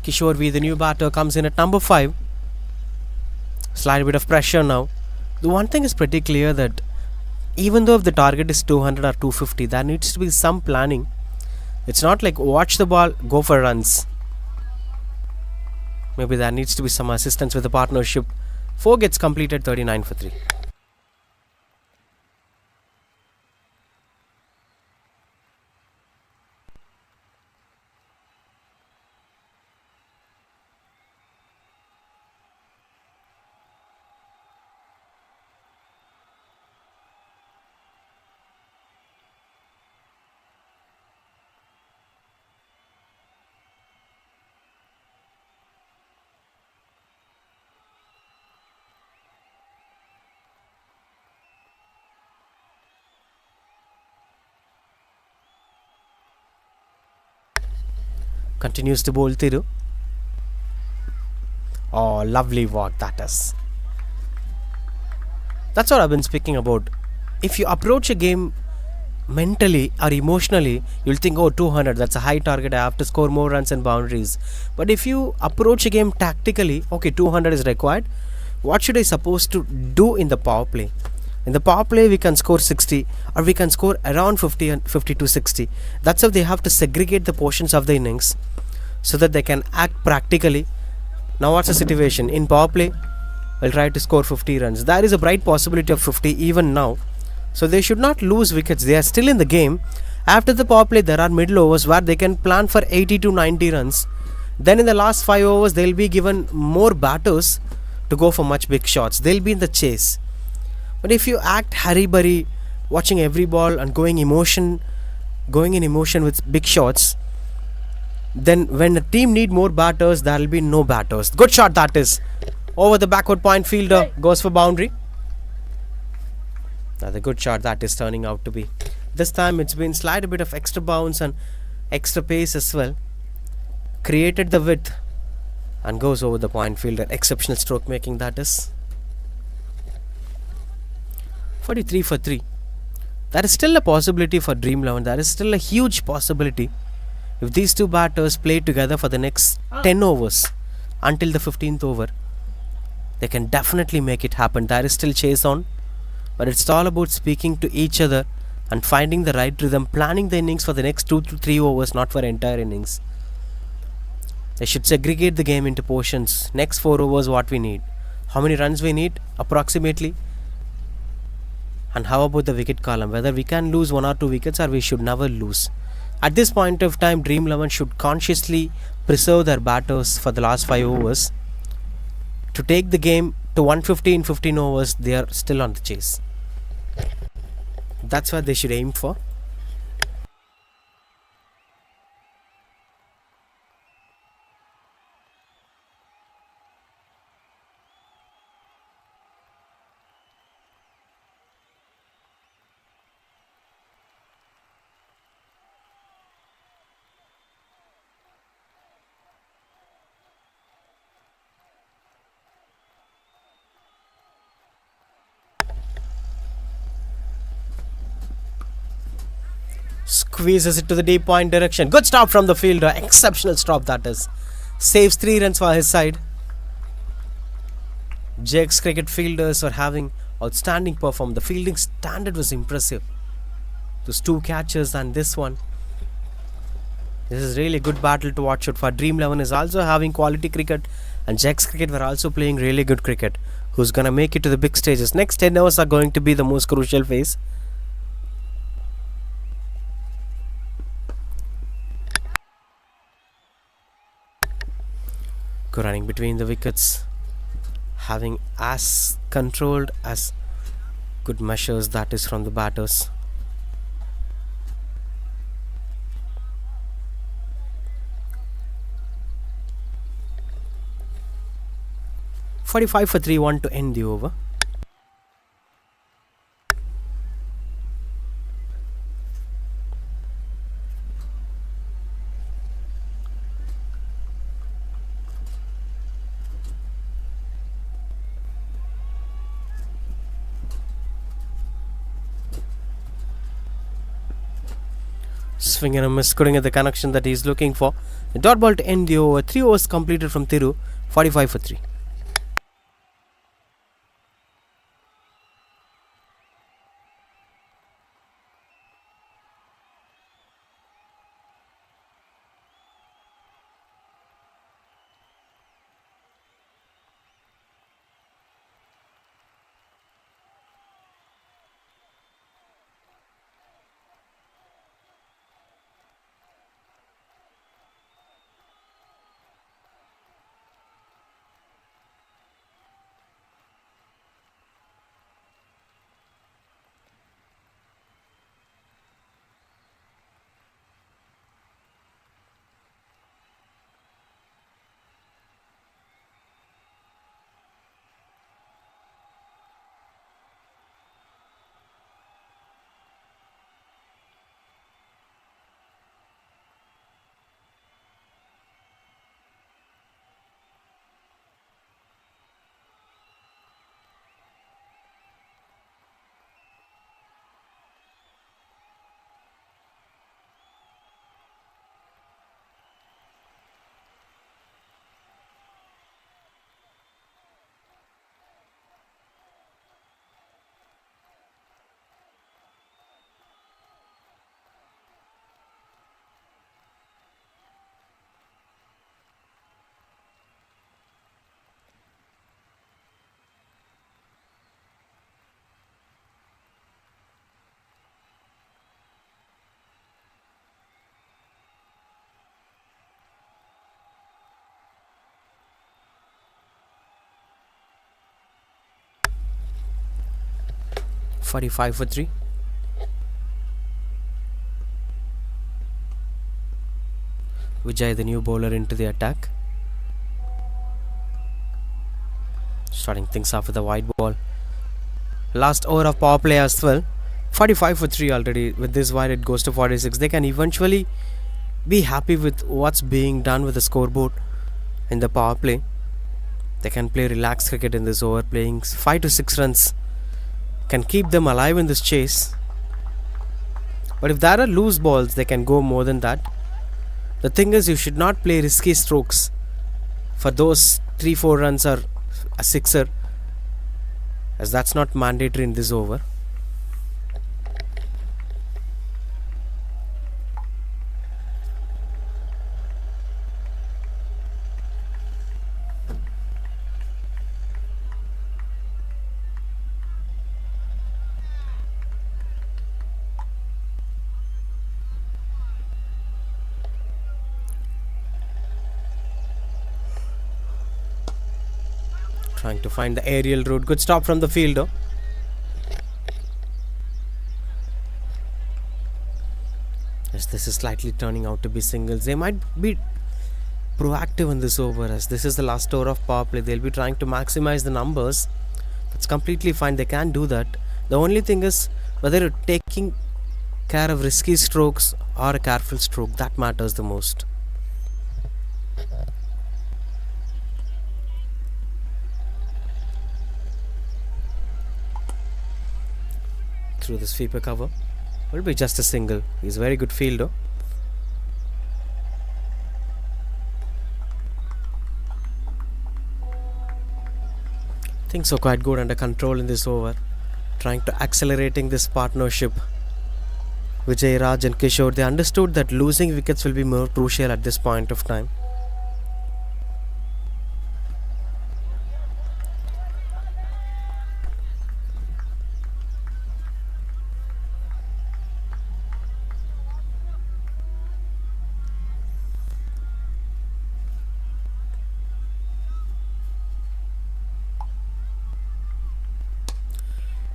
Kishore V, the new batter, comes in at number 5. Slight bit of pressure now. The one thing is pretty clear that even though if the target is 200 or 250, there needs to be some planning. It's not like watch the ball, go for runs. Maybe there needs to be some assistance with the partnership. 4 gets completed, 39 for 3. Continues to bowl Thiru. Oh, lovely walk that is. That's what I've been speaking about. If you approach a game mentally or emotionally, you'll think, oh, 200, that's a high target, I have to score more runs and boundaries. But if you approach a game tactically, okay, 200 is required, what should I supposed to do in the power play? In the power play, we can score 60 or we can score around 50 and 50 to 60. That's how they have to segregate the portions of the innings so that they can act practically. Now what's the situation? In power play, we'll try to score 50 runs. There is a bright possibility of 50 even now. So they should not lose wickets. They are still in the game. After the power play, there are middle overs where they can plan for 80 to 90 runs. Then in the last 5 overs, they'll be given more batters to go for much big shots. They'll be in the chase. But if you act hurry-burry, watching every ball and going in emotion with big shots, then when the team need more batters, there will be no batters. Good shot that is. Over the backward point fielder, goes for boundary. Now the good shot that is turning out to be. This time it's been slight a bit of extra bounce and extra pace as well. Created the width and goes over the point fielder. Exceptional stroke making that is. 43 for 3. There is still a possibility for Dream 11. There is still a huge possibility. If these two batters play together for the next 10 overs until the 15th over, they can definitely make it happen. There is still chase on. But it's all about speaking to each other and finding the right rhythm, planning the innings for the next 2 to 3 overs, not for entire innings. They should segregate the game into portions. Next 4 overs what we need. How many runs we need approximately. And how about the wicket column? Whether we can lose 1 or 2 wickets or we should never lose. At this point of time, Dream 11 should consciously preserve their batters for the last 5 overs. To take the game to 150 in 15 overs, they are still on the chase. That's what they should aim for. Squeezes it to the deep point direction. Good stop from the fielder. Exceptional stop that is. Saves 3 runs for his side. Jake's cricket fielders are having outstanding performance. The fielding standard was impressive. Those 2 catches and this one. This is really a good battle to watch out for. Dream 11 is also having quality cricket, and Jack's cricket were also playing really good cricket. Who's gonna make it to the big stages? Next 10 hours are going to be the most crucial phase. Good running between the wickets, having as controlled as good measures that is from the batters. 45 for 3-1 to end the over. Swing and a miss, couldn't get the connection that he's looking for. The dot ball to end the over. 3 overs completed from Thiru. 45 for 3. $45 for 3. Vijay, the new bowler, into the attack. Starting things off with a wide ball. Last over of power play as well. 45 for 3 already. With this wide, it goes to 46. They can eventually be happy with what's being done with the scoreboard in the power play. They can play relaxed cricket in this over. Playing 5 to 6 runs can keep them alive in this chase. But if there are loose balls, they can go more than that. The thing is, you should not play risky strokes for those 3-4 runs or a sixer, as that's not mandatory in this over. Trying to find the aerial route. Good stop from the fielder. Yes, this is slightly turning out to be singles. They might be proactive in this over, as this is the last over of power play. They'll be trying to maximize the numbers. That's completely fine. They can do that. The only thing is whether you're taking care of risky strokes or a careful stroke. That matters the most. Through the sweeper cover. Will be just a single. He's a very good fielder. Things are quite good under control in this over. Trying to accelerating this partnership. Vijay Raj and Kishore, they understood that losing wickets will be more crucial at this point of time.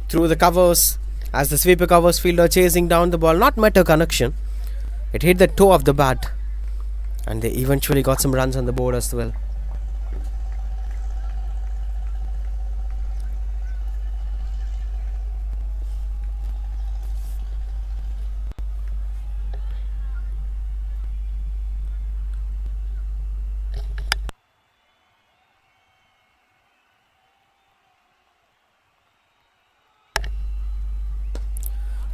Through the covers, as the sweeper covers fielder chasing down the ball, not met a connection. It hit the toe of the bat, and they eventually got some runs on the board as well.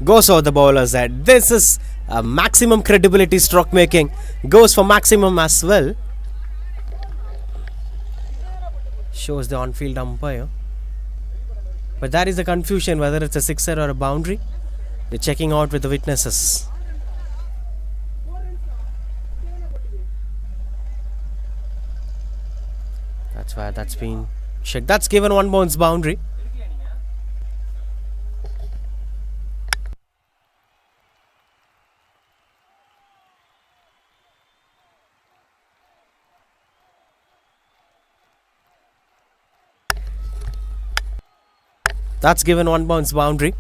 Goes over the bowler's head. This is a maximum credibility stroke making. Goes for maximum as well. Shows the on-field umpire. But that is the confusion whether it's a sixer or a boundary. They're checking out with the witnesses. That's why that's been checked. That's given one bounce boundary. That's given one bounce boundary.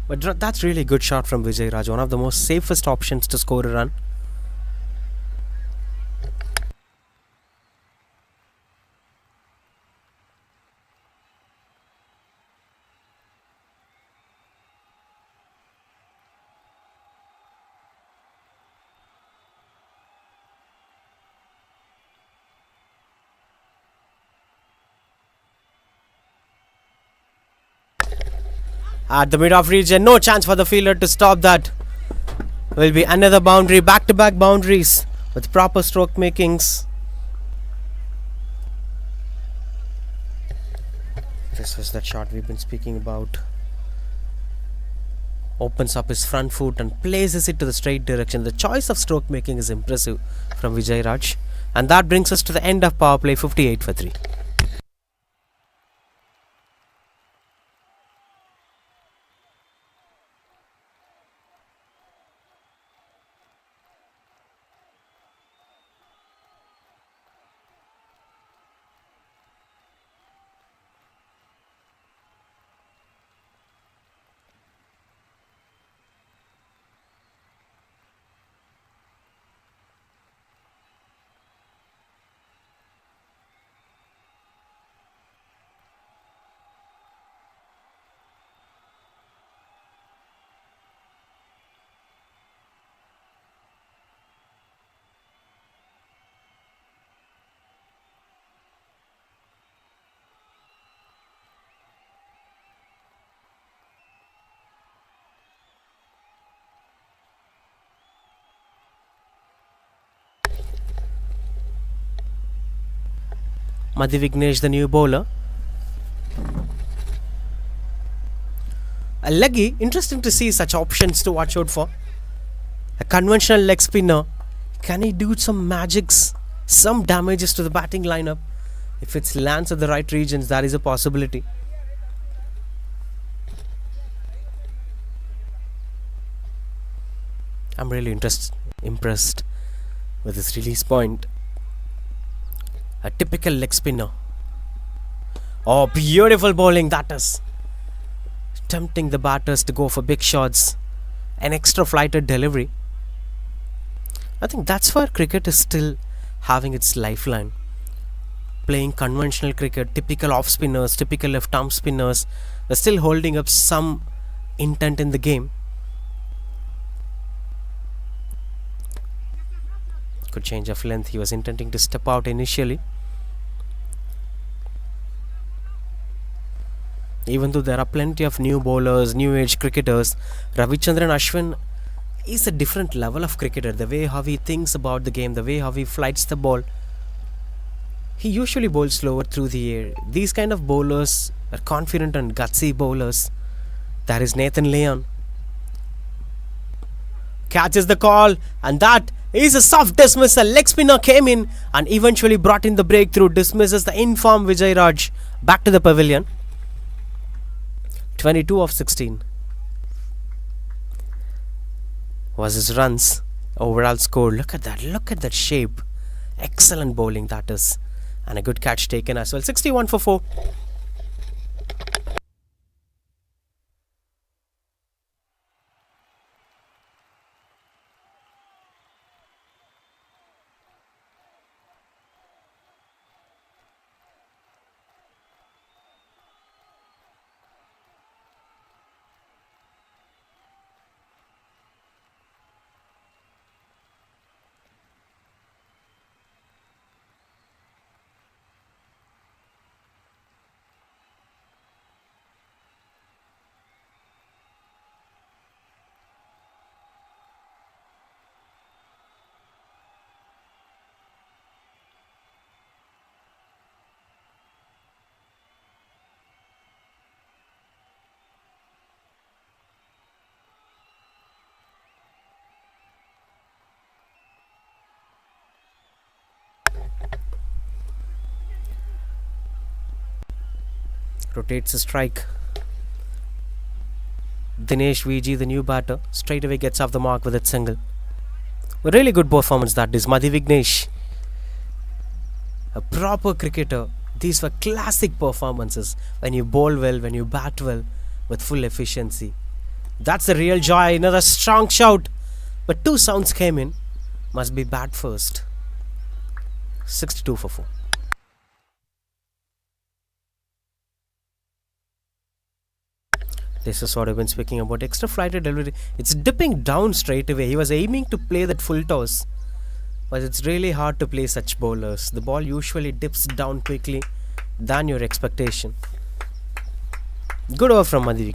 But that's really good shot from Vijay Raj. One of the most safest options to score a run. At the mid-off region, no chance for the fielder to stop that. Will be another boundary, back-to-back boundaries with proper stroke makings. This was that shot we've been speaking about. Opens up his front foot and places it to the straight direction. The choice of stroke making is impressive from Vijay Raj. And that brings us to the end of power play, 58 for 3. Madhi Vignesh, the new bowler. A leggy, interesting to see such options to watch out for. A conventional leg spinner. Can he do some magics, some damages to the batting lineup? If it lands at the right regions, that is a possibility. I'm really impressed with this release point. A typical leg spinner. Oh, beautiful bowling that is. Tempting the batters to go for big shots. An extra flighted delivery. I think that's where cricket is still having its lifeline. Playing conventional cricket, typical off spinners, typical left arm spinners, they're still holding up some intent in the game. Good change of length. He was intending to step out initially. Even though there are plenty of new bowlers, new age cricketers, Ravichandran Ashwin is a different level of cricketer. The way how he thinks about the game, the way how he flights the ball. He usually bowls slower through the air. These kind of bowlers are confident and gutsy bowlers. That is Nathan Lyon. Catches the call, and that is a soft dismissal. Leg spinner came in and eventually brought in the breakthrough. Dismisses the informed Vijay Raj back to the pavilion. 22 of 16 was his runs. Overall score. Look at that. Look at that shape. Excellent bowling that is. And a good catch taken as well. 61 for 4. Rotates a strike. Dinesh VG, the new batter, straight away gets off the mark with a single. A really good performance that is. Madhi Vignesh, a proper cricketer. These were classic performances when you bowl well, when you bat well, with full efficiency. That's the real joy. Another strong shout, but two sounds came in. Must be bat first. 62 for 4. This is what I've been speaking about. Extra flighted delivery. It's dipping down straight away. He was aiming to play that full toss, but it's really hard to play such bowlers. The ball usually dips down quickly than your expectation. Good over from Madhi.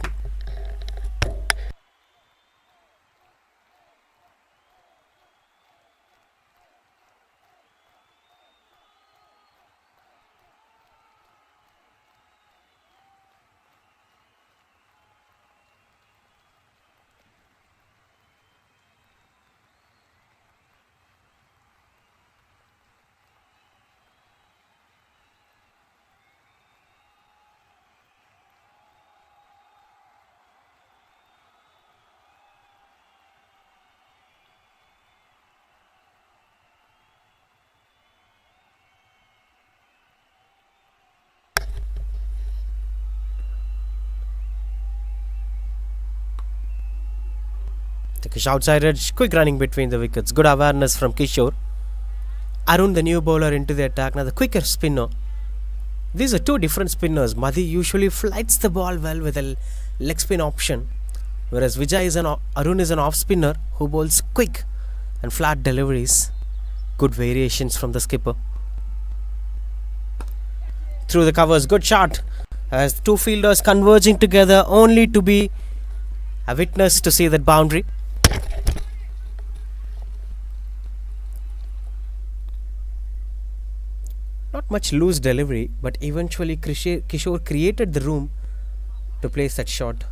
Takish outside edge, quick running between the wickets. Good awareness from Kishore. Arun, the new bowler, into the attack. Now the quicker spinner. These are two different spinners. Madhi usually flights the ball well with a leg spin option, whereas Arun is an off spinner who bowls quick and flat deliveries. Good variations from the skipper. Through the covers, good shot. As two fielders converging together, only to be a witness to see that boundary. Not much loose delivery, but eventually Kishore created the room to place that shot.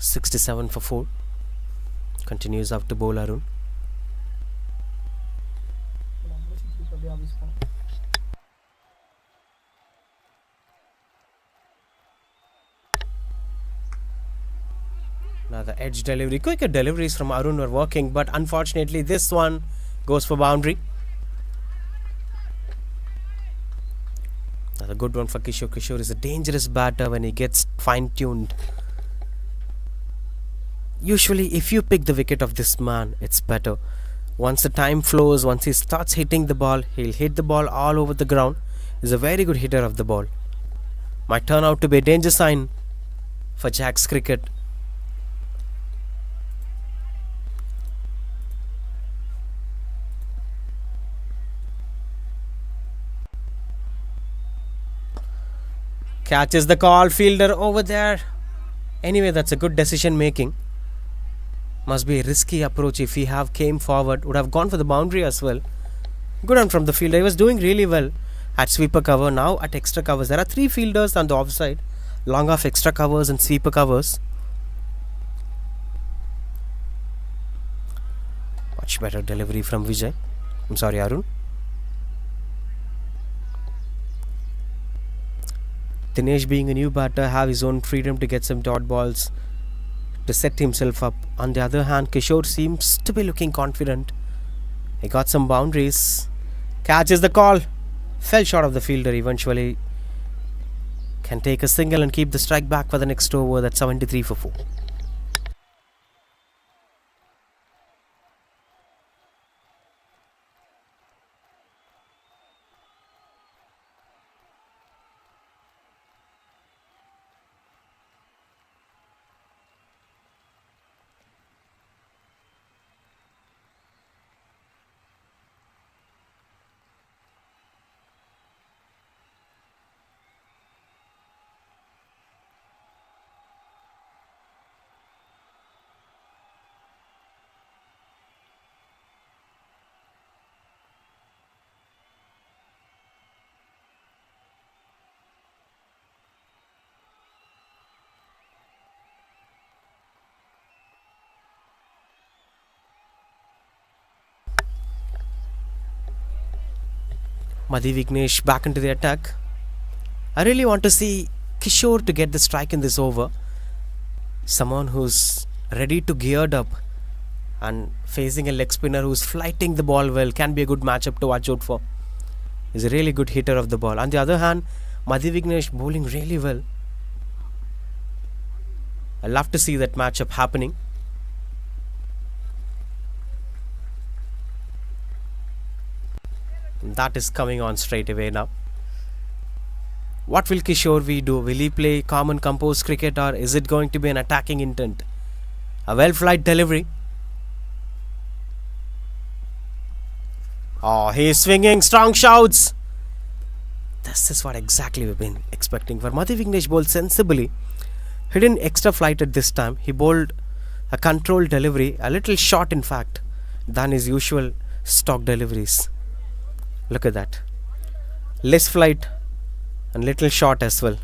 67 for 4. Continues up to bowl Arun. Now the edge delivery, quicker deliveries from Arun were working, but unfortunately this one goes for boundary. Another good one for Kishore. Kishore is a dangerous batter when he gets fine-tuned. Usually if you pick the wicket of this man, it's better. Once the time flows, once he starts hitting the ball, he'll hit the ball all over the ground. He's a very good hitter of the ball. Might turn out to be a danger sign for Jack's cricket. Catches the call, fielder over there. Anyway, that's a good decision making. Must be a risky approach. If he have came forward, would have gone for the boundary as well. Good one from the fielder. He was doing really well at sweeper cover. Now at extra covers, there are 3 fielders on the offside. Long off extra covers and sweeper covers. Much better delivery from Vijay. I'm sorry, Arun. Dinesh, being a new batter, have his own freedom to get some dot balls to set himself up. On the other hand, Kishore seems to be looking confident. He got some boundaries. Catches the call. Fell short of the fielder. Eventually can take a single and keep the strike back for the next over. That's 73 for 4. Madhi Vignesh back into the attack. I really want to see Kishore to get the strike in this over. Someone who's ready to geared up and facing a leg spinner who's flighting the ball well can be a good matchup to watch out for. He's a really good hitter of the ball. On the other hand, Madhi Vignesh bowling really well. I love to see that matchup happening. That is coming on straight away now. What will Kishore V do? Will he play calm and composed cricket, or is it going to be an attacking intent? A well-flight delivery. Oh, he's swinging, strong shouts. This is what exactly we've been expecting. For Madhi Vignesh bowled sensibly. He didn't extra flight at this time. He bowled a controlled delivery, a little short in fact, than his usual stock deliveries. Look at that. Less flight and little short as well.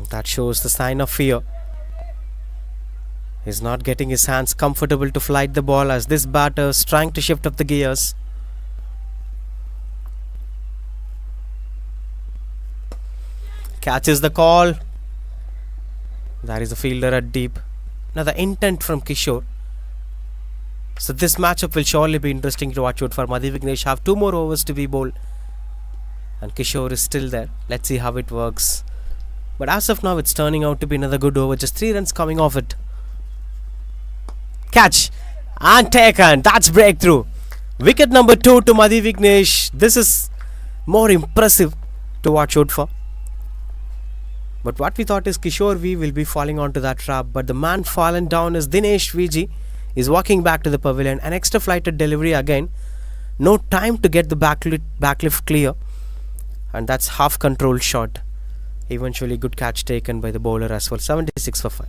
That shows the sign of fear. He's not getting his hands comfortable to flight the ball as this batter is trying to shift up the gears. Catches the call. That is a fielder at deep. Now the intent from Kishore. So this matchup will surely be interesting to watch out for. Madhi Vignesh have 2 more overs to be bowled. And Kishore is still there. Let's see how it works. But as of now, it's turning out to be another good over. Just 3 runs coming off it. Catch. And taken. That's breakthrough. Wicket number 2 to Madhi Vignesh. This is more impressive to watch out for. But what we thought is Kishore V will be falling onto that trap. But the man fallen down is Dinesh VG. Is walking back to the pavilion. An extra flighted delivery again. No time to get the backlift clear. And that's half controlled shot. Eventually good catch taken by the bowler as well. 76 for 5.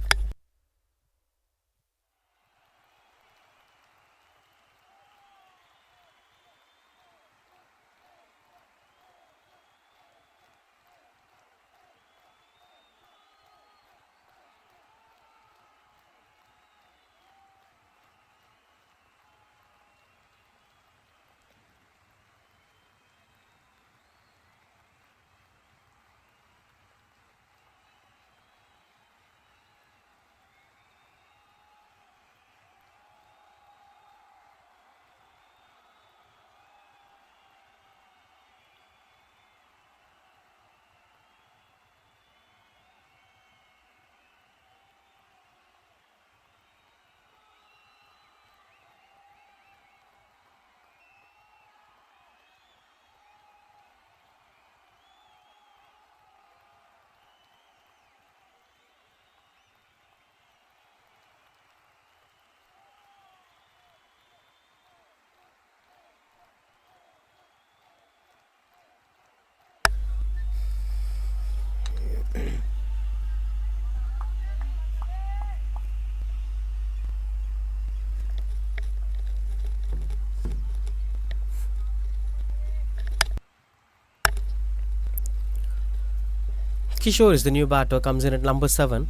Kishore is the new batter, comes in at number 7.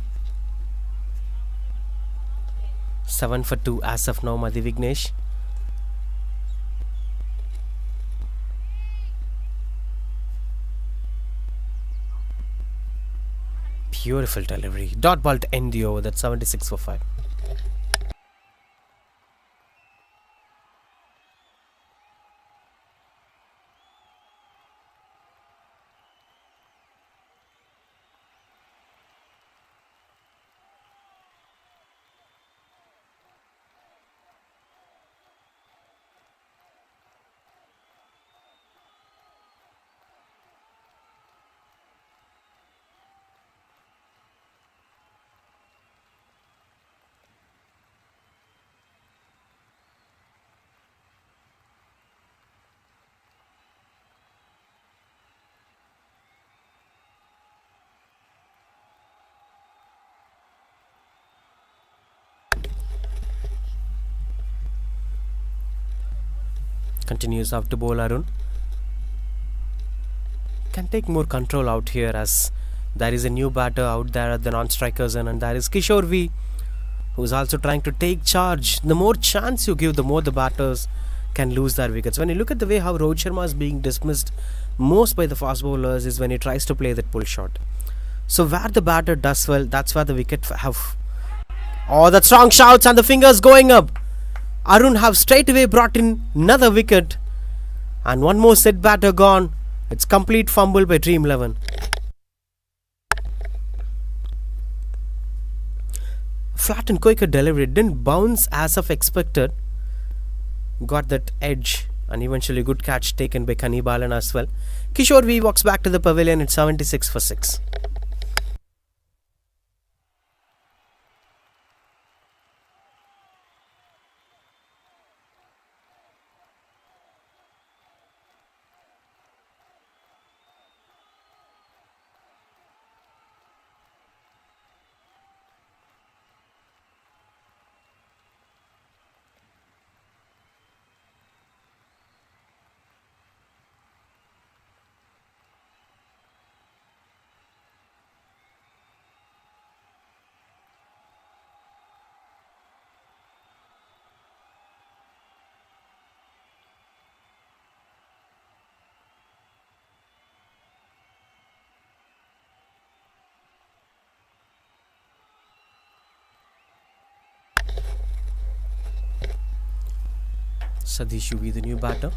7 for 2 as of now, Madhi Vignesh. Beautiful delivery. Dot ball to end the over. That's 76 for 5. Continues out to bowl Arun. Can take more control out here as there is a new batter out there at the non-strikers and there is Kishore V, who's also trying to take charge. The more chance you give, the more the batters can lose their wickets. When you look at the way how Rohit Sharma is being dismissed most by the fast bowlers is when he tries to play that pull shot. So where the batter does well, that's where the wicket have. Oh, that strong shouts and the fingers going up. Arun have straight away brought in another wicket. And one more set batter gone. It's complete fumble by Dream 11. Flat and quicker delivery. Didn't bounce as of expected. Got that edge. And eventually good catch taken by Kani Balan as well. Kishore V walks back to the pavilion at 76 for 6. Sadish Yuvi, the new batter.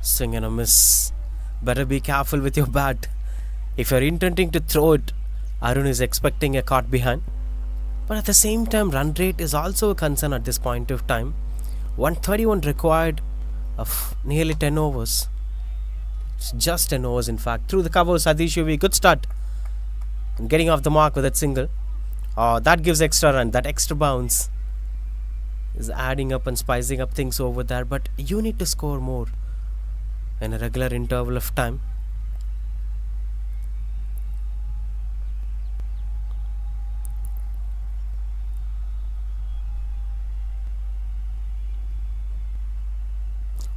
Swing and a miss. Better be careful with your bat. If you're intending to throw it, Arun is expecting a caught behind. But at the same time, run rate is also a concern at this point of time. 131 required of nearly 10 overs. It's just 10 overs in fact. Through the covers, Sadish Yuvi, good start. And getting off the mark with that single. Oh, that gives extra run. That extra bounce is adding up and spicing up things over there, but you need to score more in a regular interval of time.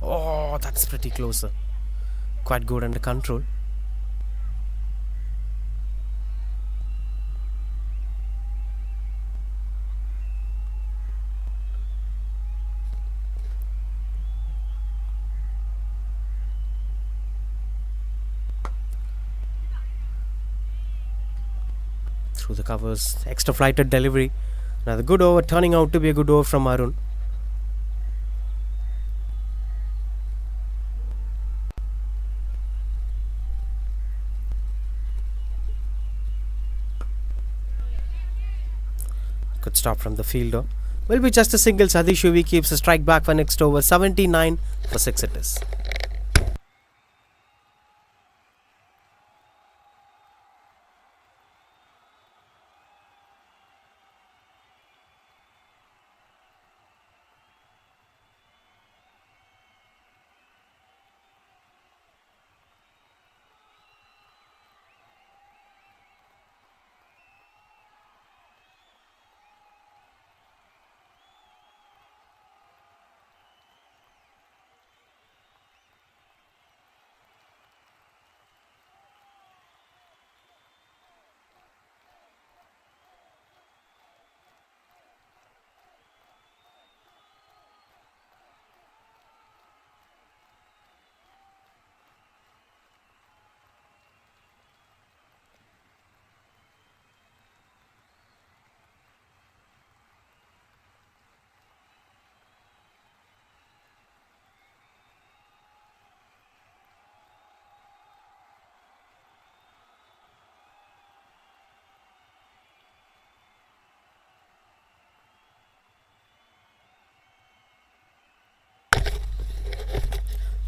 Oh, that's pretty closer. Quite good under control. Through the covers, extra flighted delivery. Another good over, turning out to be a good over from Arun. Good stop from the fielder. Will be just a single. Sadish Yuvi keeps a strike back for next over. 79 for 6 it is.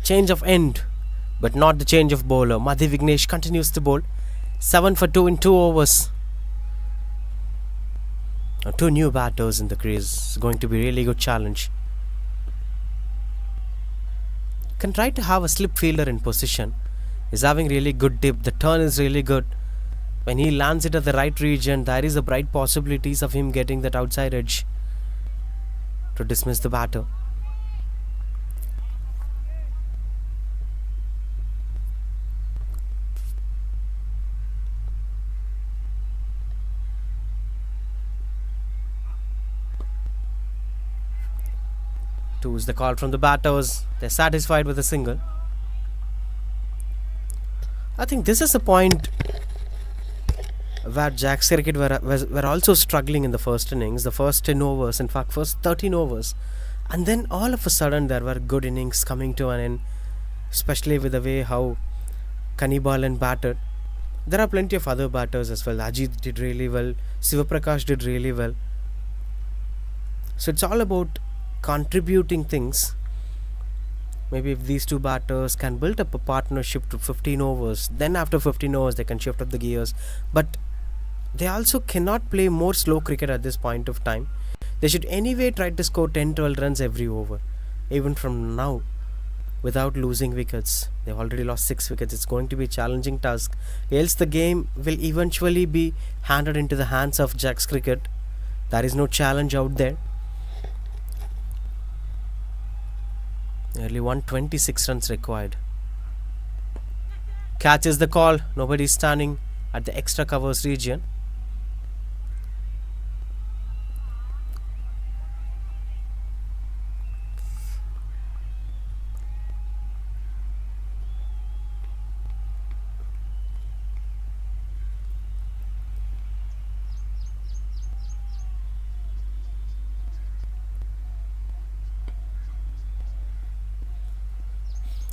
Change of end, but not the change of bowler. Madhi Vignesh continues to bowl. 7 for 2 in 2 overs. Two new batters in the crease. It's going to be a really good challenge. Can try to have a slip fielder in position. He's having really good dip. The turn is really good. When he lands it at the right region, there is a bright possibilities of him getting that outside edge to dismiss the batter. Two is the call from the batters. They're satisfied with a single. I think this is a point where Jack's cricket were also struggling in the first innings, the first 10 overs, in fact first 13 overs. And then all of a sudden there were good innings coming to an end, especially with the way how Kanibalan batted. There are plenty of other batters as well. Ajit did really well, Sivaprakash did really well. So it's all about contributing things. Maybe if these two batters can build up a partnership to 15 overs, then after 15 overs they can shift up the gears. But they also cannot play more slow cricket at this point of time. They should anyway try to score 10-12 runs every over, even from now, without losing wickets. They've already lost 6 wickets. It's going to be a challenging task, else the game will eventually be handed into the hands of Jack's cricket. There is no challenge out there. Nearly 126 runs required. Catches the call. Nobody standing at the extra covers region.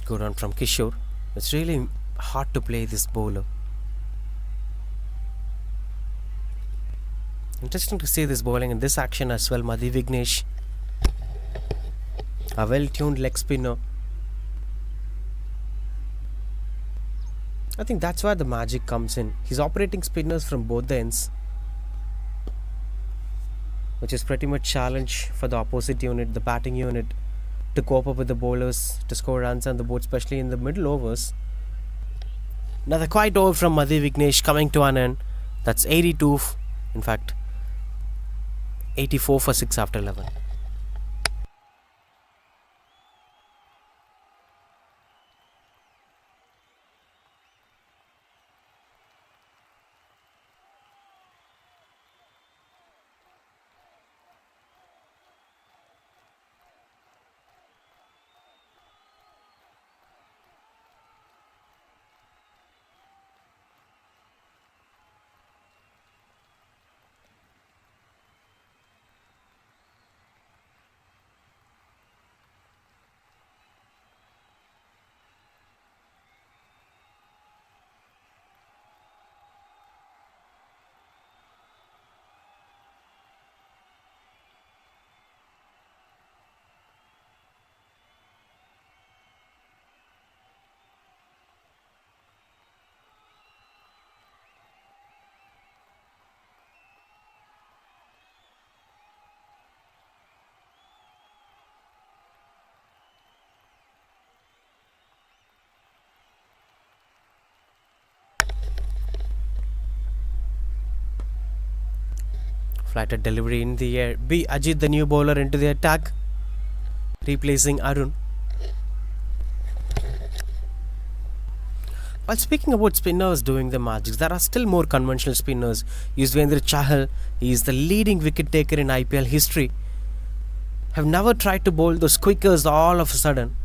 Good run from Kishore. It's really hard to play this bowler. Interesting to see this bowling in this action as well. Madhi Vignesh, a well-tuned leg spinner. I think that's where the magic comes in. He's operating spinners from both the ends, which is pretty much challenge for the opposite unit, the batting unit, to cope up with the bowlers to score runs on the board, especially in the middle overs. Another quiet over from Madhi Vignesh coming to an end. That's 82, in fact 84 for 6 after 11. Flatted delivery in the air. B. Ajit, the new bowler, into the attack, replacing Arun. While speaking about spinners doing the magic, there are still more conventional spinners. Yuzvendra Chahal, he is the leading wicket taker in IPL history. Have never tried to bowl those quickers all of a sudden.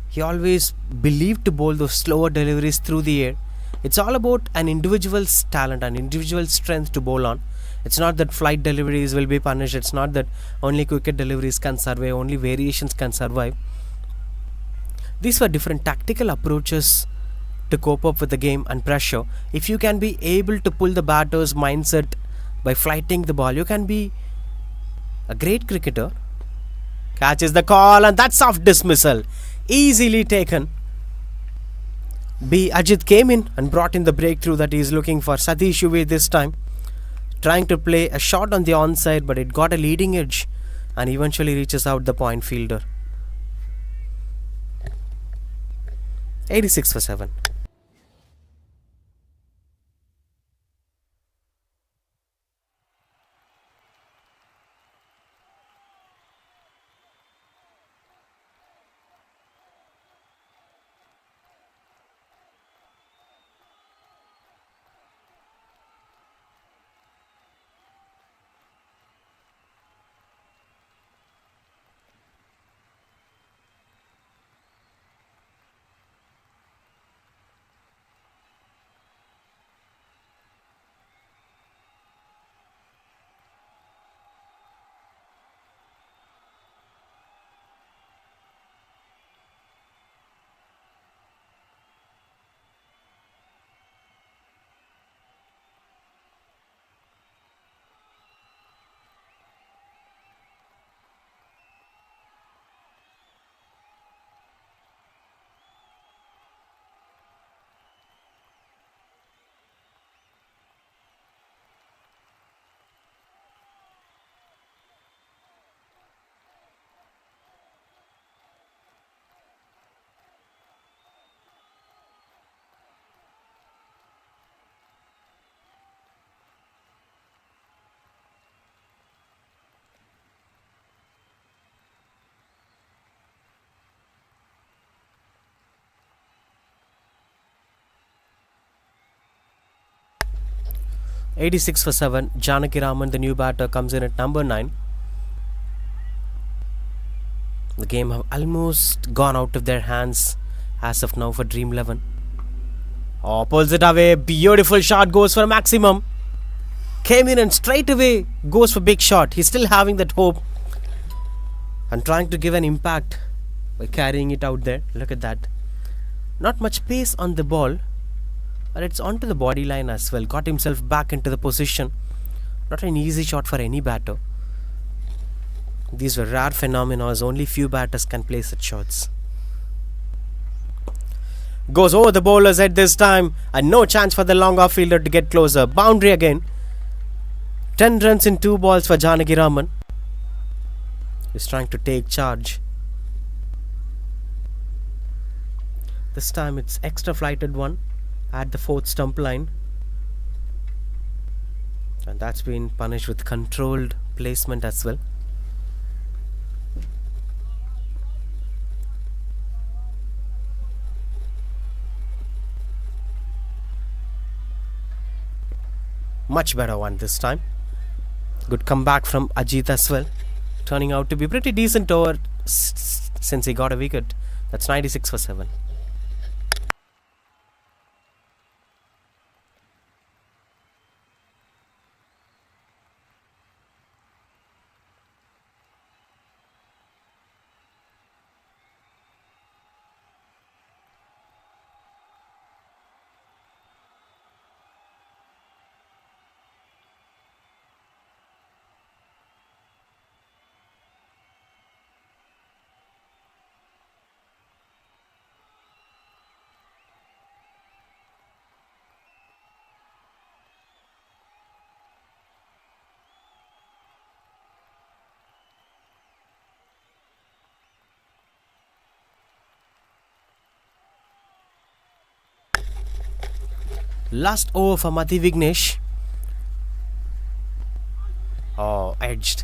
He always believed to bowl those slower deliveries through the air. It's all about an individual's talent and individual strength to bowl on. It's not that flight deliveries will be punished. It's not that only cricket deliveries can survive, only variations can survive. These were different tactical approaches to cope up with the game and pressure. If you can be able to pull the batter's mindset by flighting the ball, you can be a great cricketer. Catches the call, and that's off dismissal. Easily taken. B. Ajit came in and brought in the breakthrough that he is looking for. Satish Uve this time trying to play a shot on the onside, but it got a leading edge and eventually reaches out the point fielder. 86 for 7. "86 for 7. Janaki Raman, the new batter, comes in at number 9. The game have almost gone out of their hands as of now for Dream 11. Oh, pulls it away. Beautiful shot, goes for a maximum. Came in and straight away goes for big shot. He's still having that hope and trying to give an impact by carrying it out there. Look at that. Not much pace on the ball, but it's onto the body line as well. Got himself back into the position. Not an easy shot for any batter. These were rare phenomena as only few batters can play such shots. Goes over the bowler's head this time and no chance for the long off fielder to get closer. Boundary again. 10 runs in 2 balls for Janaki Raman. He's trying to take charge. This time it's extra flighted one at the 4th stump line. And that's been punished with controlled placement as well. Much better one this time. Good comeback from Ajit as well. Turning out to be pretty decent over since he got a wicket. That's 96 for 7. Last over for Mati Vignesh. Oh, edged.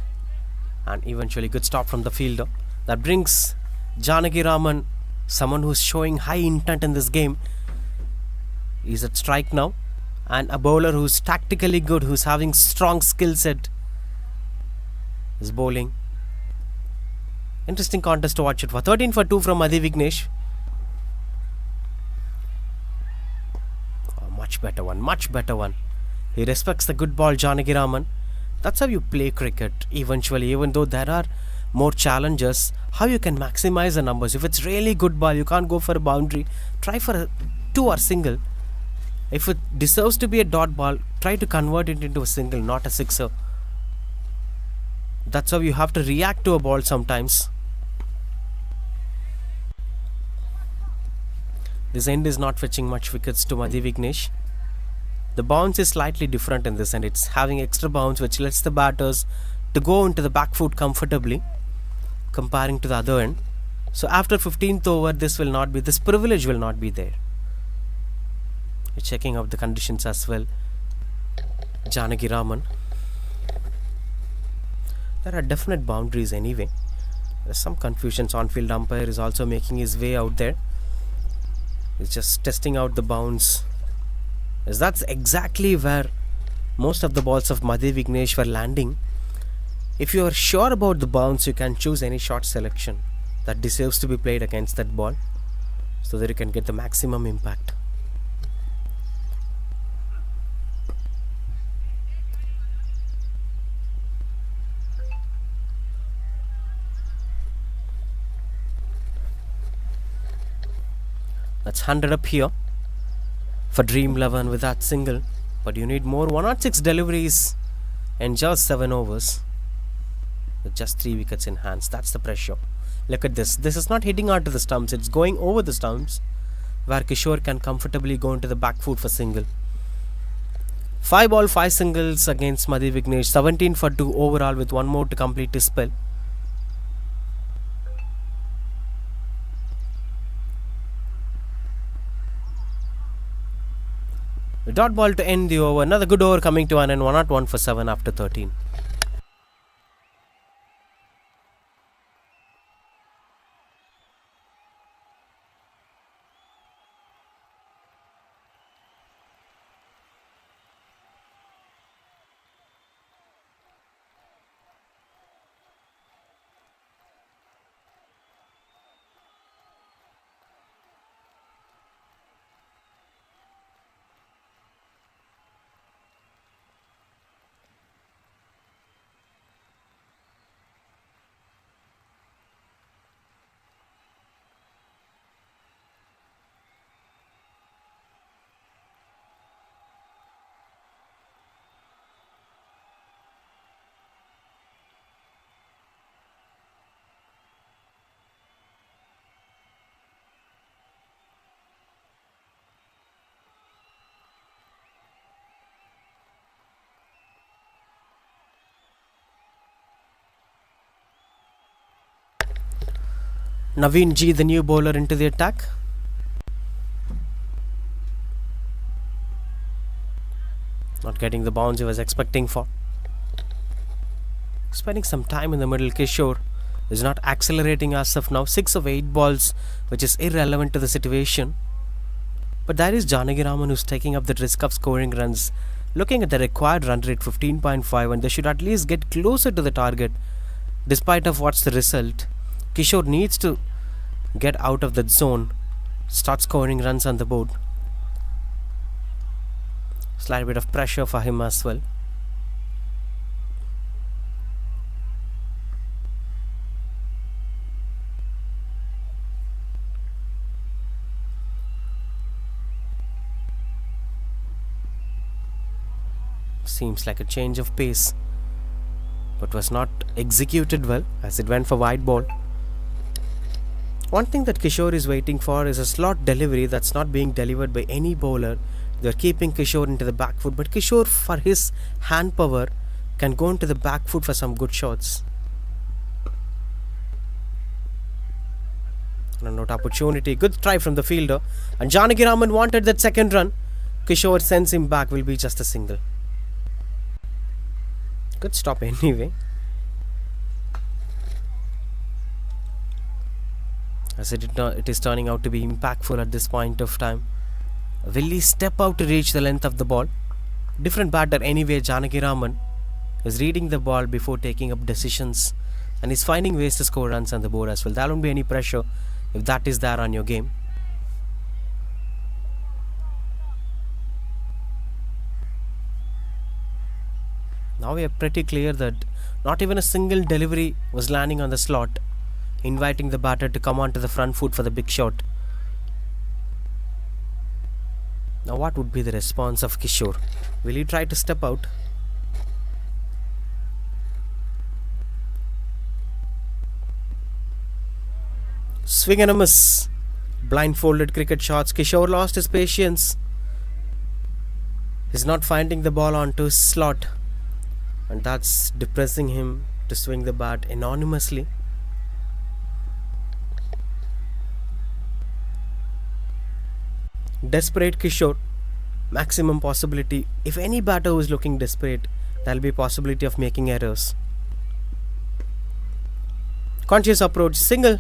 And eventually good stop from the fielder. That brings Janaki Raman, someone who's showing high intent in this game. He's at strike now. And a bowler who's tactically good, who's having strong skill set, is bowling. Interesting contest to watch it for. 13 for 2 from Mati Vignesh. Much better one. He respects the good ball, Janaki Raman. That's how you play cricket eventually, even though there are more challenges. How you can maximize the numbers. If it's really good ball, you can't go for a boundary. Try for a 2 or single. If it deserves to be a dot ball, try to convert it into a single, not a sixer. That's how you have to react to a ball sometimes. This end is not fetching much wickets to Madhi Vignesh. The bounce is slightly different in this end. It's having extra bounce which lets the batters to go into the back foot comfortably comparing to the other end. So after 15th over, this privilege will not be there. You're checking out the conditions as well. Janaki Raman. There are definite boundaries anyway. There's some confusions. On-field umpire is also making his way out there. He's just testing out the bounce. As that's exactly where most of the balls of Madhi Vignesh were landing. If you are sure about the bounce, you can choose any shot selection that deserves to be played against that ball so that you can get the maximum impact. That's 100 up here for Dream 11 with that single, but you need more. 106 deliveries and just 7 overs with just 3 wickets in hands. That's the pressure. Look at this. This is not hitting out to the stumps. It's going over the stumps where Kishore can comfortably go into the back foot for single. 5 ball 5 singles against Madhi Vignesh. 17 for 2 overall with 1 more to complete his spell. The dot ball to end the over. Another good over coming to an end. 101 for 7 after 13. Naveen G, the new bowler, into the attack. Not getting the bounce he was expecting for. Spending some time in the middle. Kishore is not accelerating as of now. 6 of 8 balls, which is irrelevant to the situation. But there is Janaki Raman who's taking up the risk of scoring runs. Looking at the required run rate 15.5, and they should at least get closer to the target despite of what's the result. Kishore needs to get out of that zone, start scoring runs on the board. Slight bit of pressure for him as well. Seems like a change of pace, but was not executed well as it went for wide ball. One thing that Kishore is waiting for is a slot delivery that's not being delivered by any bowler. They're keeping Kishore into the back foot, but Kishore, for his hand power, can go into the back foot for some good shots. Not opportunity. Good try from the fielder, and Janaki Raman wanted that second run. Kishore sends him back. Will be just a single. Good stop anyway. As it is turning out to be impactful at this point of time. Will he step out to reach the length of the ball? Different batter anyway. Janaki Raman is reading the ball before taking up decisions, and is finding ways to score runs on the board as well. There won't be any pressure if that is there on your game. Now we are pretty clear that not even a single delivery was landing on the slot, inviting the batter to come onto the front foot for the big shot. Now what would be the response of Kishore? Will he try to step out? Swing and a miss. Blindfolded cricket shots. Kishore lost his patience. He's not finding the ball onto his slot, and that's depressing him to swing the bat anonymously. Desperate Kishore. Maximum possibility. If any batter who is looking desperate, there'll be possibility of making errors. Conscious approach, single,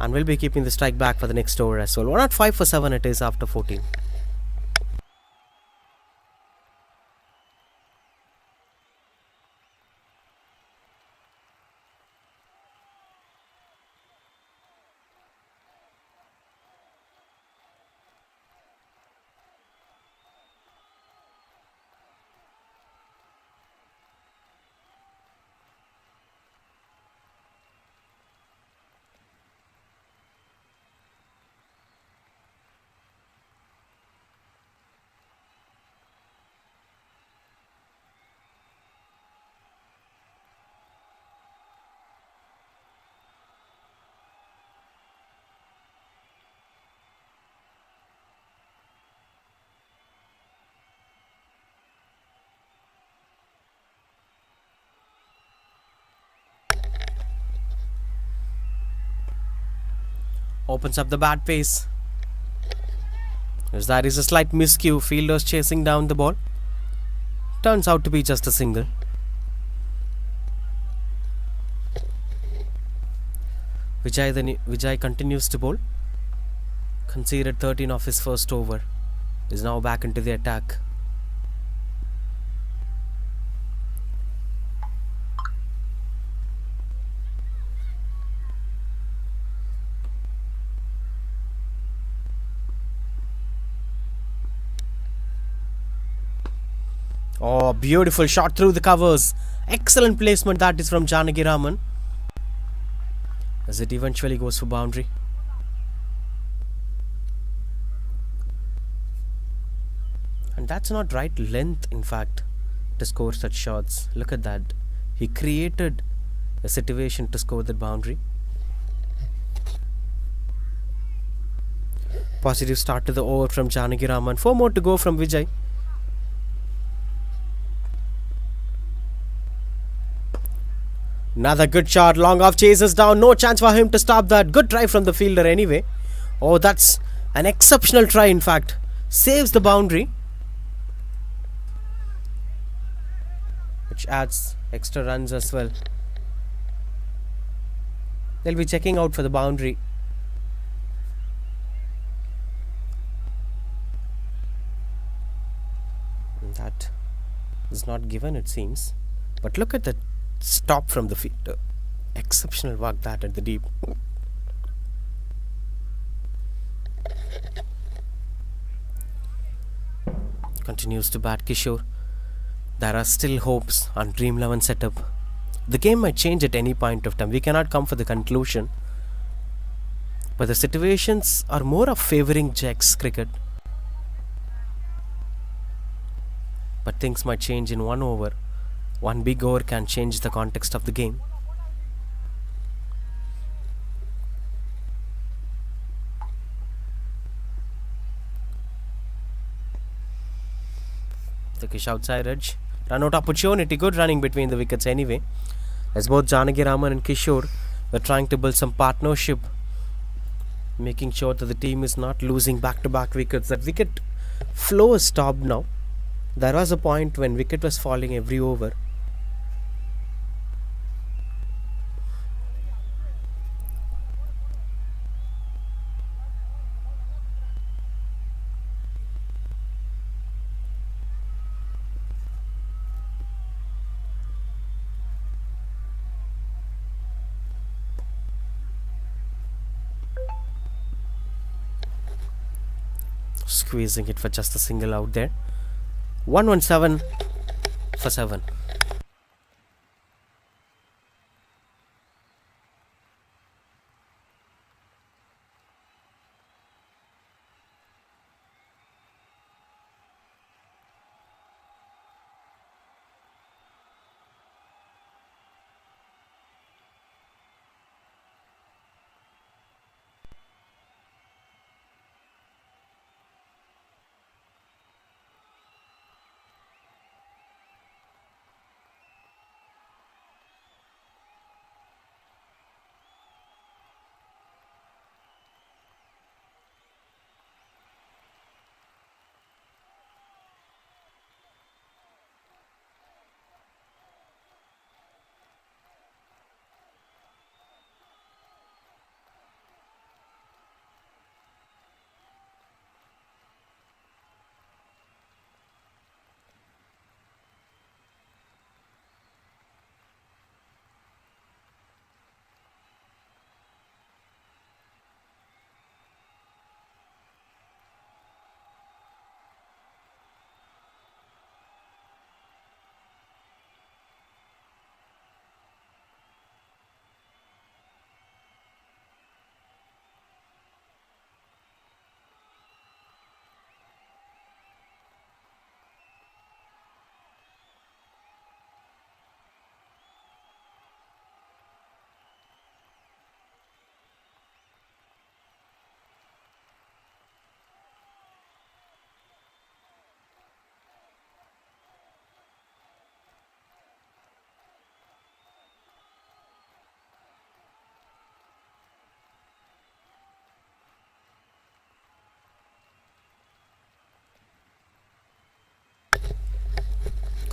and we'll be keeping the strike back for the next over as well. 105 for 7 it is after 14. Opens up the bat pace. As there is a slight miscue, fielders chasing down the ball. Turns out to be just a single. Vijay continues to bowl. Conceded 13 of his first over. Is now back into the attack. Oh, beautiful shot through the covers. Excellent placement that is from Janaki Raman. As it eventually goes for boundary. And that's not right length, in fact, to score such shots. Look at that. He created a situation to score that boundary. Positive start to the over from Janaki Raman. 4 more to go from Vijay. Another good shot. Long off, chases down. No chance for him to stop that. Good try from the fielder anyway. Oh, that's an exceptional try, in fact. Saves the boundary, which adds extra runs as well. They'll be checking out for the boundary. And that is not given, it seems. But look at the stop from the fielder. Exceptional work that at the deep. Continues to bat Kishore. There are still hopes on Dream 11 setup. The game might change at any point of time. We cannot come for the conclusion. But the situations are more of favoring Jack's cricket. But things might change in one over. One big over can change the context of the game. Turkish outside edge. Run out opportunity. Good running between the wickets anyway. As both Janaki Raman and Kishore were trying to build some partnership, making sure that the team is not losing back-to-back wickets. That wicket flow is stopped now. There was a point when wicket was falling every over. Squeezing it for just a single out there. 117 for 7.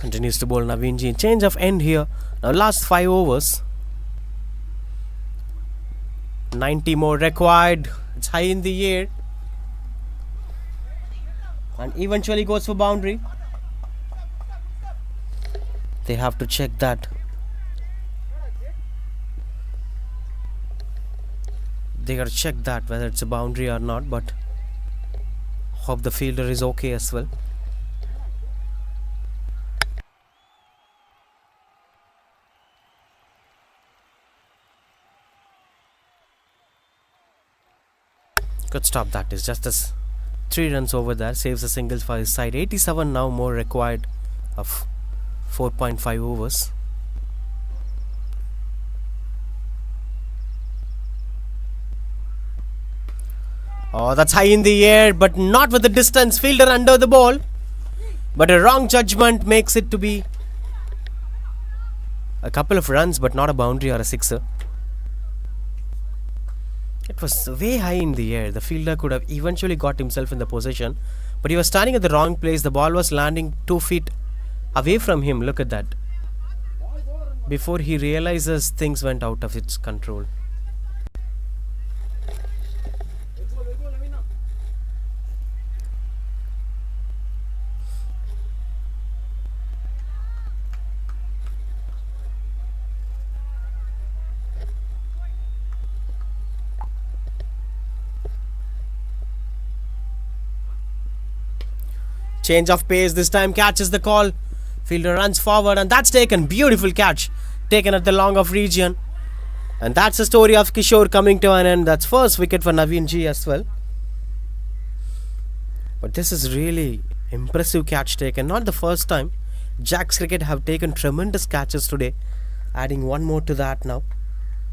Continues to bowl Naveen Ji. Change of end here. Now last 5 overs. 90 more required. It's high in the air. And eventually goes for boundary. They have to check that. They gotta check that whether it's a boundary or not, but hope the fielder is okay as well. Good stop that is. Just as 3 runs over there. Saves a single for his side. 87 now more required of 4.5 overs. Oh, that's high in the air, but not with the distance. Fielder under the ball. But a wrong judgment makes it to be a couple of runs, but not a boundary or a sixer. It was way high in the air. The fielder could have eventually got himself in the position, but he was standing at the wrong place. The ball was landing 2 feet away from him. Look at that. Before he realizes, things went out of its control. Change of pace this time, catches the call. Fielder runs forward and that's taken. Beautiful catch taken at the long off region. And that's the story of Kishore coming to an end. That's first wicket for Naveen Ji as well. But this is really impressive catch taken. Not the first time. Jack's Cricket have taken tremendous catches today. Adding one more to that now.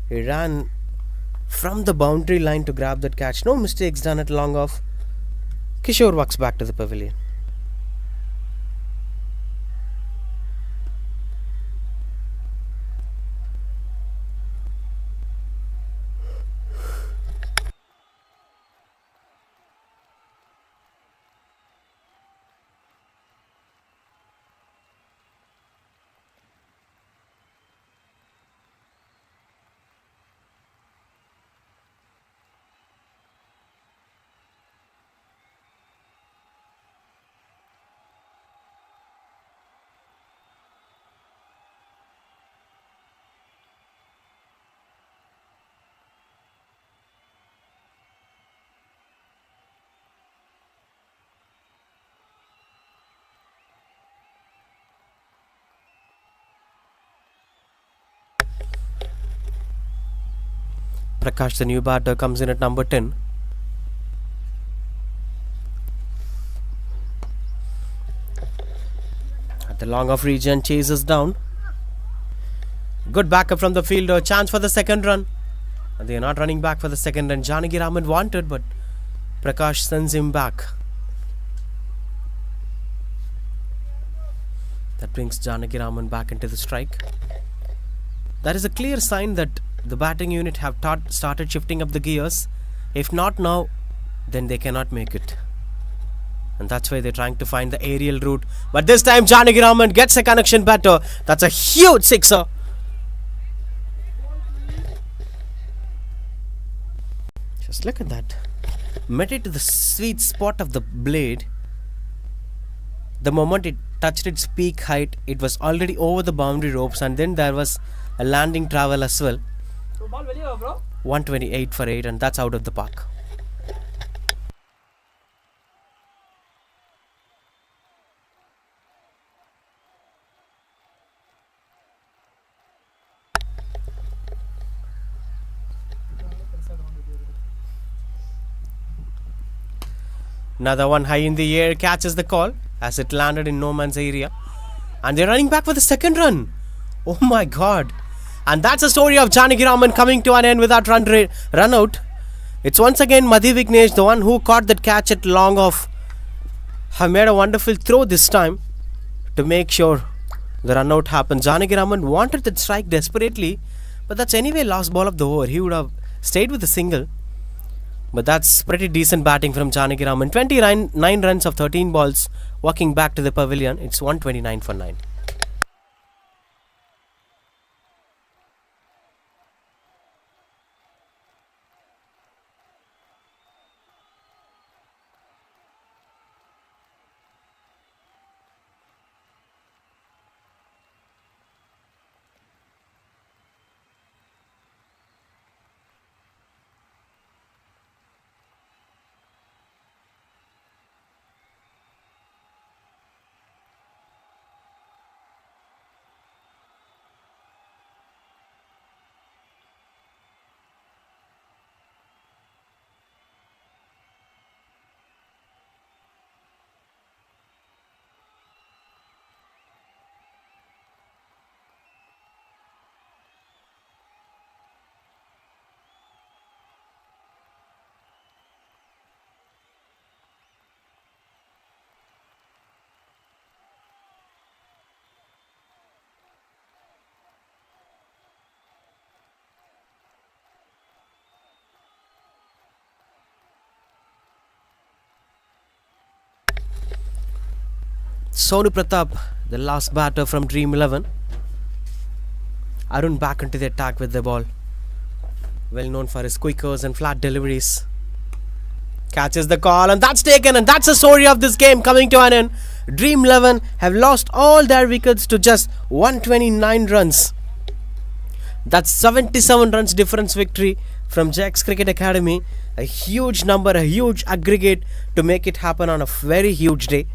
He ran from the boundary line to grab that catch. No mistakes done at long off. Kishore walks back to the pavilion. Prakash, the new batter, comes in at number 10. At the long off region, chases down. Good backup from the fielder. Chance for the second run. And they are not running back for the second run. Janaki Raman wanted, but Prakash sends him back. That brings Janaki Raman back into the strike. That is a clear sign that the batting unit have started shifting up the gears. If not now, then they cannot make it. And that's why they're trying to find the aerial route. But this time Janaki Raman gets a connection better. That's a huge sixer. Just look at that. Met it to the sweet spot of the blade. The moment it touched its peak height, it was already over the boundary ropes, and then there was a landing travel as well. 128 for 8, and that's out of the park. Another one high in the air, catches the call as it landed in no man's area. And they're running back for the second run. Oh my god. And that's the story of Janaki Raman coming to an end without run out. It's once again Madhi Vignesh, the one who caught that catch at long off, have made a wonderful throw this time to make sure the run out happened. Janaki Raman wanted that strike desperately, but that's anyway last ball of the over. He would have stayed with a single. But that's pretty decent batting from Janaki Raman. 29 runs of 13 balls, walking back to the pavilion. It's 129 for 9. Sonu Pratap, the last batter from Dream 11. Arun back into the attack with the ball. Well known for his quickers and flat deliveries. Catches the call and that's taken, and that's the story of this game coming to an end. Dream 11 have lost all their wickets to just 129 runs. That's 77 runs difference victory from Jack's Cricket Academy. A huge number, a huge aggregate to make it happen on a very huge day.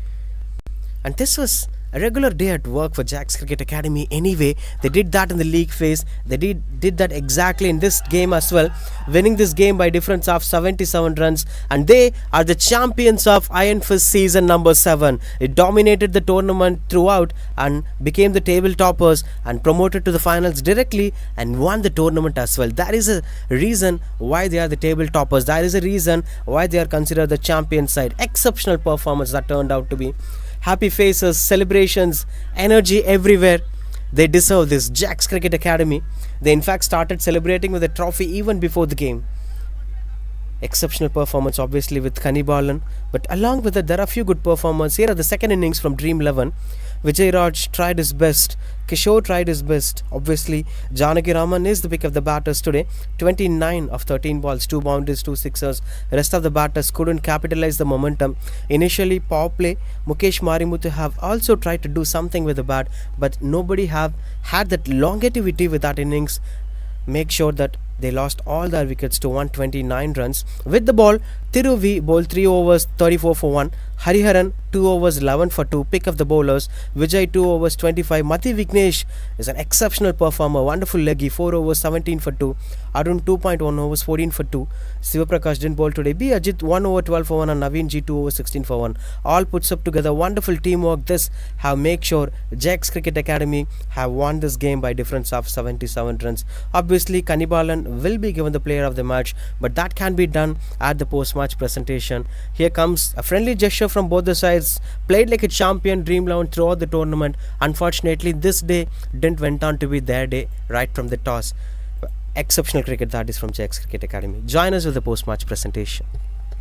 And this was a regular day at work for Jack's Cricket Academy anyway. They did that in the league phase. They did that exactly in this game as well, winning this game by difference of 77 runs. And they are the champions of Iron Fist season number 7. It dominated the tournament throughout and became the table toppers and promoted to the finals directly and won the tournament as well. That is a reason why they are the table toppers. That is a reason why they are considered the champion side. Exceptional performance that turned out to be. Happy faces, celebrations, energy everywhere. They deserve this. Jack's Cricket Academy. They in fact started celebrating with a trophy even before the game. Exceptional performance obviously with Kannibalan. But along with it, there are a few good performances. Here are the second innings from Dream 11. Vijay Raj tried his best. Kishore tried his best. Obviously, Janaki Raman is the pick of the batters today. 29 of 13 balls, 2 boundaries, 2 sixers. The rest of the batters couldn't capitalize the momentum. Initially, power play, Mukesh Marimuthu have also tried to do something with the bat, but nobody have had that longevity with that innings. Make sure that they lost all their wickets to 129 runs. With the ball, Thiruvi bowled 3 overs 34 for 1. Hariharan 2 overs 11 for 2. Pick of the bowlers. Vijay 2 overs 25. Mati Vignesh is an exceptional performer. Wonderful leggy. 4 overs 17 for 2. Arun 2.1 overs 14 for 2. Sivaprakash didn't bowl today. B. Ajit 1 over 12 for 1 and Naveen G 2 over 16 for 1. All puts up together. Wonderful teamwork. This have make sure Jack's Cricket Academy have won this game by difference of 77 runs. Obviously, Kannibalan will be given the player of the match, but that can be done at the post-match presentation. Here comes a friendly gesture from both the sides. Played like a champion Dream 11 throughout the tournament. Unfortunately, this day didn't went on to be their day right from the toss. Exceptional cricket that is from Jack's Cricket Academy. Join us with the post-match presentation.